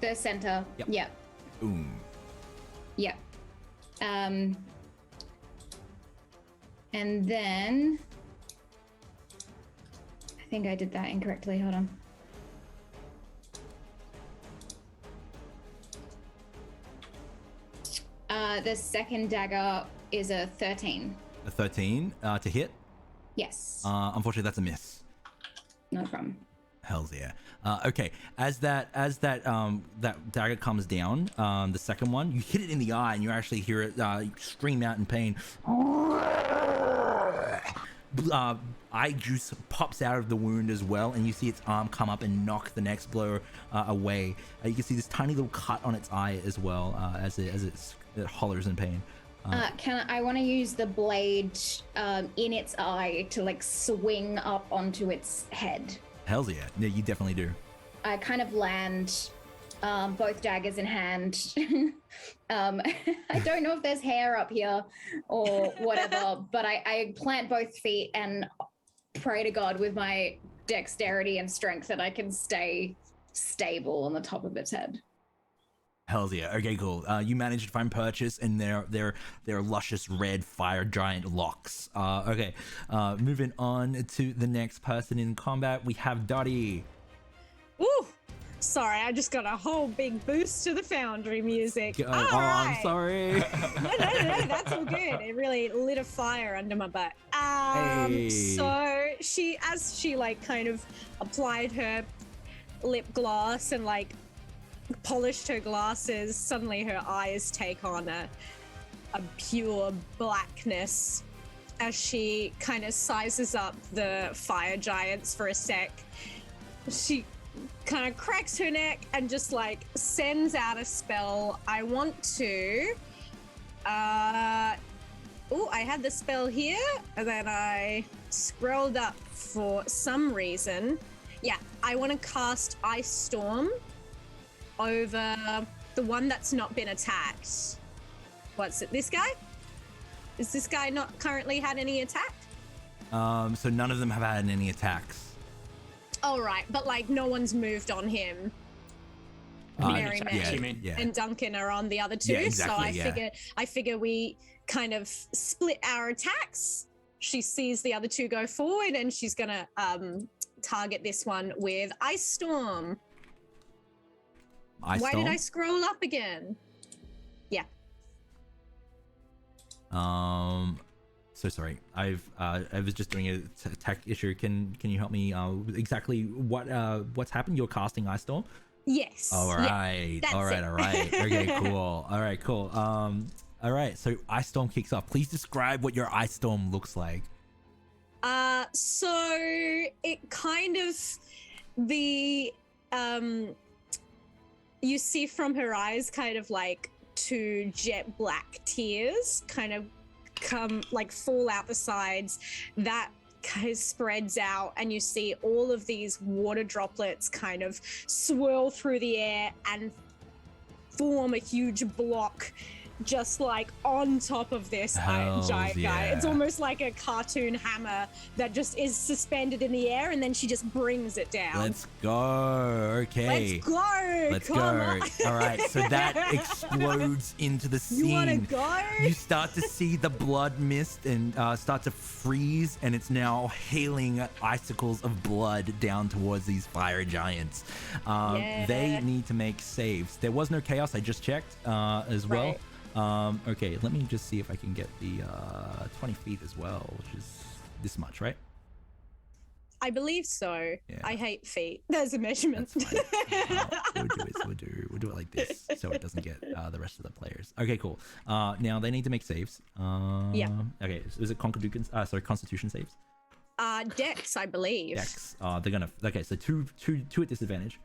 The center. Yep. Yep. Boom. Yep. And then... I think I did that incorrectly. Hold on. The second dagger is a 13. A 13 to hit? Yes. Unfortunately, that's a miss. No problem. Hells yeah. Okay, as that dagger comes down, the second one, you hit it in the eye, and you actually hear it scream out in pain. Eye juice pops out of the wound as well, and you see its arm come up and knock the next blow away. You can see this tiny little cut on its eye as well, as it hollers in pain. I want to use the blade in its eye to like swing up onto its head. Hells yeah. Yeah, you definitely do. I kind of land both daggers in hand. I don't know if there's hair up here or whatever, but I plant both feet and pray to God with my dexterity and strength that I can stay stable on the top of its head. Hells yeah. Okay, cool. You managed to find purchase in their luscious red fire giant locks. Okay, moving on to the next person in combat, we have Dottie. Woo! Sorry, I just got a whole big boost to the Foundry music. Right. I'm sorry. No, that's all good. It really lit a fire under my butt. Hey. So as she like kind of applied her lip gloss and like polished her glasses, suddenly her eyes take on a pure blackness as she kind of sizes up the fire giants for a sec. She kind of cracks her neck and just like sends out a spell. I want to I had the spell here and then I scrolled up for some reason. Yeah, I want to cast Ice Storm over the one that's not been attacked. What's it? This guy? Is this guy not currently had any attack? So none of them have had any attacks. Oh, right, but like no one's moved on him. Mary May and Duncan are on the other two, exactly, so I figure we kind of split our attacks. She sees the other two go forward, and she's gonna target this one with Ice Storm. Why did I scroll up again? Yeah. So sorry. I was just doing a tech issue. Can you help me? Exactly what's happened? You're casting Ice Storm. Yes. All right. Yeah, all right. Okay. Cool. All right. Cool. All right. So Ice Storm kicks off. Please describe what your Ice Storm looks like. So it kind of you see from her eyes kind of like 2 jet black tears kind of fall out the sides. That kind of spreads out, and you see all of these water droplets kind of swirl through the air and form a huge block just like on top of this Hells giant guy. It's yeah. almost like a cartoon hammer that just is suspended in the air, and then she just brings it down. Let's go. Okay. Let's go. Let's Come go. on. All right. So that explodes into the scene. You want to go? You start to see the blood mist and start to freeze, and it's now hailing icicles of blood down towards these fire giants. They need to make saves. There was no chaos. I just checked as well. Okay, let me just see if I can get the 20 feet as well, which is this much, right? I believe so. Yeah. I hate feet. There's a measurement. That's fine. We'll do it like this, so it doesn't get the rest of the players. Okay, cool. Now they need to make saves. Yeah. Okay, so is it Constitution saves? Dex, I believe. Dex. They're gonna. Okay, so two at disadvantage.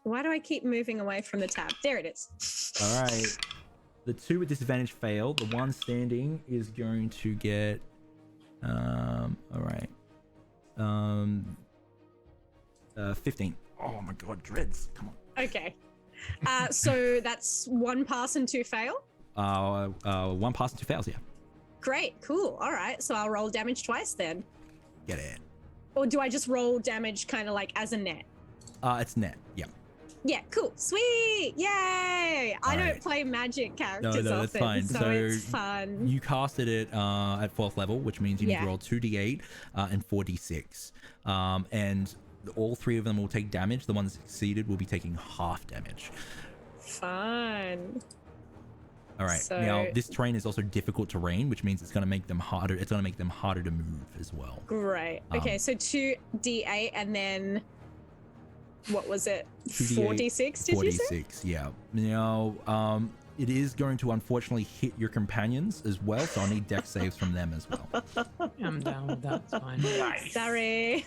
Why do I keep moving away from the tab? There it is. All right. The 2 with disadvantage fail. The 1 standing is going to get. All right. 15. Oh my god, dreads! Come on. Okay. So that's 1 pass and 2 fail. 1 pass and 2 fails. Yeah. Great, cool. All right, so I'll roll damage twice then. Get it. Or do I just roll damage kind of like as a net? It's net. Yeah. Yeah, cool. Sweet. Yay. I don't right. play magic characters No, that's often, fine. so it's fun. You casted it at 4th level, which means you need Yeah. to roll 2d8 and 4d6. And all 3 of them will take damage. The one that succeeded will be taking half damage. Fun. All right. So- Now, this terrain is also difficult terrain, which means it's going to make them harder. It's going to make them harder to move as well. Great. Okay, so 2d8 and then what was it? 2d8, 4d6, did you say? 46, yeah. Now, it is going to unfortunately hit your companions as well, so I need dex saves from them as well. I'm down with that. It's fine. Nice. Sorry.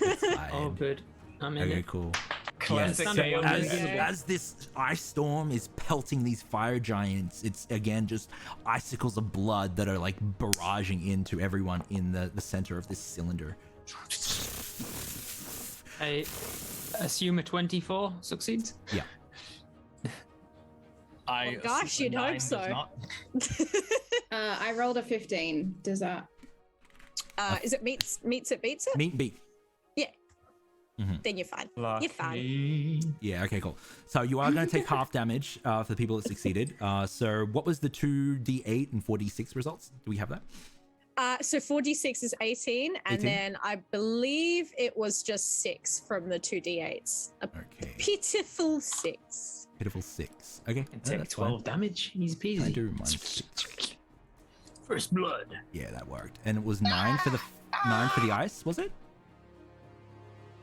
Oh, good. I'm in Okay, it. cool. Classic Yes. Standard one. As this ice storm is pelting these fire giants, it's again just icicles of blood that are like barraging into everyone in the center of this cylinder. I assume a 24 succeeds. Yeah. I Oh, gosh, assume you'd a hope 9 does so. not. I rolled a 15. Does that? Is it meets it beats it? Meet and beat. Yeah. Mhm. Then you're fine. Lucky. You're fine. Yeah, okay, cool. So you are going to take half damage for the people that succeeded. So what was the 2d8 and 4d6 results? Do we have that? So 4d6 is 18, and 18? then I believe it was just 6 from the 2d8s. A Okay. pitiful 6. Pitiful 6. Okay. And no, take that's 12 damage. Easy fine. I peasy. do minus 6. First blood. Yeah, that worked. And it was 9 for the ice, was it?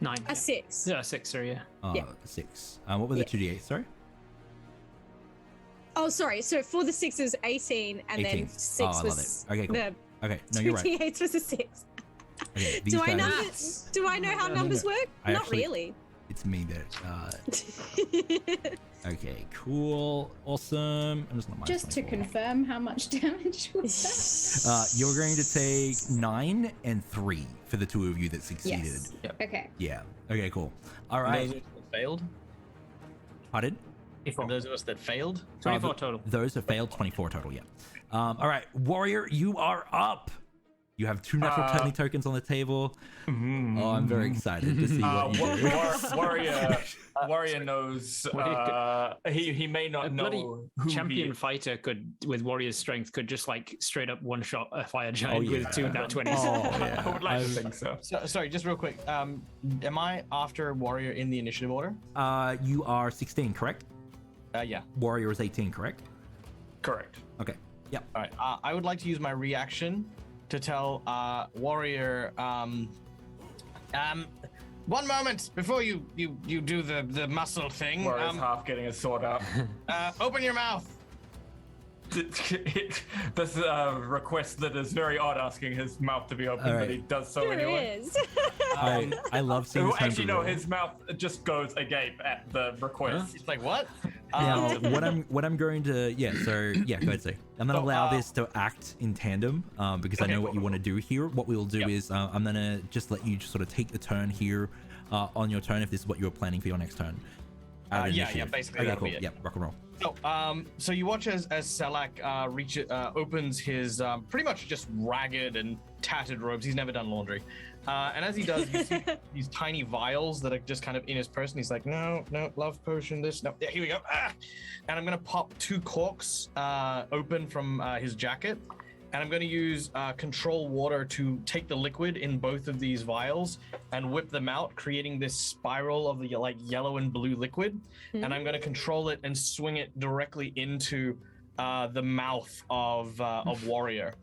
9. A 6. Yeah, 6, sorry, yeah. Yeah. 6. What were the 2d8? Sorry? Oh, sorry. So for the 6 is 18, and 18. then 6 Oh, I love was it. Okay, cool. the Okay, no, you're right. 2d8s was a 6. Okay, these Do I guys, know? Do I know how numbers work? I Not actually- really. It's me that. Okay, cool. Awesome. I'm just not Just to confirm how much damage was you're going to take 9 and 3 for the 2 of you that that? succeeded. Yes. Okay. Yeah. Okay, cool. All And right. those of us that failed. Pardon? And those of us that failed. 24 total. Those have failed, 24 total, yeah. All right, Warrior, you are up. You have 2 natural 20 tokens on the table. Oh, I'm very excited to see what you do. Warrior knows. He may not A bloody know who champion he, fighter could, with warrior's strength, could just like straight up one shot a fire giant yeah. with 2 nat 20s. Oh, yeah. I would like to think so. So, sorry, just real quick. Am I after Warrior in the initiative order? You are 16, correct? Yeah. Warrior is 18, correct? Correct. Okay. Yep. All right. I would like to use my reaction to tell Warrior. One moment before you do the muscle thing. Warrior's half getting his sword out. Open your mouth. This is a request that is very odd, asking his mouth to be open, All but right. he does so There anyway. it is. I love seeing Oh, this home actually, to no, roll. his mouth just goes agape at the request. It's like what? Now, what I'm going to go ahead, say. I'm gonna So, allow this to act in tandem because I know what you want to do here. What we'll do is I'm gonna just let you just sort of take the turn here on your turn if this is what you're planning for your next turn. Yeah, basically Okay, that'll cool. be it. Yep, rock and roll. So you watch as Selak opens his pretty much just ragged and tattered robes. He's never done laundry, and as he does, you see these tiny vials that are just kind of in his purse. And he's like, no, love potion. This, no, yeah, here we go. And I'm gonna pop 2 corks open from his jacket, and I'm gonna use control water to take the liquid in both of these vials and whip them out, creating this spiral of the like yellow and blue liquid. And I'm gonna control it and swing it directly into the mouth of Warrior.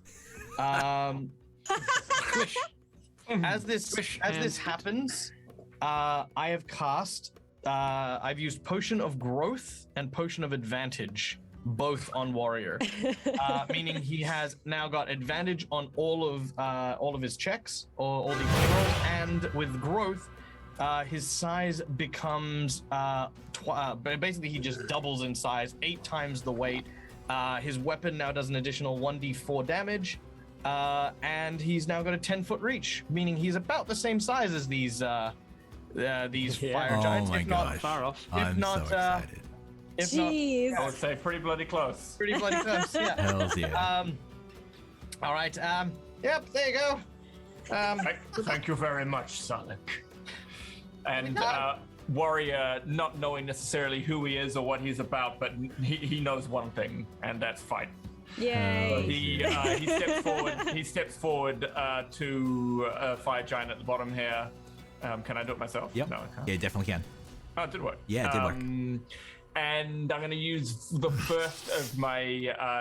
As this happens, I have cast. I've used Potion of Growth and Potion of Advantage, both on Warrior, meaning he has now got advantage on all of his checks or all the rolls, and with Growth, his size becomes basically he just doubles in size, 8 times the weight. His weapon now does an additional 1d4 damage, and he's now got a 10-foot reach, meaning he's about the same size as these fire giants. Oh my if not gosh. Far off. I'm so excited. If Jeez. I would say pretty bloody close. pretty bloody close. Yeah. Hells yeah. All right. Yep. There you go. Thank you very much, Sonic. And Warrior, not knowing necessarily who he is or what he's about, but he knows one thing, and that's fight. Yay. He steps forward to a fire giant at the bottom here. Can I do it myself? Yep. No, I can't. Yeah, definitely can. Oh, it did work. Yeah, it did work. And I'm going to use the first of my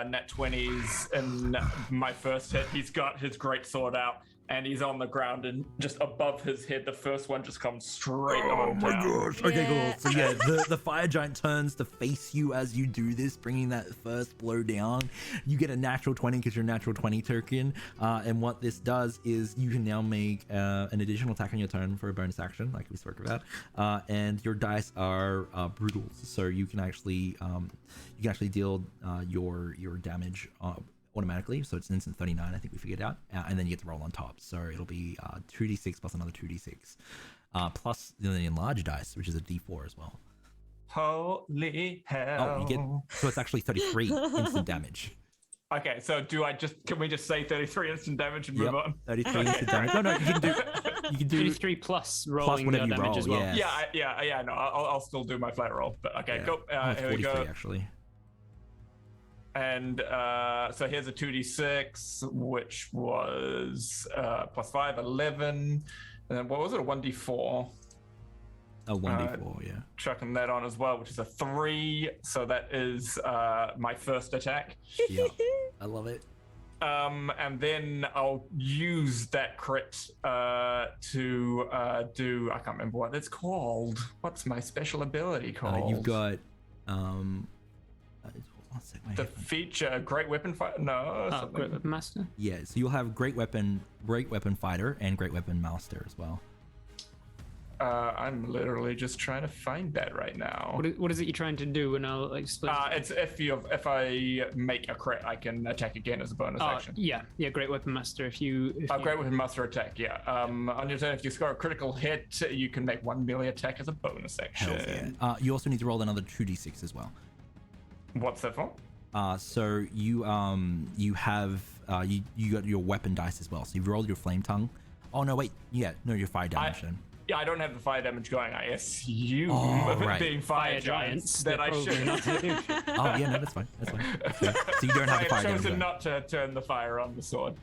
net 20s in my first hit. He's got his great sword out, and he's on the ground, and just above his head, the first one just comes straight on down. Gosh. Okay, Yeah. cool. So yeah, the fire giant turns to face you as you do this, bringing that first blow down. You get a natural 20 because you're a natural 20 token. And what this does is you can now make an additional attack on your turn for a bonus action, like we spoke about. And your dice are brutals, so you can actually deal your damage automatically, so it's an instant 39. I think we figured out, and then you get to roll on top, so it'll be 2d6 plus another 2d6 plus the enlarged dice, which is a d4 as well. Holy hell. Oh, you get, so it's actually 33 instant damage. Okay, so can we just say 33 instant damage and Yep, move on? 33 instant damage. No, you can do 33 plus rolling whatever your you damage roll, as well. yeah. No, I'll still do my flat roll, but okay, Yeah. go. It's Here we 43 go. actually. And so here's a 2d6, which was plus 5, 11. And then what was it? A 1d4. A 1d4, yeah. Chucking that on as well, which is a 3. So that is my first attack. Yeah, I love it. And then I'll use that crit to do. I can't remember what it's called. What's my special ability called? You've got one sec, my the headphones. feature Great Weapon Fighter. No, Oh, something. Great Weapon Master. Yeah, so you'll have great weapon fighter and great weapon master as well. I'm literally just trying to find that right now. What is it you're trying to do? And I'll explain. It's if I make a crit, I can attack again as a bonus action. Yeah, Great Weapon Master. If you Great Weapon Master attack, yeah. On your turn, if you score a critical hit, you can make one melee attack as a bonus action. Hells yeah. You also need to roll another 2d6 as well. What's that for? So you have you got your weapon dice as well. So you've rolled your flame tongue. Oh no, wait, your fire damage then. Yeah, I don't have the fire damage going. I assume, right. being fire giants, that I should. Oh yeah, no, that's fine. That's fine. Okay. So you don't have the fire I damage. chose going. not to turn the fire on the sword.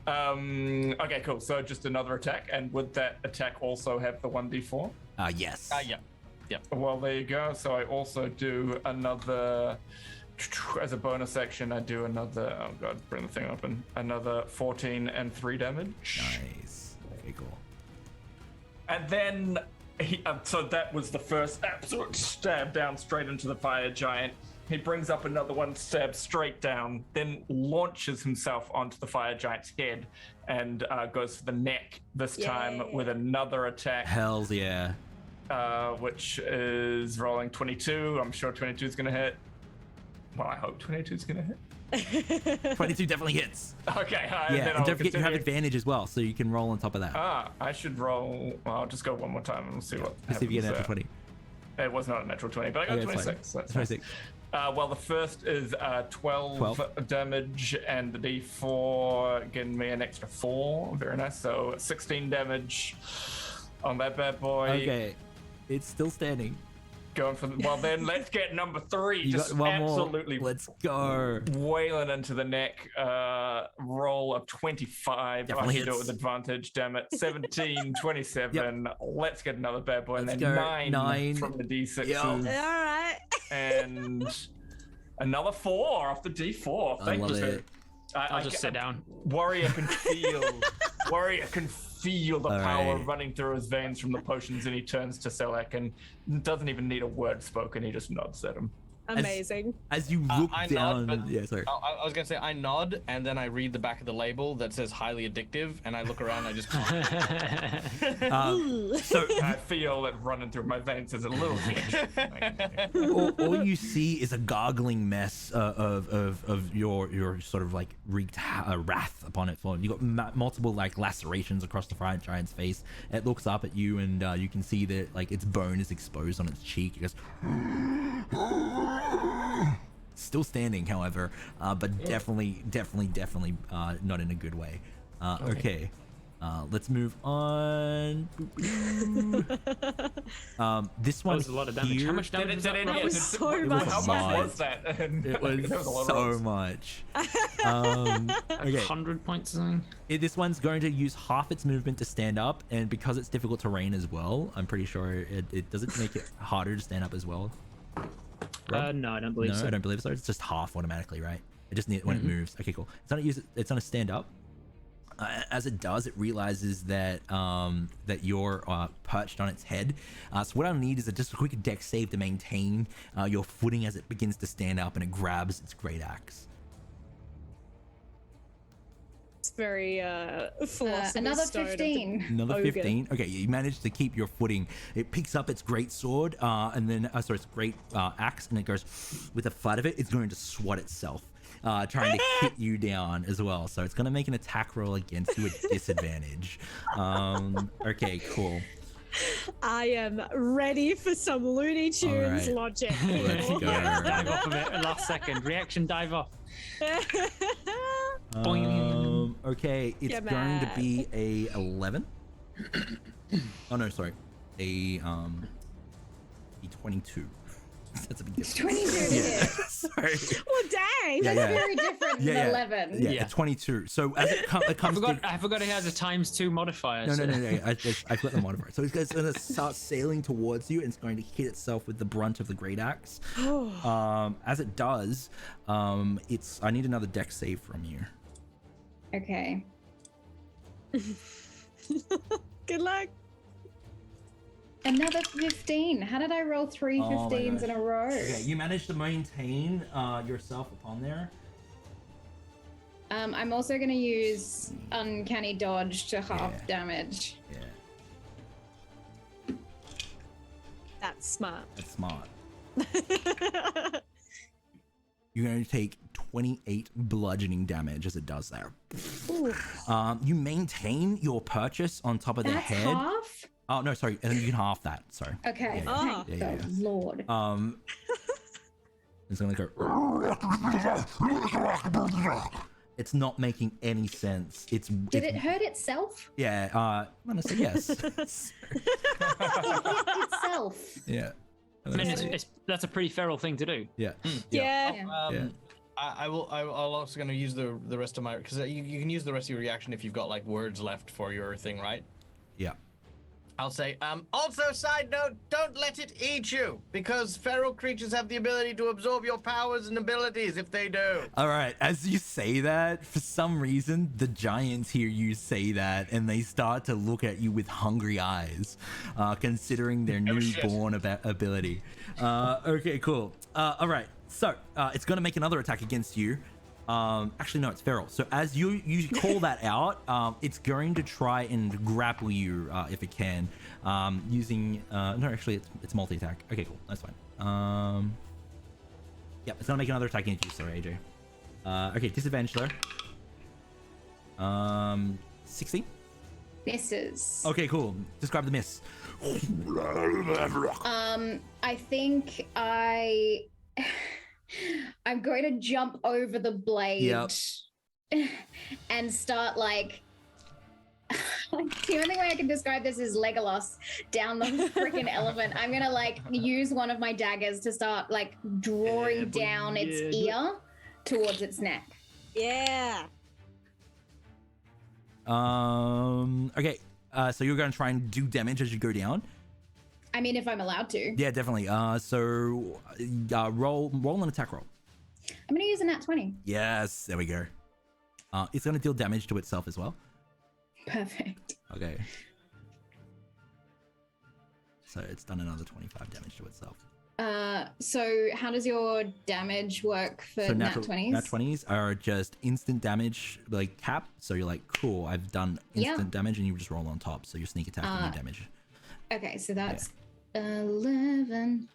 Okay, cool. So just another attack, and would that attack also have the 1d4? Yes. Yeah. Yep. Well, there you go. So I also do another, as a bonus action, I do another, oh god, bring the thing open, another 14 and 3 damage. Nice. Okay, cool. And then, so that was the first absolute stab down straight into the fire giant. He brings up another one, stabs straight down, then launches himself onto the fire giant's head and goes for the neck, this time with another attack. Hells yeah. Which is rolling 22. I'm sure 22 is going to hit. Well, I hope 22 is going to hit. 22 definitely hits. Okay. Yeah, and don't forget you have advantage as well, so you can roll on top of that. I should roll. Well, I'll just go one more time and we'll see what Let's see if you get an happens extra 20. It was not a natural 20, but I got Okay, it's fine. 26. That's 26. Well, the first is 12 damage, and the D4 getting me an extra 4. Very nice. So 16 damage on that bad boy. Okay, it's still standing. Going for well, then let's get number 3. You Just got one absolutely more. Let's go. wailing into the neck. Roll of 25. Definitely I can do it hits. with advantage. Damn it. 17, 27. Let's get another bad boy, and Let's then go. 9 from the D6s. Yo. All right. And another 4 off the D4. I Thank love you. it. I'll just sit down. Warrior can feel the All power right. running through his veins from the potions, and he turns to Selek and doesn't even need a word spoken. He just nods at him. Amazing. As you look I down, nod, but yeah, sorry. I was gonna say I nod, and then I read the back of the label that says highly addictive, and I look around. And I just So I feel it running through my veins as a little bit. all you see is a gargling mess of your sort of like wreaked wrath upon its fallen. You got multiple like lacerations across the giant's face. It looks up at you, and you can see that like its bone is exposed on its cheek. It goes. Still standing, however, but definitely not in a good way. Okay. Let's move on. This one was a lot of damage. here, How much damage was that? That was so much How much was that? It was That a lot of so rolls. much. Like Okay. 100 points or something? This one's going to use half its movement to stand up, and because it's difficult terrain as well, I'm pretty sure it doesn't make it harder to stand up as well. No, I don't believe No, so. I don't believe so. It's just half automatically, right? It just needs when it moves. Okay, cool. It's gonna stand up. As it does, it realizes that that you're perched on its head. So what I need is just a quick dex save to maintain your footing as it begins to stand up, and it grabs its great axe. It's very philosopher's Another stone of the- 15. Another Ogan. 15. Okay, you managed to keep your footing. It picks up its great sword, and then its great axe, and it goes with the flat of it. It's going to swat itself, trying to hit you down as well. So it's going to make an attack roll against you at disadvantage. Okay, cool. I am ready for some Looney Tunes right. logic. Let's go. Dive off of it last second. Reaction dive off. Okay, it's Yeah, going to man. be a 11. Oh no, sorry, a 22. That's a big difference. 22 Yeah, hit. sorry. Well, dang. Yeah, That's very different Yeah, than yeah. 11. Yeah, Yeah. 22. So as it comes to I forgot it has a ×2 modifier. No, so- I forgot the modifier. So it's going to start sailing towards you, and it's going to hit itself with the brunt of the great axe. As it does, I need another dex save from you. Okay. Good luck. Another 15. How did I roll three Oh my 15s in gosh. a row? Okay, you managed to maintain yourself upon there. I'm also going to use Uncanny Dodge to half Yeah. damage. Yeah, That's smart. that's smart. You're going to take 28 bludgeoning damage as it does there. You maintain your purchase on top of the That's head. half? Oh no, sorry, and then you can half that. Sorry. Okay. Yeah, Oh. Thank Yeah, the Lord. It's gonna go. It's not making any sense. Did it hurt itself? Yeah. I'm gonna say yes. It hit itself. Yeah. I mean, that's a pretty feral thing to do. Yeah. Yeah. Yeah. I'll also gonna use the rest of my because you can use the rest of your reaction if you've got like words left for your thing, right? Yeah. I'll say, also side note, don't let it eat you, because feral creatures have the ability to absorb your powers and abilities if they do. All right. As you say that, for some reason, the giants hear you say that, and they start to look at you with hungry eyes, considering their newborn ability. Okay, cool. All right. So it's going to make another attack against you. Actually, no, it's feral. So as you call that out, it's going to try and grapple you if it can, using no, actually it's multi-attack. Okay, cool, that's fine. Yeah, it's gonna make another attack against you. Sorry, AJ. Okay, disadvantage there. 16. Misses. Okay, cool. Describe the miss. I think I'm going to jump over the blade Yep. and start like the only way I can describe this is Legolas down the freaking elephant. I'm gonna like use one of my daggers to start like drawing down its ear towards its neck. Yeah. Okay. So you're going to try and do damage as you go down. I mean, if I'm allowed to. Yeah, definitely. So roll an attack roll. I'm gonna use a nat 20. Yes, there we go. It's going to deal damage to itself as well. Perfect. Okay. So it's done another 25 damage to itself. So how does your damage work for nat 20s? Nat 20s are just instant damage, like cap. So you're like, cool, I've done instant damage, and you just roll on top. So your sneak attack and your damage. Okay, so that's 11.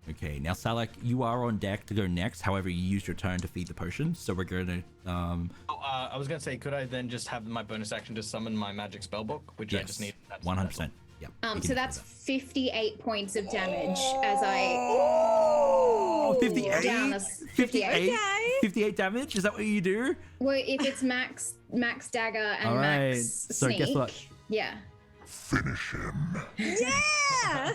Okay, now Salak, you are on deck to go next. However, you used your turn to feed the potion, so we're gonna. I was gonna say, could I then just have my bonus action to summon my magic spellbook, which I just need? 100%. Yep. So that's 58 points of damage as I. Oh, 58. Down 58. 58 damage. Is that what you do? Well, if it's max dagger and All right. max So sneak, guess what? yeah. Finish him. Yeah.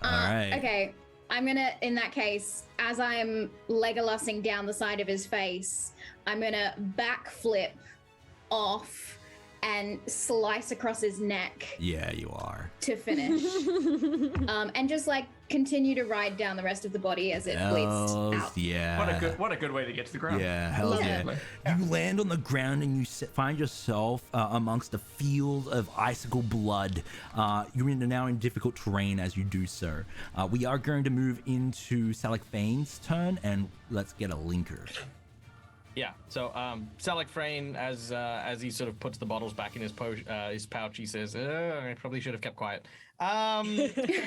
All right. Okay, I'm gonna, in that case, as I'm Legolasing down the side of his face, I'm gonna backflip off and slice across his neck Yeah, you are. to finish. And just like continue to ride down the rest of the body as it bleeds out. Yeah. What a good way to get to the ground. Yeah, hell Yeah. yeah. You land on the ground and you find yourself amongst a field of icicle blood. You're now in difficult terrain as you do so. We are going to move into Salak Fane's turn, and let's get a linker. Yeah. So, Salak Frayne, as he sort of puts the bottles back in his pouch, he says, "I probably should have kept quiet." Okay.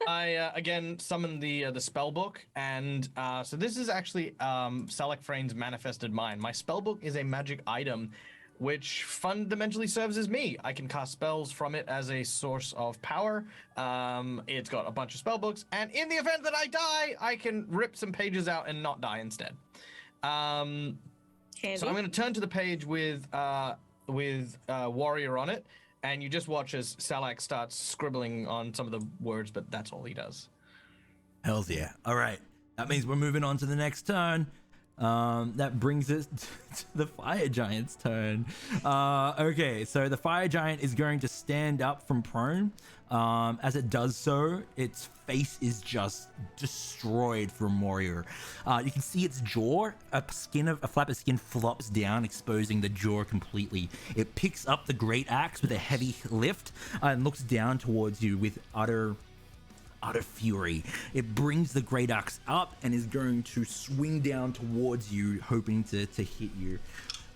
I again summon the spell book, and so this is actually Salak Frayne's manifested mind. My spell book is a magic item, which fundamentally serves as me. I can cast spells from it as a source of power. It's got a bunch of spell books, and in the event that I die, I can rip some pages out and not die instead. So I'm going to turn to the page with warrior on it, and you just watch as Salak starts scribbling on some of the words, but that's all he does. Hells yeah. All right. That means we're moving on to the next turn. That brings us to the fire giant's turn. Okay, so the fire giant is going to stand up from prone. As it does so, its face is just destroyed from warrior. You can see its jaw, a flap of skin flops down, exposing the jaw completely. It picks up the great axe with a heavy lift and looks down towards you with utter fury. It brings the great axe up and is going to swing down towards you, hoping to hit you.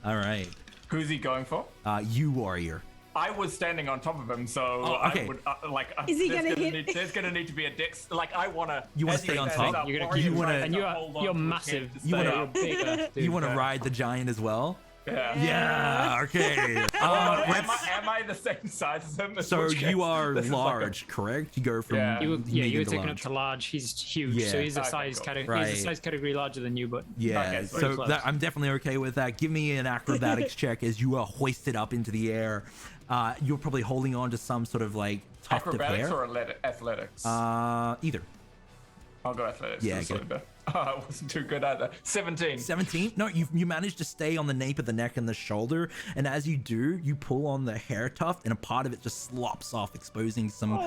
All right. Who's he going for? You, warrior. I was standing on top of him, so okay. I would Is he gonna hit? There's gonna need to be a dex. Like I wanna. You wanna stay on top? You wanna- and you're massive. You wanna- You're bigger. You want to ride the giant as well? Yeah. Yeah. Okay. Am I the same size as him? So you are large, correct? You go from Yeah. You were medium to taken up large. to large. He's huge, Yeah. so he's a Okay, size cool. category. Right. He's a size category larger than you, but Yeah, Okay, so very close. I'm definitely okay with that. Give me an acrobatics check as you are hoisted up into the air. You're probably holding on to some sort of like tuft of acrobatics hair. or athletics? Either. I'll go athletics. Yeah, That's get sort of better. Oh, it wasn't too good either. 17. 17? No, you managed to stay on the nape of the neck and the shoulder, and as you do, you pull on the hair tuft, and a part of it just slops off, exposing some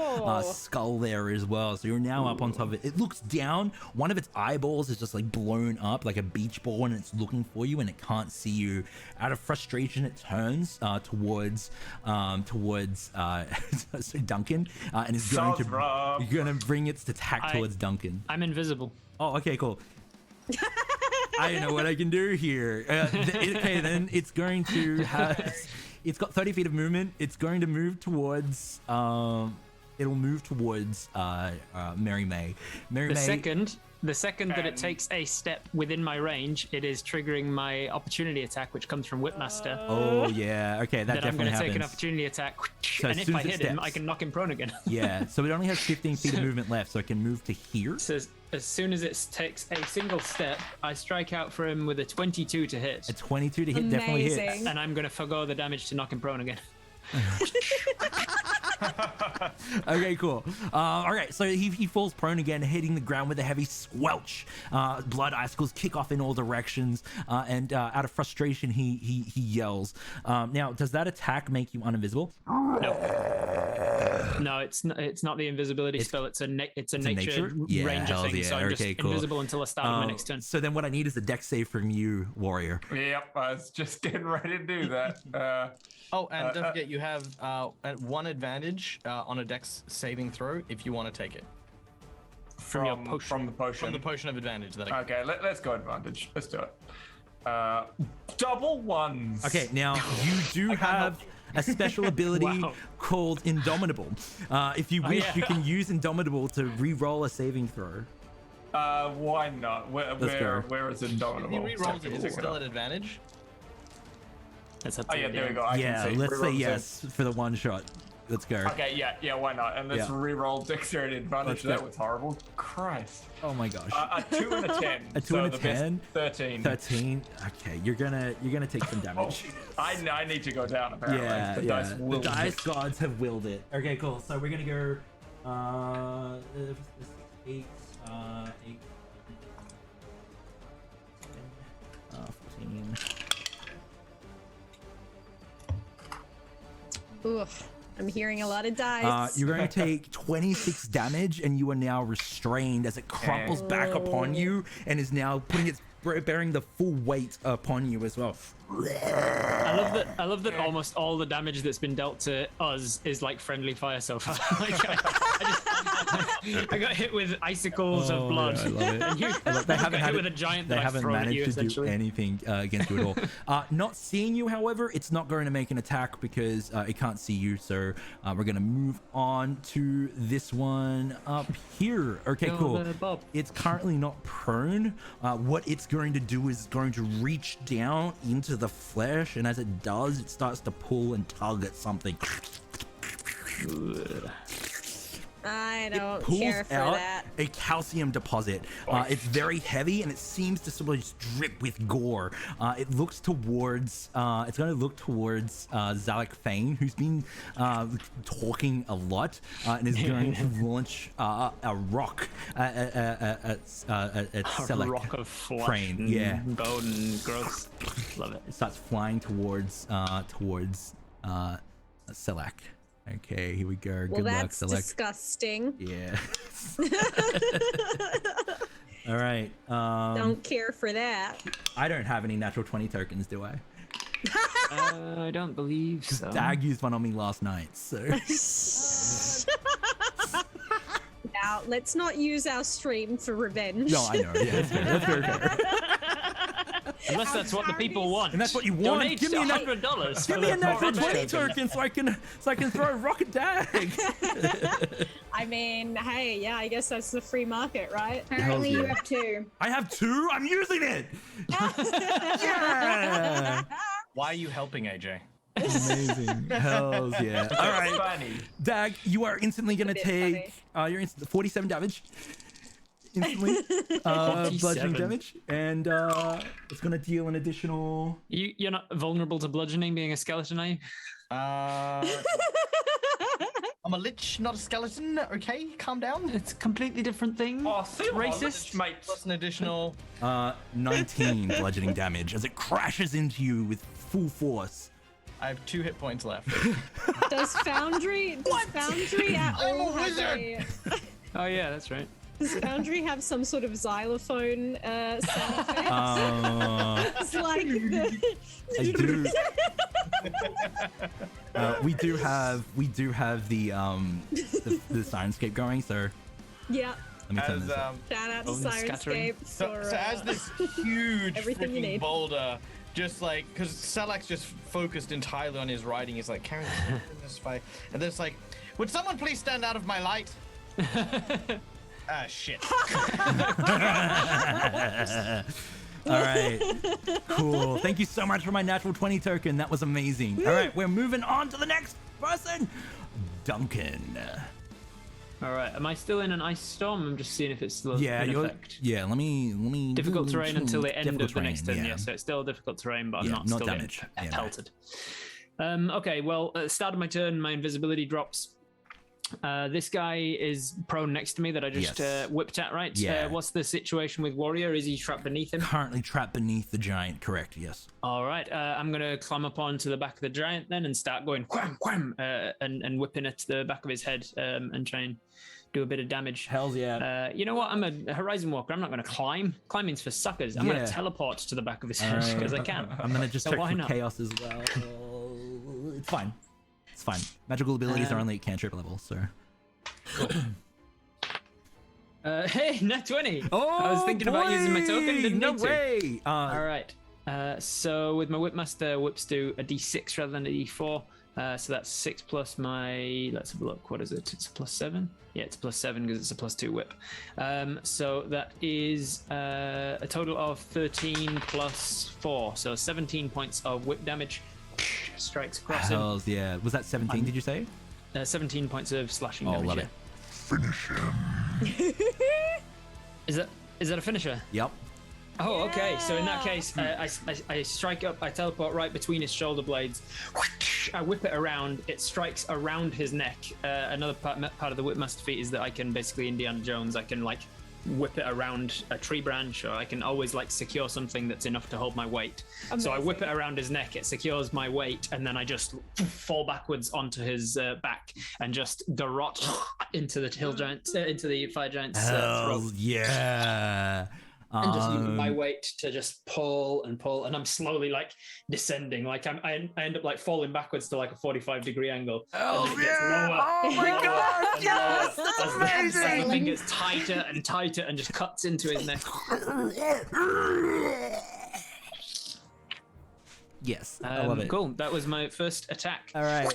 skull there as well. So you're now up on top of it. It looks down. One of its eyeballs is just like blown up like a beach ball, and it's looking for you, and it can't see you. Out of frustration, it turns towards so Duncan, and is going to bring its attack towards Duncan. I'm invisible. Oh, okay, cool. I don't know what I can do here. Okay, then it's going to have. It's got 30 feet of movement. It's going to move towards it'll move towards Mary May. Mary The May. second that it takes a step within my range, it is triggering my opportunity attack, which comes from Whipmaster. Oh yeah, okay, that Then I'm definitely going to happens. take an opportunity attack, So and as if soon I as it hit him, I steps- can knock him prone again. Yeah, so it only has 15 feet of movement left, so it can move to here. So as soon as it takes a single step, I strike out for him with a 22 to hit, A 22 to hit definitely hits. Amazing. and I'm going to forgo the damage to knock him prone again. Okay, cool. All right, so he falls prone again, hitting the ground with a heavy squelch. Blood icicles kick off in all directions, and out of frustration, he yells. Now, does that attack make you uninvisible? No, it's not the invisibility spell. It's a nature Yeah, range of hells thing. So yeah. I'm Okay, just cool. invisible until the start of my next turn. So then what I need is a dex save from you, warrior. Yep, I was just getting ready to do that. Oh, and don't forget you have at one advantage on a dex saving throw if you want to take it. From your potion. From the potion. From the potion of advantage that I Okay, let's go advantage. Let's do it. Double ones. Okay, now you do have a special ability Wow. called Indomitable. If you wish, yeah. you can use Indomitable to re-roll a saving throw. Why not? Let's go. Where is If Indomitable? he re-rolls it, Is it's it still gonna- at advantage. That's up Oh to yeah, the there we DM. go. I Yeah, can see. let's say Reroll the yes for the one shot. Let's go. Okay, yeah, why not? And let's Yeah. re-roll dexterity advantage. Let's That go. was horrible. Christ. Oh my gosh. A 2 and a 10. A 2 so and a the best 10? 13. 13. Okay, you're gonna take some Oh, damage. I need to go down apparently. Yeah, the yeah. dice The will dice gods have willed it. Okay, cool. So we're gonna go 8, 14. Oof. I'm hearing a lot of dice. You're going to take 26 damage, and you are now restrained as it crumples back upon you, and is now bearing the full weight upon you as well. I love that almost all the damage that's been dealt to us is like friendly fire so far. Like, I got hit with icicles of blood. Yeah, I love it. And you They haven't got had hit with a giant They that I've haven't thrown at you, managed to do essentially. anything against you at all. Not seeing you, however, it's not going to make an attack because it can't see you. So we're going to move on to this one up here. Okay, Go, cool. Bob. It's currently not prone. What it's going to do is going to reach down into the flesh, and as it does, it starts to pull and tug at something. I don't Pulls care for out that. a calcium deposit. It's very heavy and it seems to sort of just drip with gore. It looks towards. It's going to look towards Zalek Fane, who's been talking a lot, and is going to launch a rock at A Selek. rock of flesh Crane, and yeah. bone and gross. Love it. It starts flying towards Selek. Okay, here we go. Well, Good luck, that's Selek. disgusting. Yeah. All right. Don't care for that. I don't have any natural 20 tokens, do I? I don't believe so. Dag used one on me last night, so. Now, let's not use our stream for revenge. No, I know. Yeah, that's fair. That's very fair. Unless that's what the people want. And that's what you want. Donate Give me a $100. Give me a natural 20 token so I can throw a rocket Dag. I mean, hey, yeah, I guess that's the free market, right? Apparently, Hells you yeah. have 2. I have 2. I'm using it. Yeah. Why are you helping AJ? Amazing. Hells yeah. All right. Funny. Dag, you are instantly gonna bit take 47 damage. Instantly, bludgeoning 47. damage, and it's gonna deal an additional. You're not vulnerable to bludgeoning being a skeleton, are you? I'm a lich, not a skeleton. Okay, calm down. It's a completely different thing. Oh, see what Racist? mate. Plus an additional. 19 bludgeoning damage as it crashes into you with full force. I have 2 hit points left. Does Foundry at all have a, Oh yeah, that's right. does Foundry have some sort of xylophone sound effect? It's like the I do. We do have the Sirenscape going, so Yeah. let me turn As this up. shout out to Bone scattering. Sirenscape so for as this huge everything you freaking need. boulder just like, because Selleck's just focused entirely on his writing. He's like, carry this fight. And then it's like, would someone please stand out of my light? Shit. All right. Cool. Thank you so much for my natural 20 token. That was amazing. All right, we're moving on to the next person. Duncan. All right. Am I still in an ice storm? I'm just seeing if it's still in effect. Yeah, let me Difficult terrain until the end of the next turn. yeah. Yeah, so it's still difficult terrain, but I'm not not still damage. getting Yeah, pelted. Okay, well, at the start of my turn, my invisibility drops. This guy is prone next to me that I just whipped at, right? Yeah. What's the situation with Warrior? Is he trapped beneath him? Currently trapped beneath the giant, correct, yes. All right, I'm going to climb up onto the back of the giant then and start going wham, wham, and whipping at the back of his head and try and do a bit of damage. Hells yeah. You know what? I'm a Horizon Walker. I'm not going to climb. Climbing's for suckers. I'm going to teleport to the back of his head because I can. I'm going to just check for chaos as well. It's fine. It's fine. Magical abilities are only at cantrip level, so... Cool. Hey, nat 20. Oh, I was thinking about using my token. Didn't no need to. way. All right. So with my Whipmaster, whips do a d6 rather than a d4. So that's 6 plus my. Let's have a look. What is it? It's a +7. Yeah, it's +7 because it's a +2 whip. So that is a total of 13 plus 4. So 17 points of whip damage. Strikes across him. Hells yeah. Was that 17? Did you say? 17 points of slashing damage. Love it. Finish him. Is that a finisher? Yep. Oh, okay. So in that case, I strike up, I teleport right between his shoulder blades. I whip it around. It strikes around his neck. Another part of the Whipmaster feat is that I can basically Indiana Jones. I can like whip it around a tree branch, or I can always like secure something that's enough to hold my weight. Amazing. So I whip it around his neck. It secures my weight, and then I just fall backwards onto his back and just garrote into the hill giant, into the fire giant's throat. Yeah. And just using my weight to just pull, and I'm slowly like descending. Like I end up like falling backwards to like a 45-degree angle. Oh yeah! Oh my god! Yes, that's amazing. Everything gets tighter and tighter, and just cuts into his neck. Yes, I love it. Cool. That was my first attack. All right.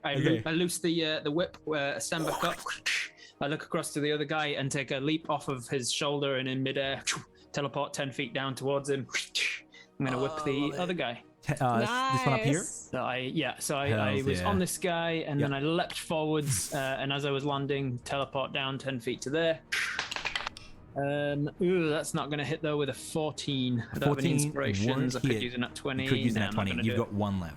I loose the whip. Stand back up. I look across to the other guy and take a leap off of his shoulder, and in midair, teleport 10 feet down towards him. I'm gonna whip the other guy. Nice. This one up here? So I was on this guy, and then I leapt forwards, and as I was landing, teleport down 10 feet to there. That's not gonna hit though with a 14. I don't have any inspirations. I could use a nat 20. You could use a nat 20. You've got one left.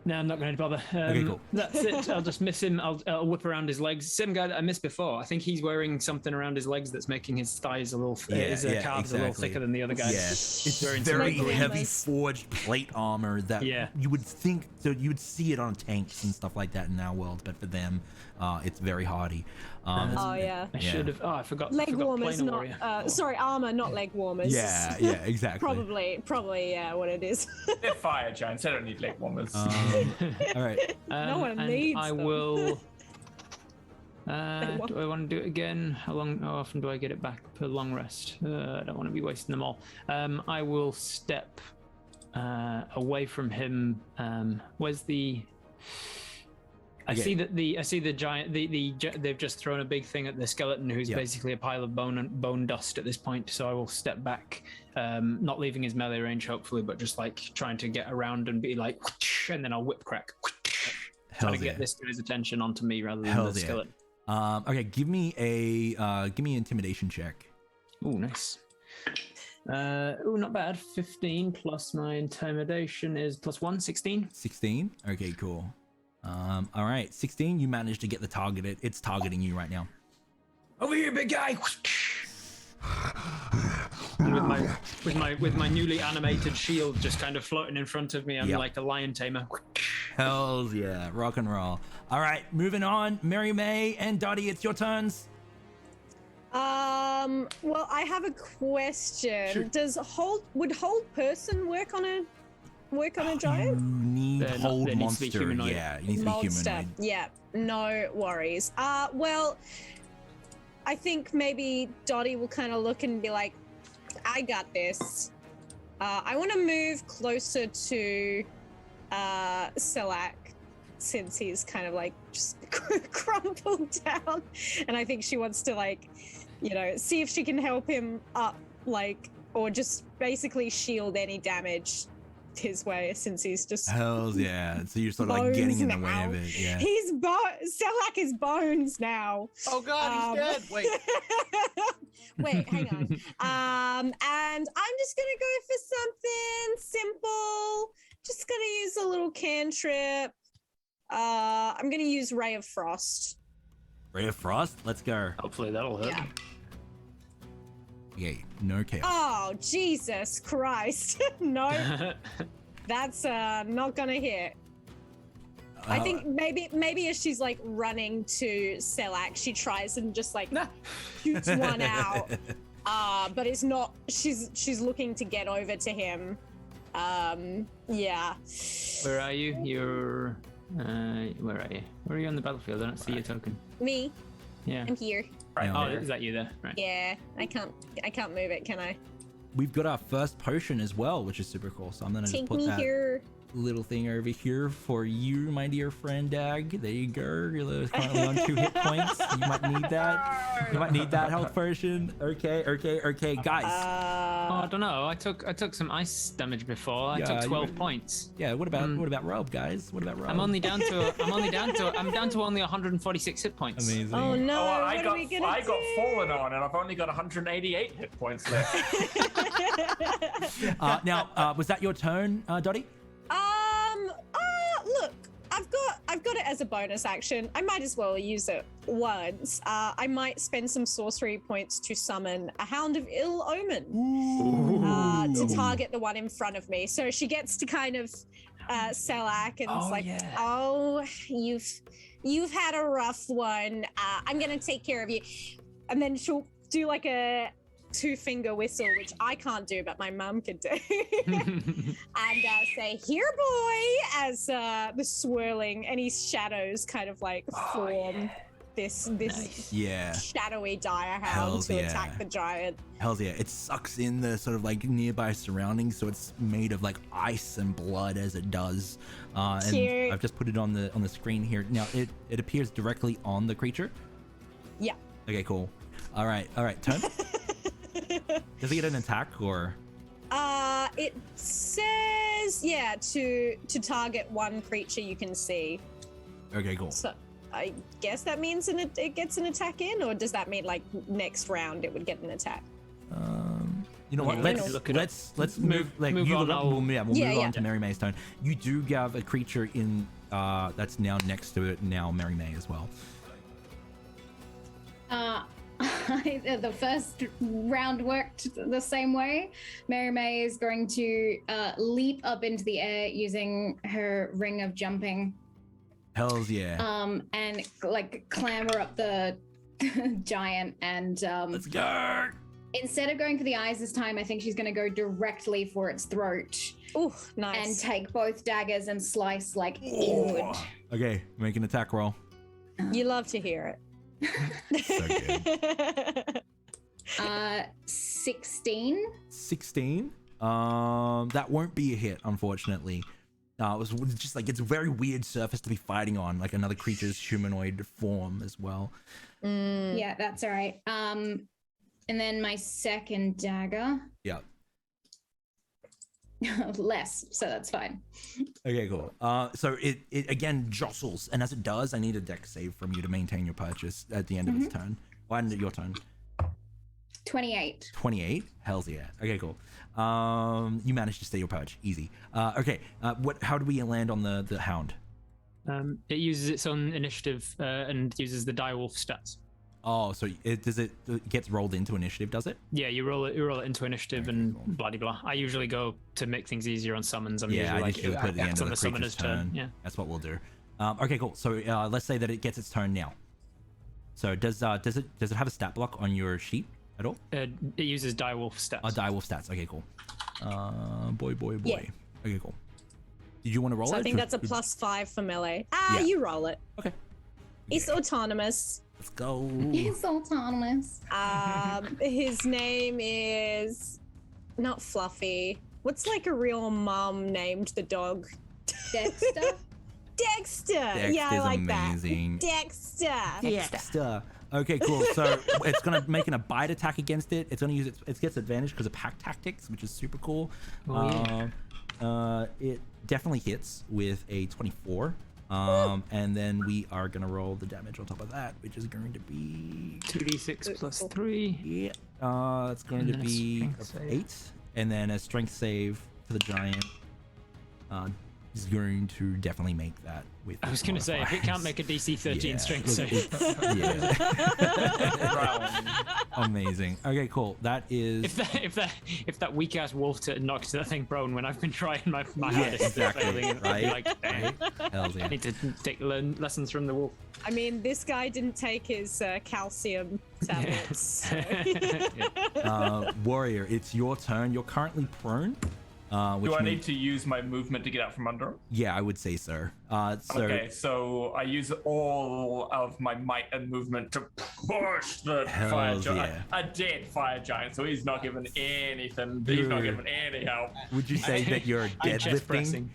No, I'm not going to bother. Okay, cool. That's it. I'll just miss him. I'll whip around his legs. Same guy that I missed before. I think he's wearing something around his legs that's making his thighs a little, his calves a little thicker than the other guy. Yeah, it's very heavy forged plate armor that you would think, so you would see it on tanks and stuff like that in our world, but for them, it's very hardy. I should have. Oh, I forgot. Leg warmers, not. Sorry, armor, not leg warmers. Yeah, exactly. Probably, yeah, what it is. They're fire giants. They don't need leg warmers. All right. No one needs I them. will. Do I want to do it again? How often do I get it back per long rest? I don't want to be wasting them all. I will step away from him. Where's the? I see the giant. They've just thrown a big thing at the skeleton, who's basically a pile of bone dust at this point. So I will step back, not leaving his melee range, hopefully, but just like trying to get around and be like, and then I'll whip crack, trying to get this guy's attention onto me rather than the skeleton. Okay, give me an intimidation check. Oh, nice. Not bad. 15 plus my intimidation is +1, 16. 16. Okay, cool. All right, 16. You managed to get the target. It's targeting you right now. Over here, big guy. And with my newly animated shield just kind of floating in front of me, I'm like a lion tamer. Hells yeah, rock and roll. All right, moving on. Mary May and Dottie, it's your turns. Well, I have a question. Sure. Would hold person work on a giant? You need hold monster. Yeah, you need to be humanoid. Yeah, no worries. Well, I think maybe Dottie will kind of look and be like, I got this. I want to move closer to Selak, since he's kind of like just crumpled down, and I think she wants to like, see if she can help him up, like, or just basically shield any damage his way, since he's just Hells yeah. So you're sort of like getting in the way of it. Yeah. He's Selak is bones now. Oh God, he's dead. Wait. Wait, hang on. And I'm just gonna go for something simple. Just gonna use a little cantrip. I'm gonna use Ray of Frost. Ray of Frost? Let's go. Hopefully that'll hit. Yeah. Yay, no chaos. Oh, Jesus Christ. No, that's not gonna hit. I think maybe as she's like running to Selak, she tries and just like shoots one out. But it's not. She's looking to get over to him. Yeah. Where are you? You're. Where are you? Where are you on the battlefield? I don't see your token. Me. Yeah. I'm here. Right. Oh, is that you there? Right. Yeah. I can't move it, can I? We've got our first potion as well, which is super cool. So I'm gonna just Take put me that here. little thing over here for you, my dear friend Dag. There you go. You're currently on 2 hit points. You might need that. You might need that health potion. Okay, guys. I don't know. I took some ice damage before. I took 12 points. Yeah. What about Rob, guys? What about Rob? I'm down to only 146 hit points. Amazing. Oh no! I what got are we gonna do? fallen on, and I've only got 188 hit points left. Now, was that your turn, Dottie? Look, I've got it as a bonus action. I might as well use it once. I might spend some sorcery points to summon a Hound of Ill Omen to target the one in front of me. So she gets to kind of Selak and it's like, oh, you've had a rough one. I'm gonna take care of you. And then she'll do like a 2-finger whistle, which I can't do, but my mum could do. And say, "Here, boy," as the swirling, any shadows kind of like form this shadowy dire hound to attack the giant. Hells yeah. It sucks in the sort of like nearby surroundings, so it's made of like ice and blood as it does. And I've just put it on the screen here. Now it appears directly on the creature. Yeah. Okay, cool. All right. Turn. Does he get an attack or? It says to target one creature you can see. Okay, cool. So I guess that means it gets an attack in, or does that mean like next round it would get an attack? You know what? Let's move. Like move you on, look up. We'll move on to Mary May's turn. You do have a creature in that's now next to it now, Mary May as well. The first round worked the same way. Mary May is going to leap up into the air using her ring of jumping. Hells yeah. And like clamber up the giant and let's go. Instead of going for the eyes this time, I think she's going to go directly for its throat. Ooh, nice. And take both daggers and slice like inward. Okay, make an attack roll. You love to hear it. So good. 16. 16. That won't be a hit, unfortunately. It was just like it's a very weird surface to be fighting on, like another creature's humanoid form as well. Yeah, that's all right. And then my second dagger. Yeah. Less, so that's fine. Okay, cool. So it again jostles, and as it does, I need a dex save from you to maintain your purchase at the end of its turn. Or end of your turn. 28. 28? Hells yeah. Okay, cool. You managed to stay your perch. Easy. Okay. How do we land on the hound? It uses its own initiative and uses the direwolf stats. Oh, so it gets rolled into initiative, does it? Yeah, you roll it into initiative and blah blah. I usually go to make things easier on summons. I'm usually like put it at the end of the summoner's turn. Yeah, that's what we'll do. Okay, cool. So let's say that it gets its turn now. So does it have a stat block on your sheet at all? It uses direwolf stats. Direwolf stats. Okay, cool. Boy. Yeah. Okay, cool. Did you want to roll it? So I think that's a +5 for melee. You roll it. Okay. It's autonomous. Let's go. He's autonomous. His name is not Fluffy. What's like a real mom named the dog? Dexter. Dexter. Yeah, I Dexter's like amazing. that. Dexter. Dexter. Okay, cool. So it's gonna make a bite attack against it. It's gonna use it gets advantage because of pack tactics, which is super cool. It definitely hits with a 24. And then we are gonna roll the damage on top of that, which is going to be 2d6 plus 3. yeah. It's going to And then a be strength save. 8, and then a strength save for the giant. Is going to definitely make that with. I was going to say, if it can't make a DC 13 Yeah, strength look, save. yeah. Amazing. Okay, cool. That is. If that weak ass wolf knocks that thing prone when I've been trying my Yeah, hardest, exactly. failing, I'd be Right. like, dang. Hells yeah. I need to learn lessons from the wolf. I mean, this guy didn't take his calcium tablets. Warrior, it's your turn. You're currently prone. Which Do I means- need to use my movement to get out from under him? Yeah, I would say so. Okay, so I use all of my might and movement to push the fire Hells giant. yeah. A dead fire giant, so he's not given anything. He's not Dude. given any help. Would you say that you're I'm chest deadlifting? pressing.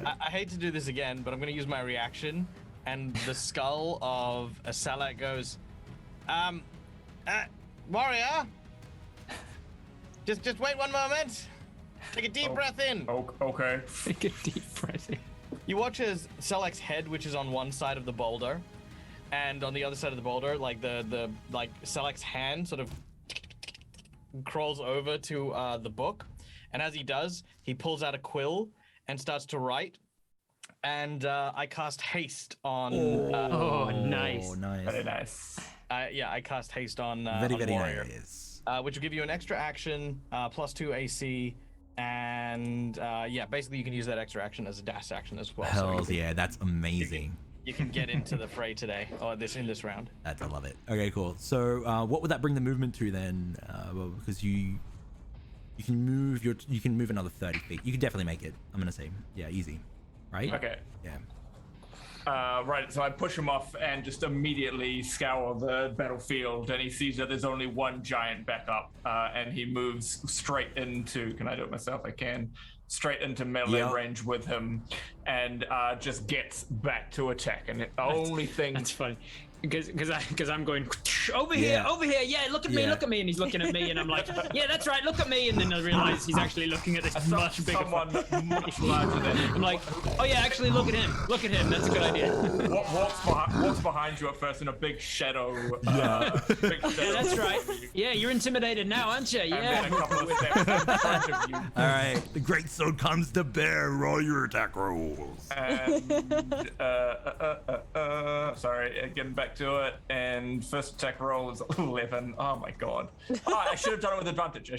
I hate to do this again, but I'm going to use my reaction. And the skull of a Salak goes, warrior, just wait one moment. Take a deep breath in. Okay. Take a deep breath in. You watch as Selek's head, which is on one side of the boulder, and on the other side of the boulder, like the Selek's hand sort of crawls over to the book, and as he does, he pulls out a quill and starts to write. And I cast haste on. Oh, nice. Nice. Very nice. Yeah, I cast haste on Very, on very warrior, nice. which will give you an extra action, +2 AC, and yeah, basically you can use that extra action as a dash action as well. So Hells yeah, that's amazing. you can get into the fray today, or in this round. I love it. Okay, cool. So, what would that bring the movement to then? Well, because you can move another 30 feet. You can definitely make it. I'm gonna say, yeah, easy, right? Okay. Yeah. Right, so I push him off and just immediately scour the battlefield, and he sees that there's only one giant back up, and he moves straight into. Can I do it myself? I can. Straight into melee Yep. range with him, and just gets back to attack. And the only thing That's funny. Because I'm going over Yeah. here, yeah, look at me, and he's looking at me, and I'm like, yeah, that's right, look at me, and then I realize he's actually looking at this much bigger. someone much larger than him. I'm like, oh yeah, actually look at him, that's a good idea. Walks behind you at first in a big shadow. Big shadow Yeah, that's right. over you. Yeah, you're intimidated now, aren't you? And then Yeah. a couple of steps in front of you. All right. The great sword comes to bear. Roll your attack rolls. And sorry, getting back to it. And first attack roll is 11. Oh my god. Oh, I should have done it with advantage.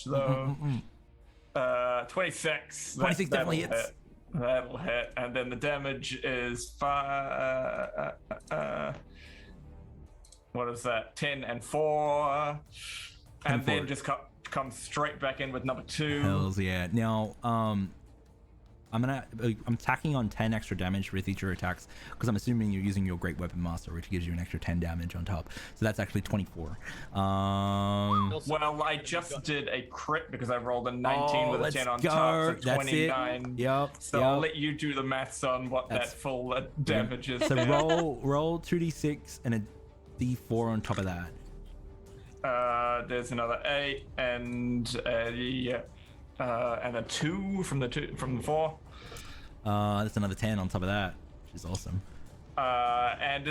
Though. 26. 26 definitely That'll hits. hit. That'll hit. And then the damage is 5. What is that? 10 and 4. And then 4. just comes straight back in with number 2. Hells yeah. Now, I'm tacking on 10 extra damage with each of your attacks because I'm assuming you're using your Great Weapon Master, which gives you an extra 10 damage on top. So that's actually 24. Well, I just did a crit because I rolled a 19 with a let's 10 on go. top, so That's 29. it. Yep. So I'll let you do the maths on what That's- that full damage is. So there. roll 2d6 and a d4 on top of that. There's another 8 and a 2 from the 4. That's another 10 on top of that, which is awesome. And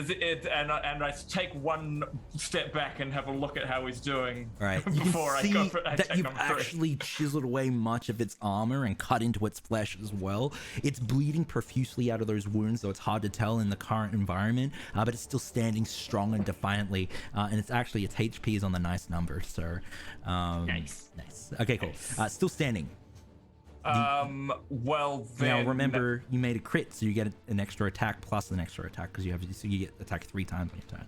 I take one step back and have a look at how he's doing. All right. You Before can I see go for that attack you've number 3. actually chiseled away much of its armor and cut into its flesh as well. It's bleeding profusely out of those wounds, though it's hard to tell in the current environment, but it's still standing strong and defiantly. And it's actually, its HP is on the nice number, so... Nice. Nice. Okay, cool. Still standing. Well then. Now remember, you made a crit, so you get an extra attack plus an extra attack because you get attack 3 times on your turn.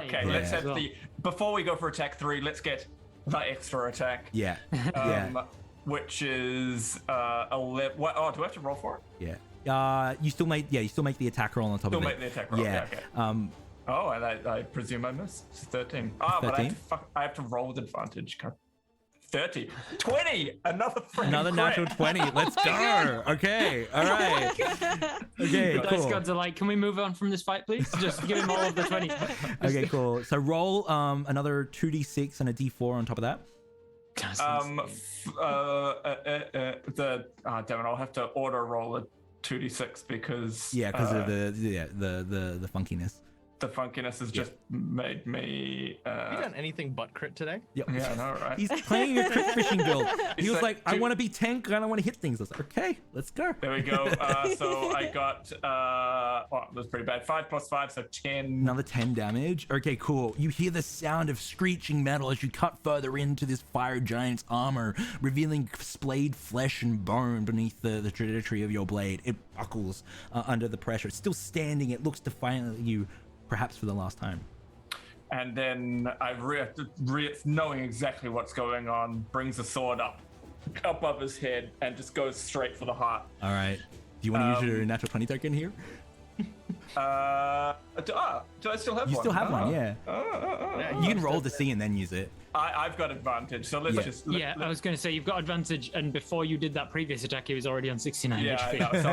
Okay, let's have before we go for attack 3, let's get the extra attack. Yeah. Yeah. Which is 11. What? Oh, do I have to roll for it? Yeah. You still make the attack roll on top Still of it. make the attack roll. Yeah. Okay. Oh, and I presume I missed. It's 13. Ah, but 13? I have to roll with advantage. God. 30. 20! Another Another natural 20. Let's go. Okay. All right. Okay, The dice cool. gods are like, can we move on from this fight, please? Just give him all of the 20. Okay, cool. So roll another 2d6 and a d4 on top of that. Damn it, I'll have to auto roll a 2d6 because Yeah, because of the funkiness. the funkiness has just made me. Have you done anything but crit today? Yep. Yeah, I know, right? He's playing a trick fishing build. He was like, like, I want to be tank and I want to hit things. I was like, okay, let's go. There we go. So I got, that was pretty bad. 5 + 5, so 10. Another 10 damage. Okay, cool. You hear the sound of screeching metal as you cut further into this fire giant's armor, revealing splayed flesh and bone beneath the trajectory of your blade. It buckles under the pressure. It's still standing. It looks defiant at you, perhaps for the last time. And then knowing exactly what's going on, brings the sword up above his head and just goes straight for the heart. All right. Do you want to use your natural 20 token here? Do I still have one? You still have one, yeah. You can roll to see and then use it. I've got advantage, so let's just... I was going to say, you've got advantage, and before you did that previous attack, he was already on 69 Yeah, HP. I know, so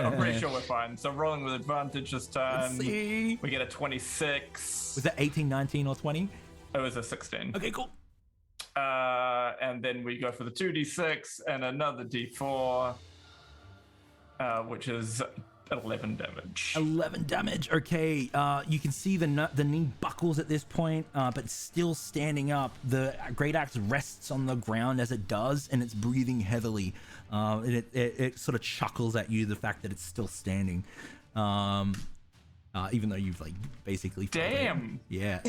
I'm pretty sure we're fine. So rolling with advantage this time. Let's see. We get a 26. Was that 18, 19, or 20? It was a 16. Okay, cool. And then we go for the 2d6 and another d4, which is 11 damage. 11 damage. Okay, you can see the knee buckles at this point, but still standing up. The great axe rests on the ground as it does, and it's breathing heavily. And it sort of chuckles at you, the fact that it's still standing, even though you've like basically. Damn. Yeah.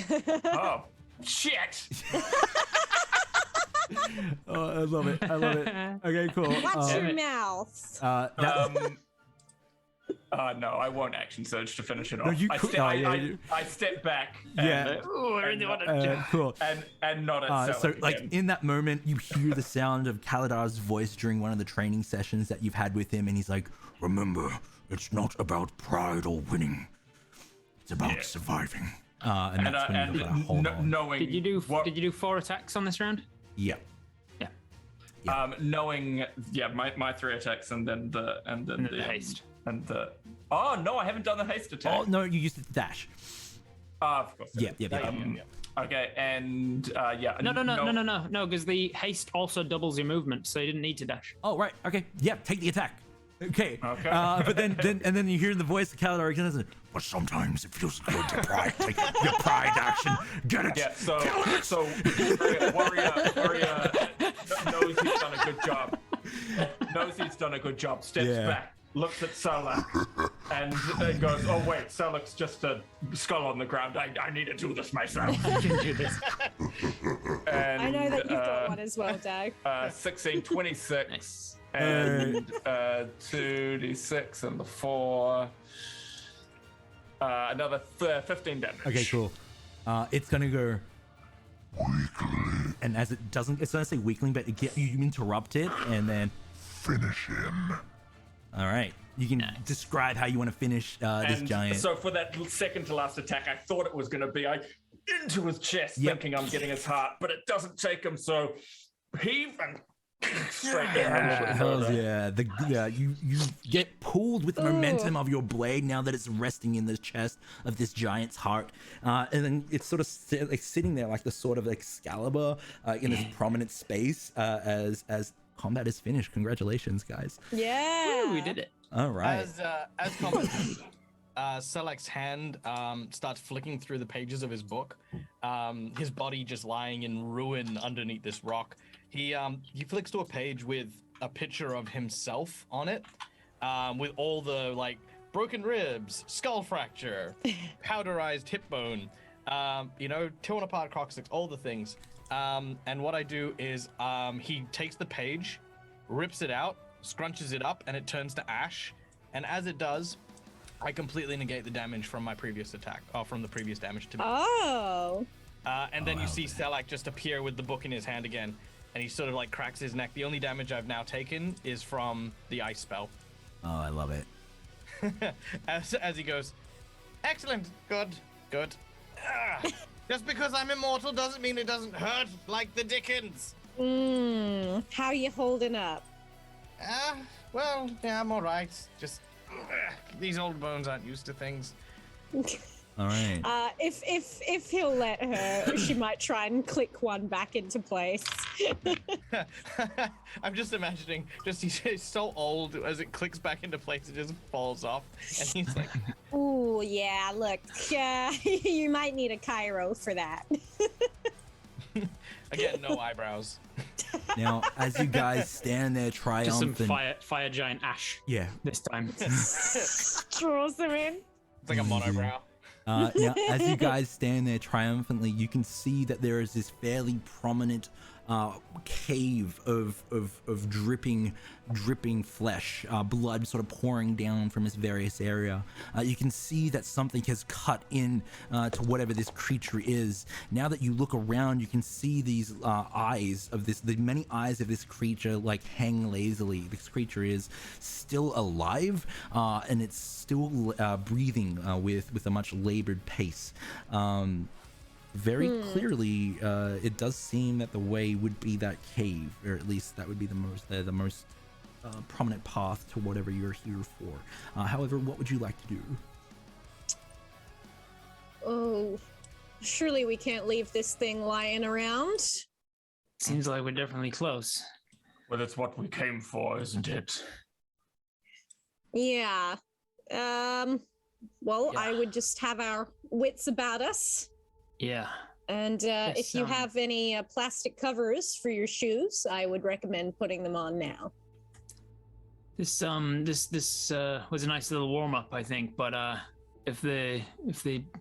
Oh shit. Oh, I love it. I love it. Okay, cool. Watch your mouth. No, I won't action surge to finish it off. No, you could. I step back. Yeah. Cool. And not at Selleck So, again. like, in that moment, you hear the sound of Kaladar's voice during one of the training sessions that you've had with him, and he's like, Remember, it's not about pride or winning. It's about surviving. and that's when you hold on. knowing Did you do 4 attacks on this round? Yeah. Knowing my 3 attacks and then the haste. And the no, I haven't done the haste attack. Oh, no, you used it to dash. Of course. Yeah. Okay, and No, because the haste also doubles your movement, so you didn't need to dash. Oh, right. Okay. Yeah, take the attack. Okay. But then you hear the voice of Kaladar again. But sometimes it feels good to pride. Take your pride action. Get it. Yeah, so warrior knows he's done a good job. Steps back, looks at Selleck, and goes, "Oh wait, Selleck's just a skull on the ground. I need to do this myself." You can do this. And, I know that you've got one as well, Dag. 16, 26, Nice. and 2d6 and the 4. Another 15 damage. Okay, cool. It's gonna go weakling, and as it doesn't, it's gonna say weakling, but you interrupt it, and then Finish him. all right, you can describe how you want to finish this giant. So for that second to last attack, I thought it was going to be into his chest, thinking I'm getting his heart, but it doesn't take him. So heave and straight down. Hells yeah. You get pulled with the momentum of your blade now that it's resting in the chest of this giant's heart, and then it's sort of sitting there like the sort of Excalibur in this prominent space as combat is finished. Congratulations, guys. Yeah. Ooh, we did it. All right. As combat, Selleck's hand starts flicking through the pages of his book. His body just lying in ruin underneath this rock. He flicks to a page with a picture of himself on it, with all the broken ribs, skull fracture, powderized hip bone, torn apart coccyx, all the things. And what I do is he takes the page, rips it out, scrunches it up, and it turns to ash. And as it does, I completely negate the damage from my previous attack, or from the previous damage to me. Oh. And then you see Selleck just appear with the book in his hand again, and he sort of cracks his neck. The only damage I've now taken is from the ice spell. Oh, I love it. As he goes, excellent, good. good. Just because I'm immortal doesn't mean it doesn't hurt like the Dickens. How you holding up? Well, yeah, I'm all right. Just these old bones aren't used to things. All right. If he'll let her, she might try and click one back into place. I'm just imagining, he's so old as it clicks back into place, it just falls off, and he's like, Ooh, yeah. Look, you might need a Cairo for that. again, no eyebrows. Now, as you guys stand there Just some triumphant, fire giant ash yeah. this time. Draws them in. It's like a monobrow. Now, as you guys stand there triumphantly, you can see that there is this fairly prominent cave of dripping flesh, blood sort of pouring down from this various area. You can see that something has cut in to whatever this creature is. Now that you look around, you can see these the many eyes of this creature like hang lazily. This creature is still alive, and it's still breathing with a much labored pace. Very clearly, it does seem that the way would be that cave, or at least that would be the most prominent path to whatever you're here for. However, what would you like to do? Oh, surely we can't leave this thing lying around. Seems like we're definitely close. Well, that's what we came for, isn't it? Yeah. Well, I would just have our wits about us. Yeah. And if you have any plastic covers for your shoes, I would recommend putting them on now. This was a nice little warm up, I think. But if the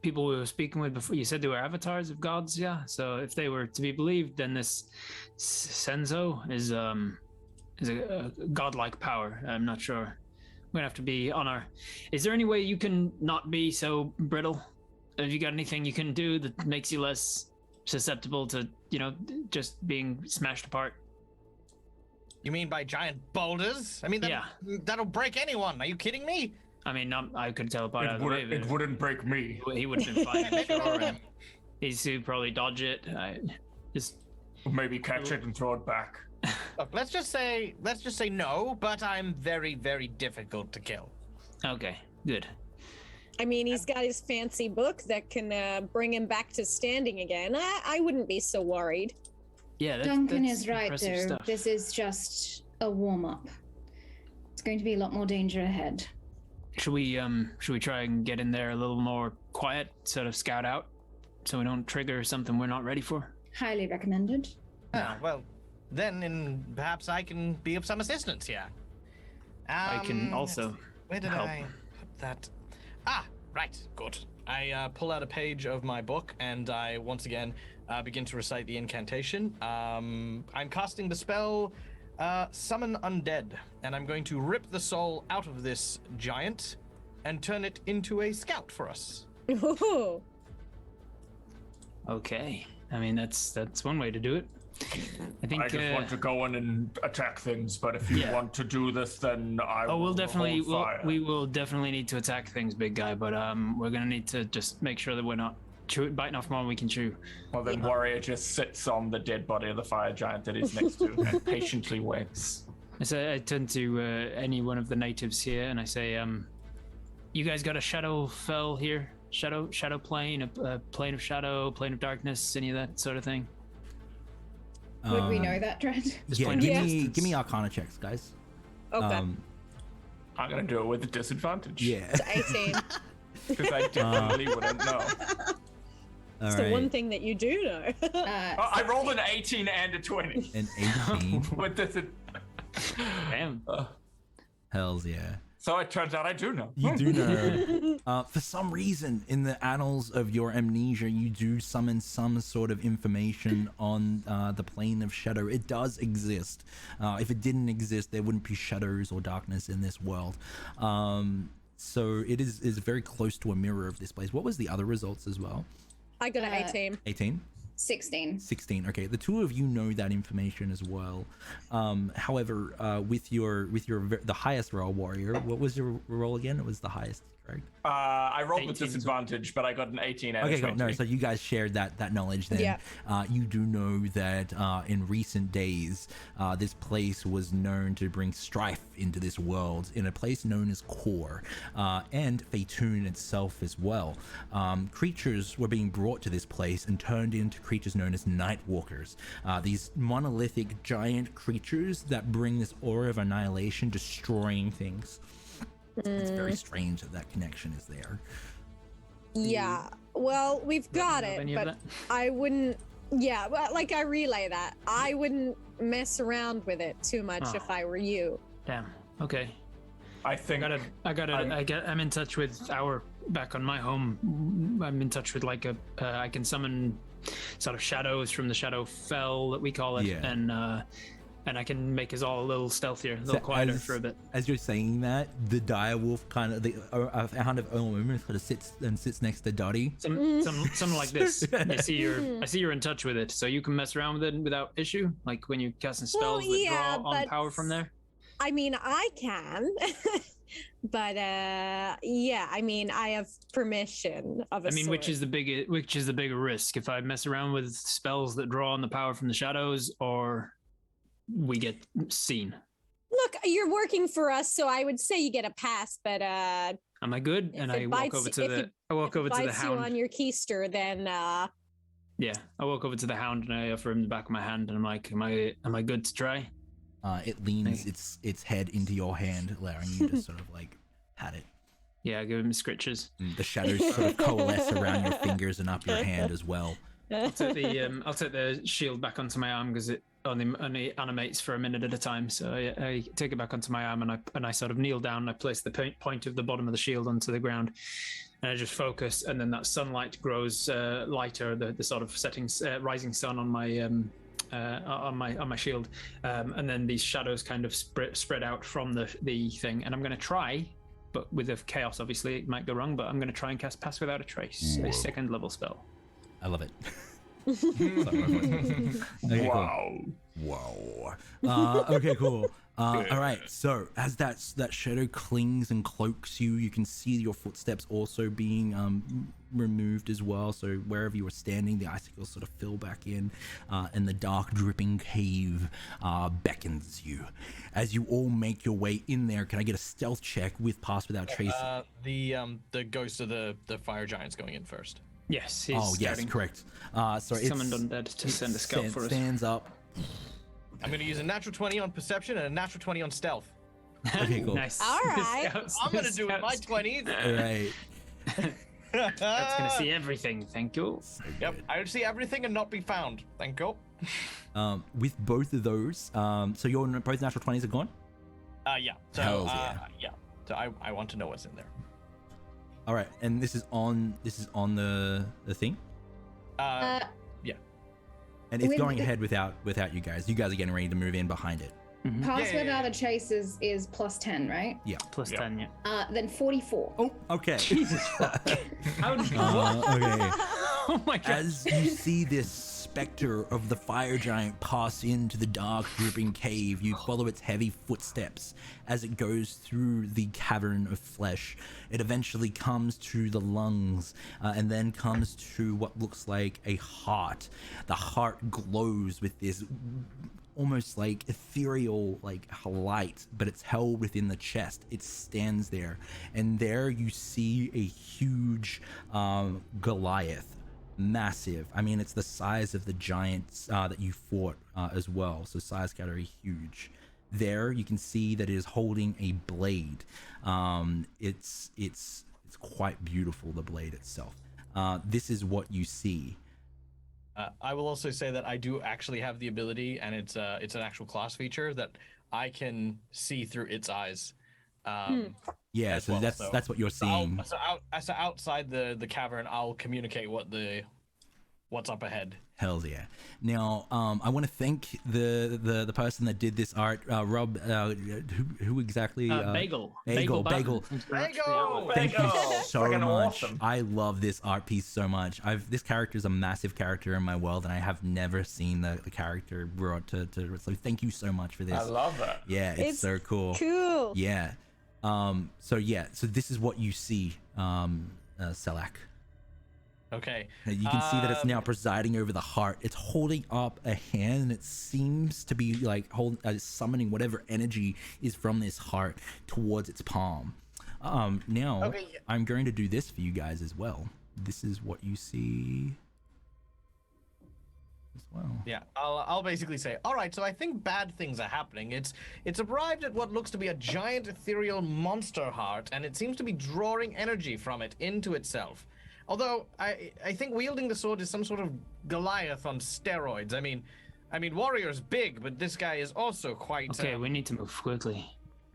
people we were speaking with before, you said they were avatars of gods, yeah. So if they were to be believed, then this Senso is a godlike power. I'm not sure. We're gonna have to be on our. Is there any way you can not be so brittle? Have you got anything you can do that makes you less susceptible to, just being smashed apart? You mean by giant boulders? I mean, that'll break anyone. Are you kidding me? I mean, I could teleport out of the way. It wouldn't break me. He would have been fine, I'm sure. And he's who probably dodge it. Maybe catch it and throw it back. Look, let's just say no, but I'm very, very difficult to kill. Okay, good. I mean, he's got his fancy book that can bring him back to standing again. I wouldn't be so worried. Yeah, Duncan is right, impressive though. stuff. This is just a warm-up. It's going to be a lot more danger ahead. Should we try and get in there a little more quiet, sort of scout out, so we don't trigger something we're not ready for? Highly recommended. Well, then perhaps I can be of some assistance here. I can also Where did help. I put that? Right, good. I pull out a page of my book and I once again begin to recite the incantation. I'm casting the spell Summon Undead, and I'm going to rip the soul out of this giant and turn it into a scout for us. Ooh. Okay. I mean, that's one way to do it. I think I just want to go in and attack things, but if you want to do this, then we'll definitely need to attack things, big guy. But we're gonna need to just make sure that we're not biting off more than we can chew. Well, then Warrior just sits on the dead body of the fire giant that he's next to and patiently waits. I turn to any one of the natives here and I say, "You guys got a shadow fell here? Shadow plane, a plane of shadow, plane of darkness, any of that sort of thing?" Would we know that, Dread? Yeah, give me Arcana checks, guys. Okay. I'm gonna do it with a disadvantage. Yeah. It's 18. Because I definitely wouldn't know. It's the one thing that you do know. I rolled an 18 and a 20. An 18. With this. Damn. Hells yeah. So it turns out I do know. You do know. For some reason, in the annals of your amnesia, you do summon some sort of information on the plane of shadow. It does exist. If it didn't exist, there wouldn't be shadows or darkness in this world. So it is very close to a mirror of this place. What was the other results as well? I got an 18. 18? 16. 16. Okay, the two of you know that information as well. However, with the highest roll, Warrior, what was your roll again? It was the highest, correct? I rolled with 18 as well. disadvantage, but I got an 18 and a Okay, cool. 20. No, so you guys shared that knowledge then. Yeah. You do know that in recent days, this place was known to bring strife into this world in a place known as Core, and Phaetun itself as well. Creatures were being brought to this place and turned into creatures known as Nightwalkers. These monolithic giant creatures that bring this aura of annihilation, destroying things. It's very strange that connection is there. Yeah. Well, we've got know it, any of but that? I wouldn't. Yeah, well, like I relay that. I wouldn't mess around with it too much Oh. if I were you. Damn. Okay. I think I'm in touch with back on my home. I'm in touch with like I can summon sort of shadows from the shadow fell that we call it, Yeah. and I can make us all a little stealthier, a little quieter for a bit. As you're saying that, the direwolf kind of, the Hound of Omen kind of sits next to Dottie. Something like this. I see you're in touch with it, so you can mess around with it without issue. Like when you're casting spells Well, yeah, that draw on but- power from there. I mean, I can, but yeah. I mean, I have permission of a I mean, sort. which is the bigger risk? If I mess around with spells that draw on the power from the shadows, or we get seen? Look, you're working for us, so I would say you get a pass. But Am I good? if And it I bites- walk over if to the it- I walk over to the bites you hound. on your keister, then Yeah, I walk over to the hound and I offer him the back of my hand, and I'm like, "Am I good to try?" It leans its head into your hand, allowing you to sort of like pat it. Yeah, I give him scritches. And the shadows sort of coalesce around your fingers and up your hand as well. I'll take the shield back onto my arm because it only animates for a minute at a time. So I take it back onto my arm and I sort of kneel down and I place the point of the bottom of the shield onto the ground, and I just focus. And then that sunlight grows lighter, the sort of rising sun on my shield, and then these shadows kind of spread out from the thing. And I'm going to try, but with the chaos, obviously it might go wrong. But I'm going to try and cast Pass Without a Trace, a second level spell. I love it. Okay, wow. Cool. Whoa. Okay, cool. All right. So as that shadow clings and cloaks you, you can see your footsteps also being removed as well. So wherever you were standing, the icicles sort of fill back in, and the dark, dripping cave beckons you. As you all make your way in there, can I get a stealth check with Pass Without Trace? The ghost of the fire giant's going in first. Yes. He's Oh yes, scouting. correct. Sorry, Summoned undead to send a scout for us. Stands up. I'm going to use a natural 20 on perception and a natural 20 on stealth. Okay, cool. Nice. All right. I'm going to do it my 20s. All right. That's gonna see everything. Thank you. Yep, I would see everything and not be found. Thank you. With both of those, so your both natural 20s are gone. Yeah. So, Hells yeah. yeah. So I want to know what's in there. All right, and this is on the thing, Yeah. and it's With going the- ahead without you guys. You guys are getting ready to move in behind it. Pass Yeah. without a trace is plus 10, right? Yeah. Plus 10, yeah. Then 44. Oh, okay. How did Okay. Oh my god. As you see this specter of the fire giant pass into the dark, dripping cave, you follow its heavy footsteps as it goes through the cavern of flesh. It eventually comes to the lungs, and then comes to what looks like a heart. The heart glows with this almost like ethereal like light, but it's held within the chest. It stands there, and there you see a huge Goliath, massive. I mean, it's the size of the giants that you fought as well, so size category huge. There you can see that it is holding a blade. It's quite beautiful, the blade itself. This is what you see. I will also say that I do actually have the ability, and it's an actual class feature that I can see through its eyes. Yeah, as so well, that's what you're seeing. So outside the cavern, I'll communicate what's up ahead. Hells yeah. Now, I want to thank the person that did this art, Rob. Who exactly? Bagel. Bagel. Bagel. Bagel! Thank you so Friggin' much. awesome. I love this art piece so much. This character is a massive character in my world, and I have never seen the character brought to. So thank you so much for this. I love that. Yeah, it's so cool. Cool. Yeah. So yeah, so this is what you see, Selak. Okay. You can see that it's now presiding over the heart. It's holding up a hand, and it seems to be like summoning whatever energy is from this heart towards its palm. Now, Okay. I'm going to do this for you guys as well. This is what you see as well. Yeah, I'll basically say, all right, so I think bad things are happening. It's arrived at what looks to be a giant ethereal monster heart, and it seems to be drawing energy from it into itself. Although I think wielding the sword is some sort of Goliath on steroids. I mean, Warrior's big, but this guy is also quite. Okay, we need to move quickly.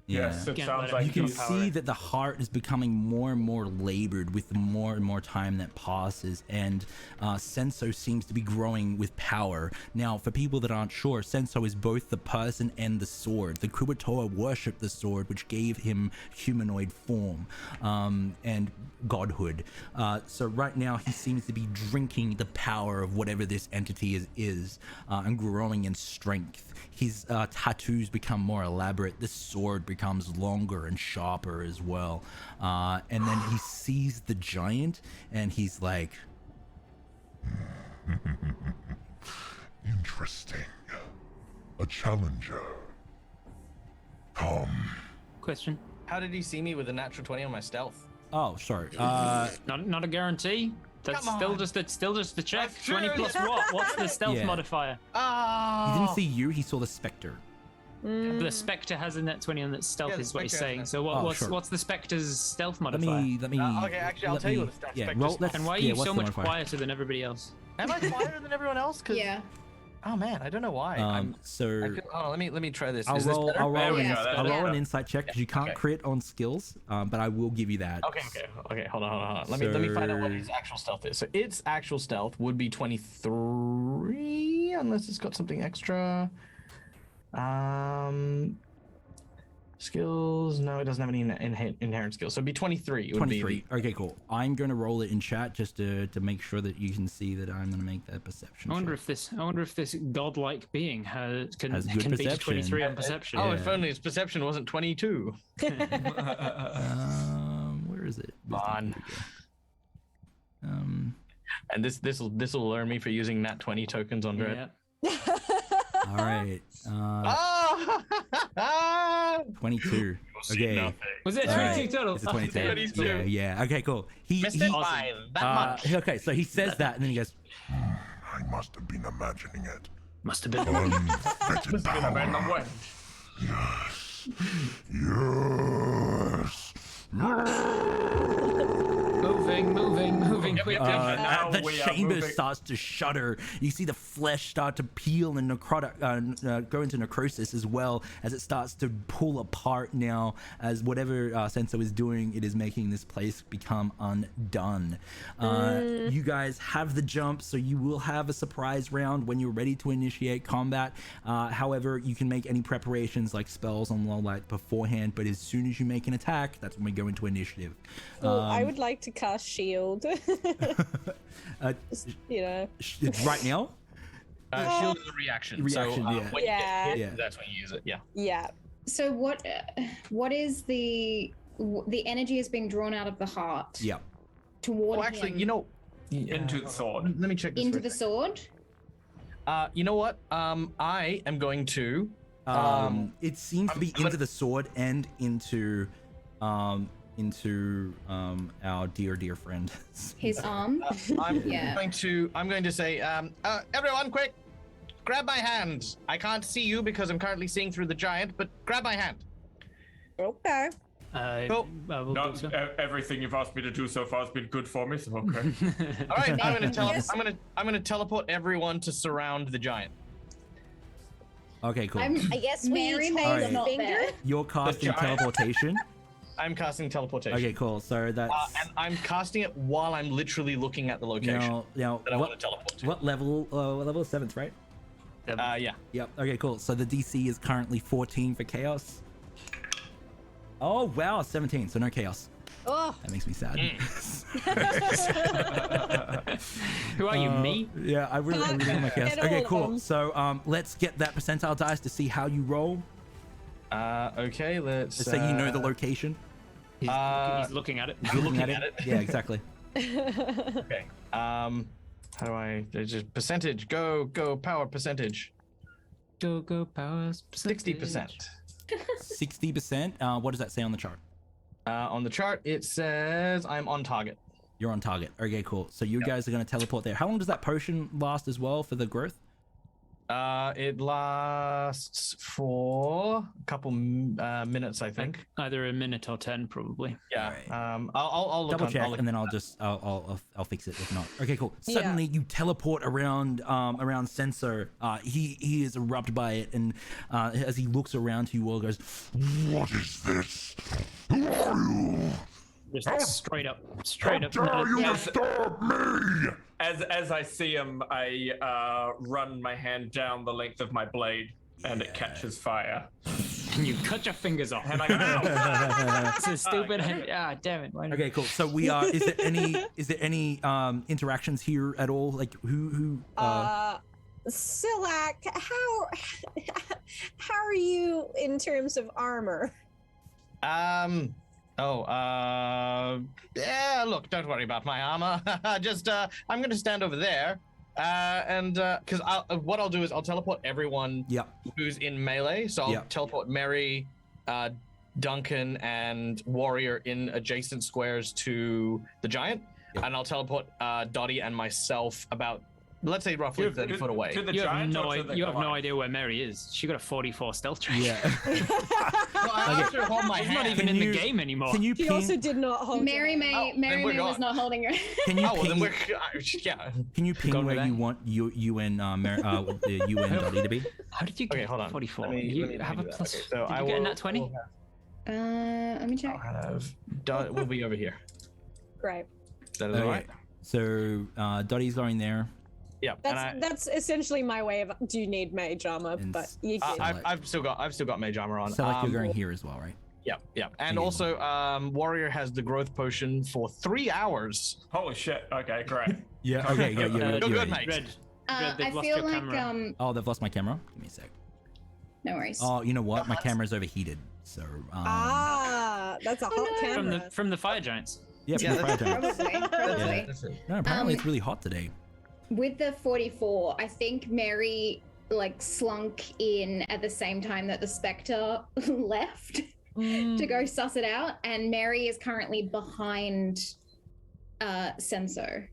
Yes, it Can't sounds let like You can your power. see that the heart is becoming more and more labored with more and more time that passes, and Senso seems to be growing with power. Now, for people that aren't sure, Senso is both the person and the sword. The Kubutoa worshipped the sword, which gave him humanoid form and godhood. So right now, he seems to be drinking the power of whatever this entity is and growing in strength. His tattoos become more elaborate. The sword becomes longer and sharper as well. And then he sees the giant, and he's like, Interesting. A challenger. Come. Question. How did he see me with a natural 20 on my stealth? oh, sorry. Not a guarantee. That's Come still on. just a check. That's 20 true. plus what? What's the stealth Yeah. modifier? Ah. He didn't see you, he saw the specter. The Spectre has a net 20 on that stealth, Yeah, the is what he's Spectre has saying. that. So Oh, sure. what's the Spectre's stealth Let modifier? me. Okay, actually, I'll let tell you me- what the stats Yeah, specter roll. is. Let's, And why are yeah, you what's so the much modifier? quieter than everybody else? Am I quieter than everyone else? 'Cause- Yeah. Oh man, I don't know why. So Let me try this. I'll Is this roll. better? I'll There roll. we An, go, that's I'll roll an better. insight check because you can't Okay. crit on skills, but I will give you that. Okay. Hold on. Let me find out what his actual stealth is. So its actual stealth would be 23, unless it's got something extra. Skills. No, it doesn't have any inherent skills. So it'd be 23. It would be 23. Okay, cool. I'm going to roll it in chat just to make sure that you can see that I'm going to make that perception. I wonder check. if this godlike being can Has good beat perception. 23 on perception. Oh, Yeah. if only his perception wasn't 22. Where is it? Fun. Here we go. And this will learn me for using nat 20 tokens on Dread. Yeah. All right. Oh! 22. Okay. Was it All 22 right. total? It's a 22. Oh, damn. Yeah. Okay. Cool. Missed it by that much. Okay. So he says that, and then he goes, I must have been imagining it. Must have been. Unfettered Random power. wind. Moving quickly. Now the we are chamber moving. starts to shudder. You see the flesh start to peel and go into necrosis, as well as it starts to pull apart now, as whatever Senso is doing, it is making this place become undone. You guys have the jump, so you will have a surprise round when you're ready to initiate combat. However, you can make any preparations like spells on low light beforehand, but as soon as you make an attack, that's when we go into initiative. Well, I would like to cast shield. You know. Right now? Shield is a reaction. Reaction, so, yeah. When you get hit, Yeah. that's when you use it. Yeah. Yeah. So what is the energy is being drawn out of the heart Yeah. toward Oh, actually, him you know. Into the sword. Let me check this. into for the a second. sword? You know what? I am going to. It seems to be I'm into the sword and into our dear friend. His arm? I'm Yeah. going to say, everyone, quick, grab my hand. I can't see you because I'm currently seeing through the giant, but grab my hand. Okay. Cool. I will Not do so. everything you've asked me to do so far has been good for me, so okay. All right, Yes. I'm gonna teleport everyone to surround the giant. Okay, cool. I'm I guess we Mary each May's hold Alright. a not finger. there. You're casting giant. teleportation. I'm casting teleportation. Okay, cool. So that's And I'm casting it while I'm literally looking at the location now that I want to teleport to. what level? What level is 7th, right? Yeah. Yep. Okay, cool. So the DC is currently 14 for chaos. Oh wow, 17. So no chaos. Oh, That makes me sad. Who are you, me? Yeah, I really want my chaos. Get all Okay, of cool. them. So let's get that percentile dice to see how you roll. Okay, let's Just so you know the location. He's looking at it. You're looking at it. Yeah, exactly. Okay. How do I? There's just percentage. Go power percentage. Go powers. 60%. 60%. What does that say on the chart? On the chart, it says I'm on target. You're on target. Okay, cool. So you guys are going to teleport there. How long does that potion last as well for the growth? It lasts for a couple minutes, I think. Either a minute or 10, probably. Yeah. Alright. I'll look Double check, I'll look and then I'll fix it if not. Okay, cool. Suddenly you teleport around Senso. He is erupted by it, and as he looks around to you all, goes, What is this? Who are you? Just straight up. How dare you disturb me? As I see him, I run my hand down the length of my blade, and it catches fire. And you cut your fingers off. And I go, ow! It's a stupid. Damn it. Why not? okay, cool. So we are. Is there any interactions here at all? Like who? Silak, how are you in terms of armor? Yeah, look, don't worry about my armor. Just, I'm going to stand over there. Because what I'll do is I'll teleport everyone who's in melee. So I'll teleport Mary, Duncan, and Warrior in adjacent squares to the giant. And I'll teleport Dottie and myself about, let's say, roughly 30 foot away. You have no idea where Mary is. She got a 44 stealth track. Yeah. Well, I have to hold my She's hand. not even in the game anymore. Can you She ping? also did not hold Mary May. Mary we're May was gone. not holding her. Can you Oh, well, ping? then we're, yeah. Can you Go ping with where that. you want you and you and Dottie to be? How did you get Okay, hold on. 44? Let me You have a do that. plus. Okay, so Did I you get a will- nat 20? Let me check. We'll be over here. Great. That is all right. So Dottie's going there. Yeah. That's essentially my way of. Do you need mage armor? And But you s- can. I've still got mage armor on. So like you're going here as well, right? Yeah. And also, Warrior has the growth potion for 3 hours. Holy shit. Okay, great. Yeah. Okay. Yeah. Go good, mate. Red. I they've lost feel your like camera. Oh, they've lost my camera. Give me a sec. no worries. Oh, you know what? My camera's overheated. So. That's a hot no. camera. From the fire giants. Yeah. Yeah, from the fire giants. Probably. No, apparently it's really hot today. With the 44, I think Mary like slunk in at the same time that the Spectre left to go suss it out, and Mary is currently behind Senso.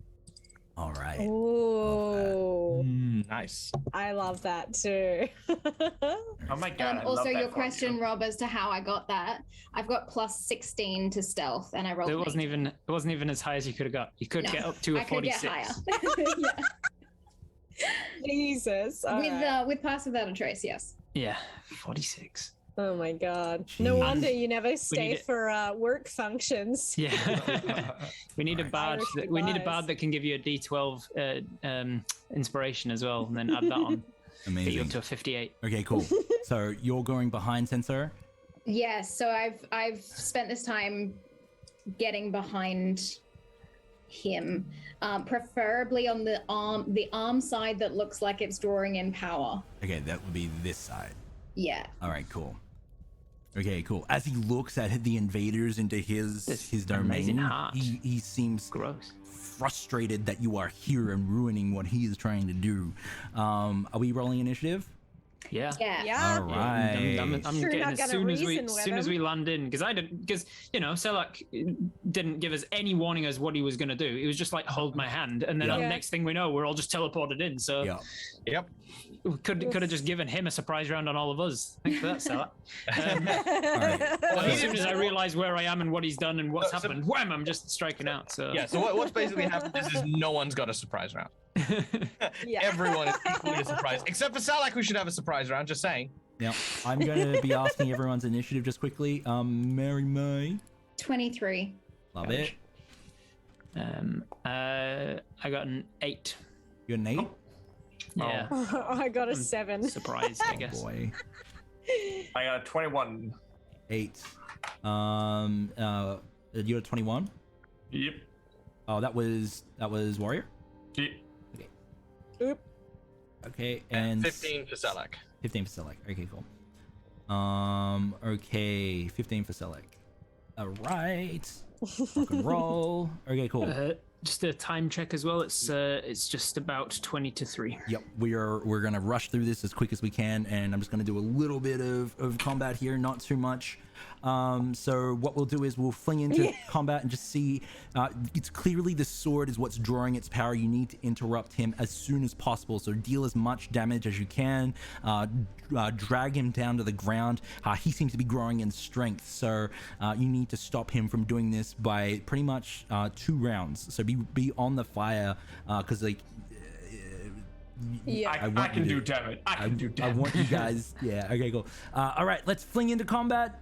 All right. Ooh, Nice. I love that too. Oh my god. I love Also, that your for question, you. Rob, as to how I got that, I've got plus 16 to stealth, and I rolled. It an wasn't 8. even. It wasn't even as high as you could have got. You could No, get up to a I could get 46. higher. Yeah. Jesus. All right. With pass without a trace, yes. Yeah, 46. Oh my god. No Jeez. wonder you never stay need it. for work functions. Yeah. we need a Right. bard. Irish We need a device. bard that can give you a D12 inspiration as well, and then add that on. Get you Amazing. up to a 58. Okay. Cool. So you're going behind Sensor. Yes, so I've spent this time getting behind him, preferably on the arm side that looks like it's drawing in power. Okay, that would be this side. Yeah. All right, cool. Okay, cool. As he looks at the invaders into his amazing domain, heart. he seems Gross. frustrated that you are here and ruining what he is trying to do. Are we rolling initiative? Yeah. Yeah. Yeah. All right. I'm Sure getting not as gonna soon as we reason with soon as him. we land in because Selak didn't give us any warning as what he was going to do. He was just like hold my hand, and then Yeah. the next thing we know, we're all just teleported in. So Yeah. Yep. we could have just given him a surprise round on all of us. Thanks for that, Selak. right. Well, he as soon didn't as I say- realize where I am and what he's done and what's So- happened, wham! I'm just striking out. So Yeah. So what's basically happened is no one's got a surprise round. Yeah. Everyone is equally surprised, except for Salak, who should have a surprise round. Just saying. Now, I'm going to be asking everyone's initiative just quickly. Mary May. 23. Love it. I got an 8. You're Nate. Yeah. I got a 7. Surprise, I guess. Boy. I got a 21. 8. You're 21. Yep. Oh, that was Warrior. Yep. Oop. Okay, and 15 for Salak. 15 for Select. Okay, cool. Okay, 15 for Selec. All right. Rock and roll. Okay, cool. Just a time check as well. It's just about 20 to 3. Yep, we're gonna rush through this as quick as we can, and I'm just gonna do a little bit of combat here, not too much. So what we'll do is we'll fling into combat and just see. It's clearly the sword is what's drawing its power. You need to interrupt him as soon as possible. So deal as much damage as you can. Drag him down to the ground. He seems to be growing in strength, so you need to stop him from doing this by pretty much 2 rounds. So be on the fire, because like. Yeah, I can do damage. I can do damage. I want you guys. Yeah. Okay. Cool. All right. Let's fling into combat.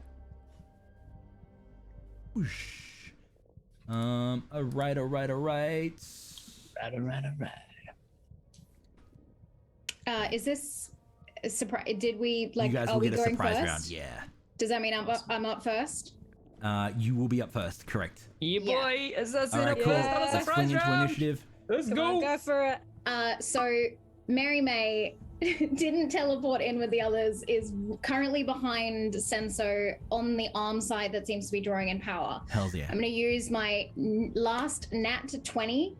Whoosh. All right. Is this a surprise? Did we like? You guys are will we get a going surprise first? round. Yeah. Does that mean I'm up first? You will be up first. Correct. Yeah, boy, assassin. All right. Cool. Yeah. Let's fling into initiative. Let's Come on, go for it. So Mary May didn't teleport in with the others, is currently behind Senso on the arm side that seems to be drawing in power. Hells yeah. I'm going to use my last nat 20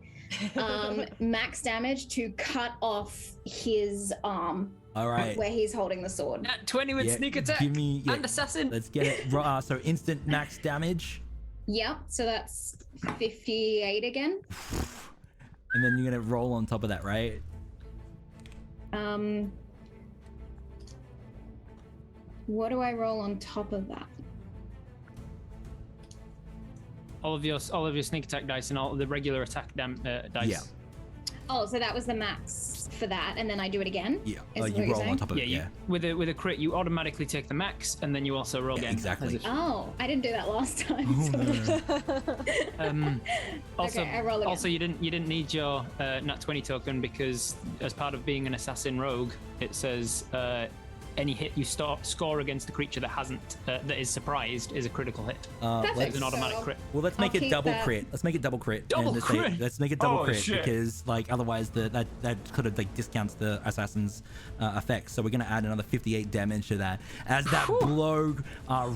max damage to cut off his arm. All right. Where he's holding the sword. Nat 20 with Yeah, sneak attack give me- yeah. and assassin. Let's get it. So instant max damage, Yep, so that's 58 again. and then you're gonna roll on top of that, right? What do I roll on top of that? All of your sneak attack dice and all of the regular attack dice. Yeah. Oh, so that was the max for that, and then I do it again? Yeah. Is what You you're roll on saying? top of Yeah, it. you, Yeah. with a crit, you automatically take the max, and then you also roll again. exactly. as if- Oh, I didn't do that last time. Also, Okay, I roll again. also, you didn't need your nat 20 token because as part of being an assassin rogue, it says any hit you score against a creature that hasn't that is surprised is a critical hit. Perfect. It's an automatic So- crit. Well, let's I'll make it keep double that. crit. Let's make it double crit. Double let's crit? let's make it double Holy crit shit. because like otherwise that could have like discounts the assassin's effect. So we're gonna add another 58 damage to that. As that blow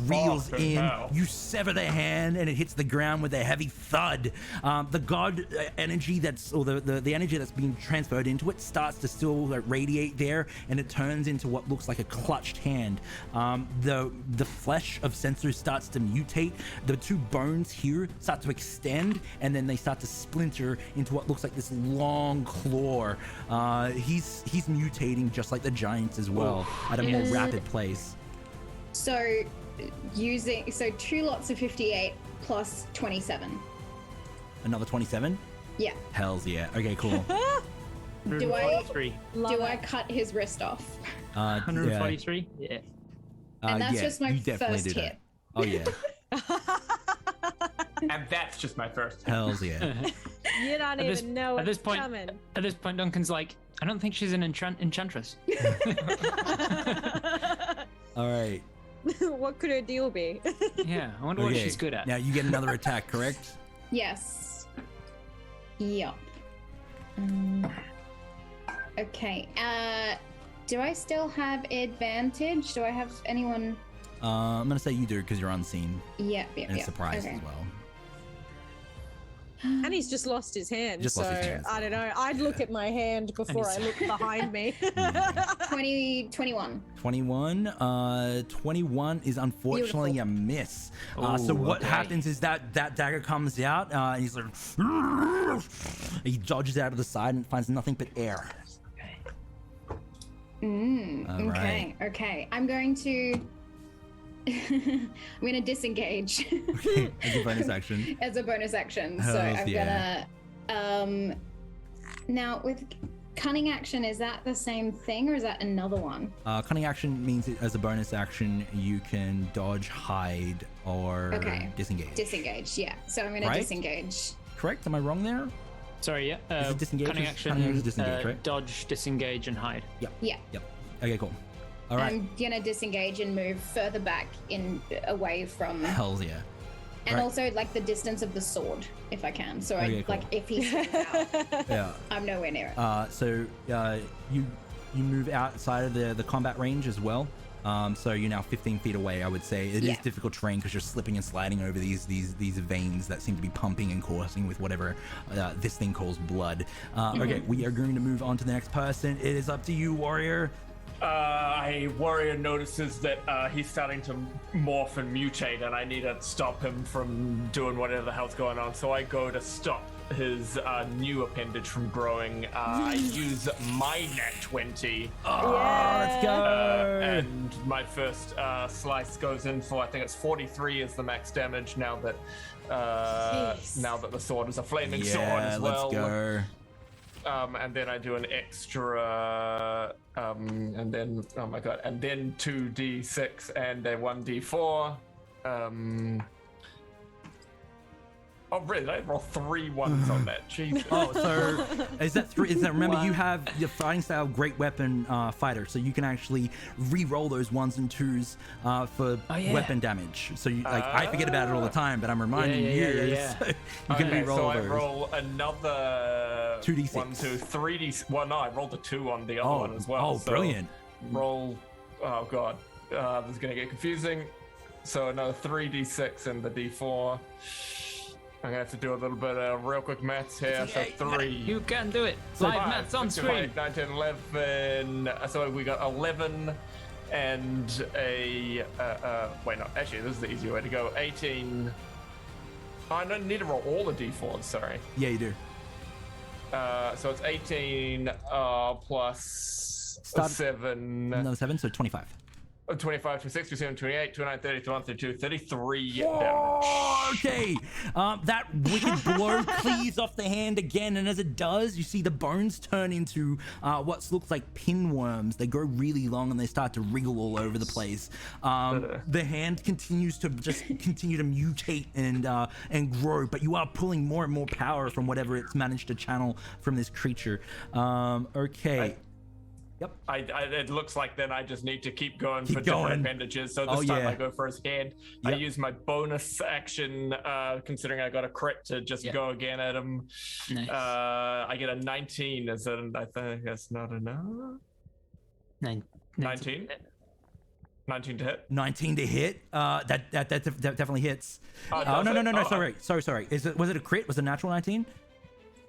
reels Fucking in, hell. you sever their hand and it hits the ground with a heavy thud. The god energy the energy that's being transferred into it starts to still like, radiate there, and it turns into what looks like a clutched hand. The flesh of Senso starts to mutate. The 2 bones here start to extend, and then they start to splinter into what looks like this long claw. He's mutating just like the giants as well at a more rapid pace. So 2 lots of 58 plus 27. Another 27. Yeah. Hells yeah. Okay, cool. Do I 143. Love do I it. cut his wrist off? 143. Yeah. And that's yeah, just my you definitely first do that. hit. Oh yeah. And that's just my first. Hells yeah. You don't At this- even know at what's this point- coming. At this point, Duncan's like, I don't think she's an enchantress. All right. What could her deal be? Yeah, I wonder what Okay. she's good at. Now you get another attack, correct? Yes. Yup. Okay. Do I still have advantage? Do I have anyone? I'm gonna say you do because you're unseen Yep. and surprised okay. as well. And he's just lost his hand. Just so lost his hand. I don't know. I'd look at my hand before I look behind me. 21. 21 is unfortunately a miss. So Ooh, what okay. happens is that dagger comes out, and he's like, he dodges out of the side and finds nothing but air. All Okay. Okay. I'm going to. I'm gonna disengage Okay, as a bonus action. as a bonus action. Hells So I'm yeah. gonna. Now with cunning action, is that the same thing or is that another one? Cunning action means as a bonus action you can dodge, hide, or disengage. Disengage. Yeah. So I'm gonna Right? disengage. Correct? Am I wrong there? Sorry, yeah. Is it disengage Cunning or- action, cunning action is disengage, right? dodge, disengage, and hide. Yeah. Yep. Okay, cool. All right. I'm gonna disengage and move further back away from, Hells yeah. and right. also like the distance of the sword if I can. So Okay, I cool. like if he's out, Yeah. I'm nowhere near it. So you move outside of the combat range as well. So you're now 15 feet away. I would say it is difficult terrain because you're slipping and sliding over these veins that seem to be pumping and coursing with whatever this thing calls blood. Okay, we are going to move on to the next person. It is up to you, warrior. Warrior notices that he's starting to morph and mutate, and I need to stop him from doing whatever the hell's going on. So I go to stop his new appendage from growing. I use my nat 20. Let's go. And my first slice goes in for, I think it's 43 is the max damage now that the sword is a flaming sword as well. Let's go. And then I do an extra, and then, oh my god, and then 2d6 and a 1d4. Oh, really? I roll 3 ones on that. Jesus. Oh, so is that three? Is that, remember, you have your fighting style great weapon fighter, so you can actually re-roll those 1s and 2s for weapon damage. So you, like, I forget about it all the time, but I'm reminding you. So you can re-roll so those. I roll another 2d6. 1, 2, 3d. Well, no, I rolled a 2 on the other one as well. Oh, so brilliant! Roll. Oh god, this is gonna get confusing. So another 3d6 and the d4. I'm gonna have to do a little bit of real quick maths here. So 3. You can do it. Live maths on screen. 19, 11. So we got 11 and a. Wait, no. Actually, this is the easier way to go. 18. I don't need to roll all the d4s. Sorry. Yeah, you do. So it's 18 plus 7. Another 7, so 25. 25, 26, 27, 28, 29, 30, 31, 32, 33 damage. Okay, that wicked blow cleaves off the hand again, and as it does, you see the bones turn into what looks like pinworms. They grow really long and they start to wriggle all over the place. The hand continues to just continue to mutate and grow, but you are pulling more and more power from whatever it's managed to channel from this creature. Okay. Yep. It looks like then I just need to keep going for different appendages. So this time I go for his head. Yep. I use my bonus action, considering I got a crit, to just go again at him. Nice. I get a 19. I think that's not enough. 19. 19 to hit. 19 to hit. That definitely hits. No. Sorry. Was it a crit? Was it a natural 19?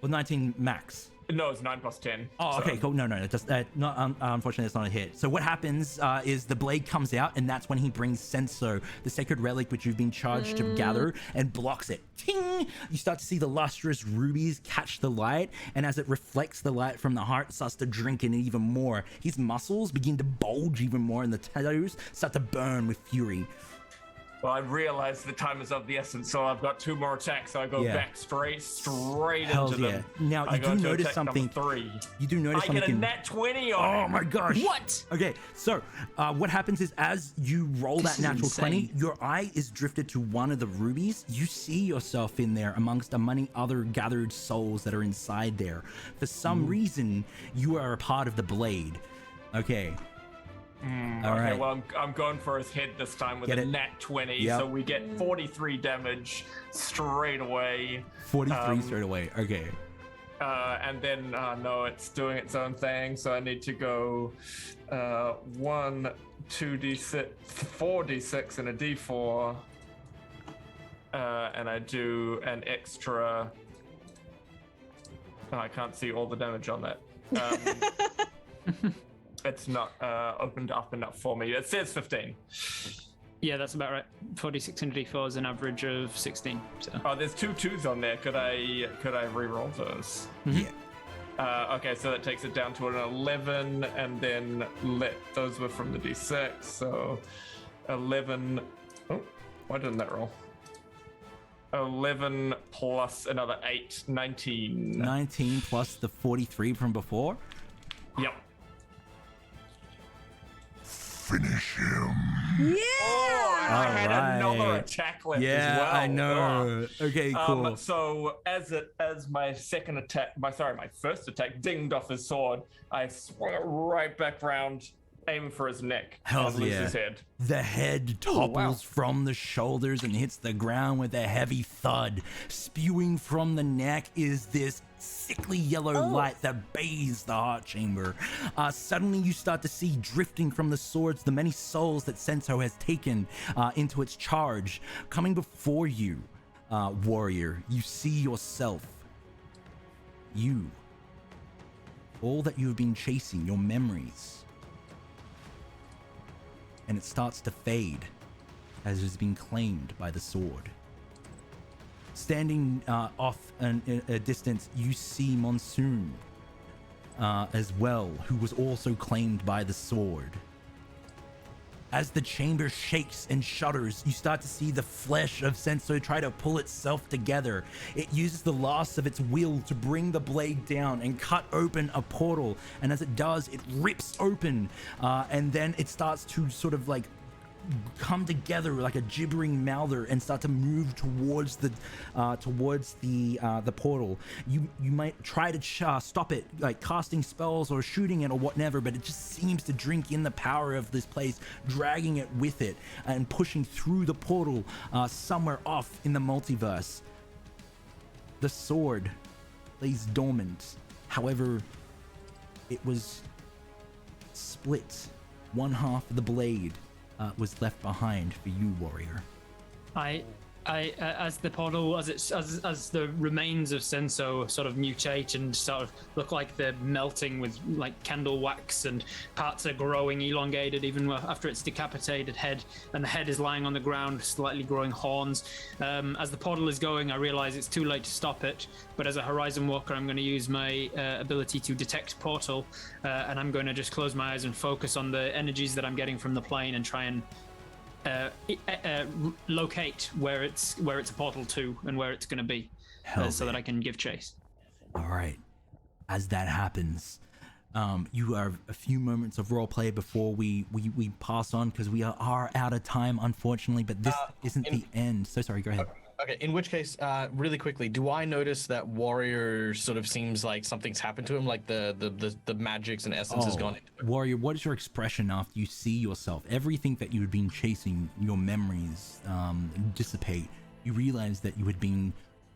Or 19 max? No, it's 9 plus 10. Oh, okay, cool. No, just unfortunately, it's not a hit. So what happens is the blade comes out, and that's when he brings Senso, the sacred relic which you've been charged to gather, and blocks it. Ting! You start to see the lustrous rubies catch the light, and as it reflects the light from the heart, it starts to drink in even more. His muscles begin to bulge even more, and the toes start to burn with fury. Well, I realize the time is of the essence, so I've got 2 more attacks. So I go back straight into them. Now you do notice something. 3. You do notice something. I get a nat 20 on it. Oh my gosh! What? Okay, so what happens is as you roll that natural 20, your eye is drifted to one of the rubies. You see yourself in there amongst many other gathered souls that are inside there. For some reason, you are a part of the blade. Okay. All right. Well, I'm going for his head this time with a nat 20, so we get 43 damage straight away. 43 straight away. Okay. And then no, it's doing its own thing, so I need to go 1, 2d6, 4d6, and a d4, and I do an extra. Oh, I can't see all the damage on that. It's not opened up enough for me. It says 15. Yeah, that's about right. 46 and D4 is an average of 16. So. Oh, there's 2 2s on there. Could I re-roll those? Yeah. Okay, so that takes it down to an 11, and then those were from the D6. So 11. Oh, why didn't that roll? 11 plus another 8, 19. 19 plus the 43 from before? Yep. Finish him. Yeah. Oh, and I had another attack left as well. I know. Okay, cool. So as my second attack, my first attack dinged off his sword, I swung it right back round aim for his neck. Hell and lose yeah. his head. The head topples from the shoulders and hits the ground with a heavy thud. Spewing from the neck is this sickly yellow light that bathes the heart chamber. Suddenly you start to see drifting from the swords the many souls that Senso has taken into its charge. Coming before you, warrior, you see yourself. You. All that you have been chasing, your memories. And it starts to fade as it has been claimed by the sword. Standing off a distance, you see Monsoon as well, who was also claimed by the sword. As the chamber shakes and shudders, you start to see the flesh of Senso try to pull itself together. It uses the last of its will to bring the blade down and cut open a portal. And as it does, it rips open. And then it starts to sort of like come together like a gibbering mouther and start to move towards the portal. You might try to stop it, like casting spells or shooting it or whatever, but it just seems to drink in the power of this place, dragging it with it and pushing through the portal somewhere off in the multiverse. The sword lays dormant. However, it was split. One half of the blade was left behind for you, warrior. As the portal, as the remains of Senso sort of mutate and sort of look like they're melting with like candle wax, and parts are growing elongated even after its decapitated head, and the head is lying on the ground, slightly growing horns. As the portal is going, I realize it's too late to stop it, but as a Horizon Walker, I'm going to use my ability to detect portal, and I'm going to just close my eyes and focus on the energies that I'm getting from the plane and try and locate where it's a portal to and where it's going to be, so that I can give chase. All right. As that happens, you have a few moments of roleplay before we pass on, because we are out of time, unfortunately. But this isn't the end. So sorry. Go ahead. Okay, in which case, really quickly, do I notice that Warrior sort of seems like something's happened to him, like the magics and essence has gone into it? Warrior, what is your expression after you see yourself? Everything that you had been chasing, your memories dissipate. You realize that you had been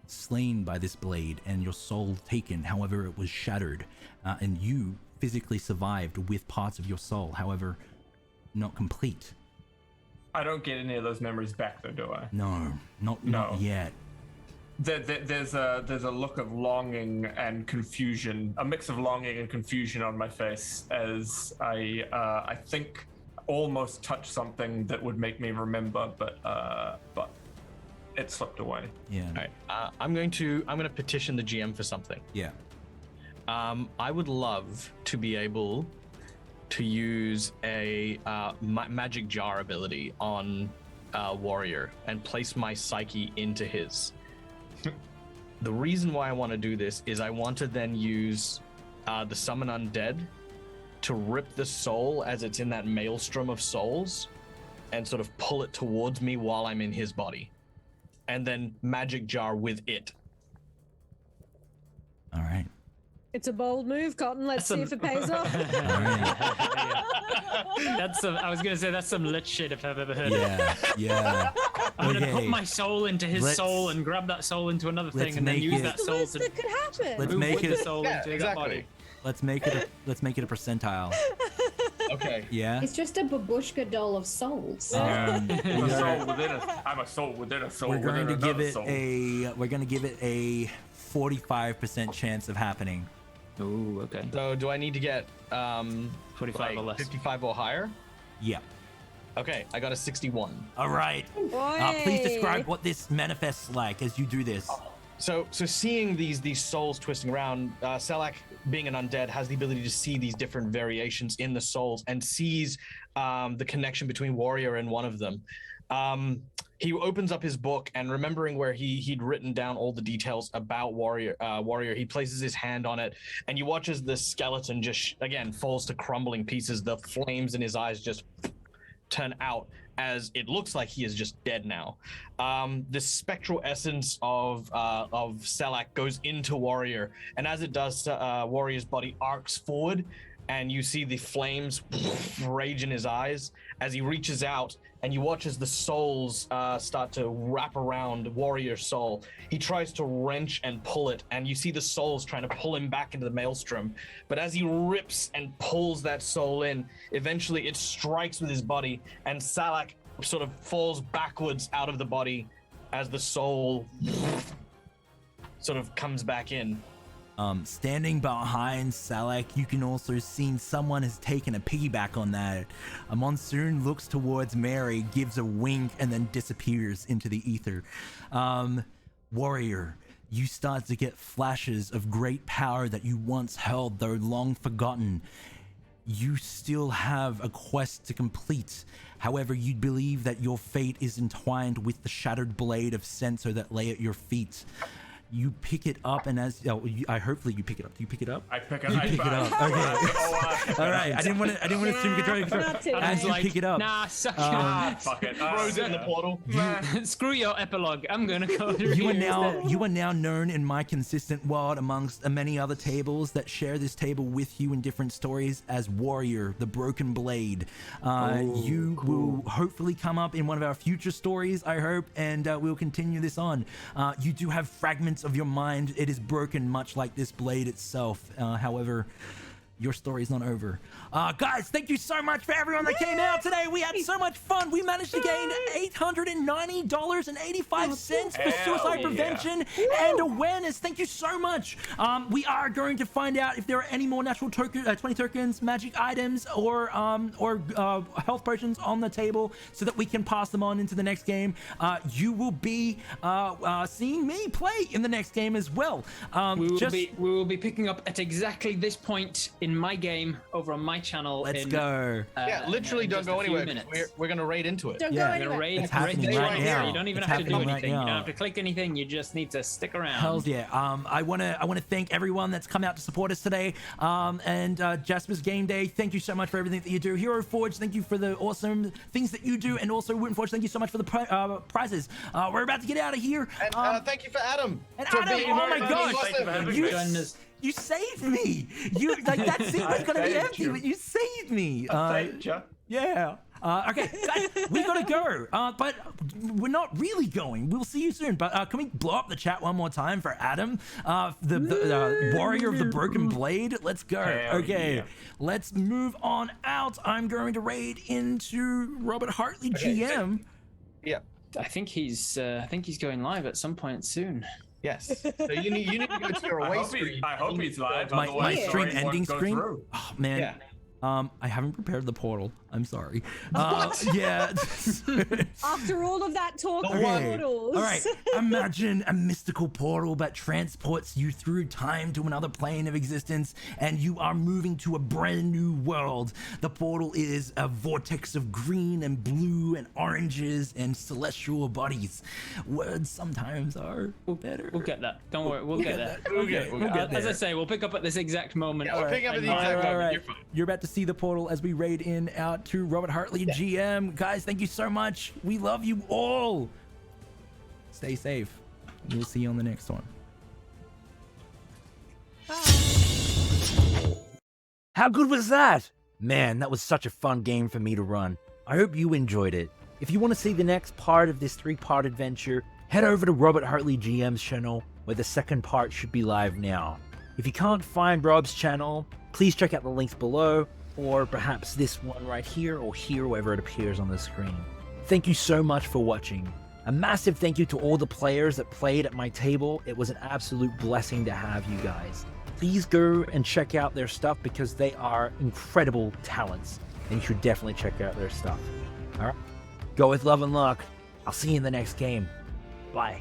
slain by this blade and your soul taken. However, it was shattered, and you physically survived with parts of your soul. However, not complete. I don't get any of those memories back, though, do I? No, not yet. There's a look of longing and confusion, a mix of longing and confusion on my face as I think almost touched something that would make me remember, but it slipped away. Yeah. All right. I'm going to petition the GM for something. Yeah. I would love to be able to use a magic jar ability on Warrior and place my psyche into his. The reason why I want to do this is I want to then use the Summon Undead to rip the soul as it's in that maelstrom of souls and sort of pull it towards me while I'm in his body. And then magic jar with it. All right. It's a bold move, Cotton. Let's see if it pays off. That's I was gonna say that's some lit shit if I've ever heard it. Yeah. I'm gonna put my soul into his soul and grab that soul into another thing, and then use that soul to that could happen. Let's move make with it. the soul into that body. Let's make it a percentile. Okay. Yeah. It's just a babushka doll of souls. I'm a soul within a soul. We're going to give it soul. a 45% chance of happening. Ooh, okay. So do I need to get 45 or less. 55 or higher? Yeah. Okay, I got a 61. All right. Boy. Please describe what this manifests like as you do this. So seeing these souls twisting around, Selak, being an undead, has the ability to see these different variations in the souls and sees the connection between Warrior and one of them. He opens up his book, and remembering where he'd written down all the details about Warrior, he places his hand on it, and you watch as the skeleton just again falls to crumbling pieces. The flames in his eyes just turn out as it looks like he is just dead now. The spectral essence of Selak goes into Warrior, and as it does, Warrior's body arcs forward, and you see the flames rage in his eyes as he reaches out, and you watch as the souls start to wrap around Warrior's soul. He tries to wrench and pull it, and you see the souls trying to pull him back into the maelstrom. But as he rips and pulls that soul in, eventually it strikes with his body, and Salak sort of falls backwards out of the body as the soul sort of comes back in. Standing behind Salak, you can also see someone has taken a piggyback on that. A monsoon looks towards Mary, gives a wink, and then disappears into the ether. Warrior, you start to get flashes of great power that you once held, though long forgotten. You still have a quest to complete. However, you believe that your fate is entwined with the shattered blade of Senso that lay at your feet. You pick it up, and hopefully you pick it up. Do you pick it up? I pick it. You pick it up. Okay. All right. I didn't want to assume control. As you pick it up, Nah, suck it. Fuck it. Throws it in the portal. Screw your epilogue. I'm gonna go. You are now known in my consistent world amongst many other tables that share this table with you in different stories as Warrior, the Broken Blade. You will hopefully come up in one of our future stories, I hope, and we'll continue this on. You do have fragments of your mind. It is broken, much like this blade itself. However, your story's not over. Guys, thank you so much for everyone that came out today. We had so much fun. We managed to gain $890.85 for suicide prevention and awareness. Thank you so much. We are going to find out if there are any more natural 20 tokens, magic items, or health potions on the table so that we can pass them on into the next game. You will be seeing me play in the next game as well. We will be picking up at exactly this point in my game over on my channel. Let's go. Literally don't go anywhere. We're gonna raid into it. Don't go anywhere. It's happening right now. You don't even It's have to do happening anything. right You now. don't have to click anything. You just need to stick around. Hells yeah. I wanna thank everyone that's come out to support us today. And Jasper's Game Day, thank you so much for everything that you do. Hero Forge, thank you for the awesome things that you do, and also Wooten Forge, thank you so much for the prizes. We're about to get out of here. And thank you for Adam. And for Adam, being oh my very gosh, awesome. you saved me. You like that seat was gonna be empty, but you saved me. Thank you. Yeah. Okay, guys, we gotta go. But we're not really going. We'll see you soon. But can we blow up the chat one more time for Adam, the Warrior of the Broken Blade? Let's go. Okay, let's move on out. I'm going to raid into Robert Hartley, GM. Yeah. I think he's going live at some point soon. Yes. So you need to go to your away screen. I hope he's live. My stream ending screen. Through. Oh man. Yeah. I haven't prepared the portal. I'm sorry. What? Yeah. After all of that talk of Okay. portals. All right. Imagine a mystical portal that transports you through time to another plane of existence, and you are moving to a brand new world. The portal is a vortex of green and blue and oranges and celestial bodies. Words sometimes are better. We'll get that. Don't worry. We'll get there. Okay, we'll get As I there. say, we'll pick up at this exact moment. Yeah, we're picking up at the All exact right, all moment. right. You're fine. You're about to see the portal as we raid in out to Robert Hartley, GM. Guys, thank you so much. We love you all. Stay safe. We'll see you on the next one. How good was that? Man, that was such a fun game for me to run. I hope you enjoyed it. If you want to see the next part of this 3-part adventure, head over to Robert Hartley GM's channel, where the second part should be live now. If you can't find Rob's channel, please check out the links below, or perhaps this one right here, or here, wherever it appears on the screen. Thank you so much for watching. A massive thank you to all the players that played at my table. It was an absolute blessing to have you guys. Please go and check out their stuff because they are incredible talents, and you should definitely check out their stuff. All right? Go with love and luck. I'll see you in the next game. Bye.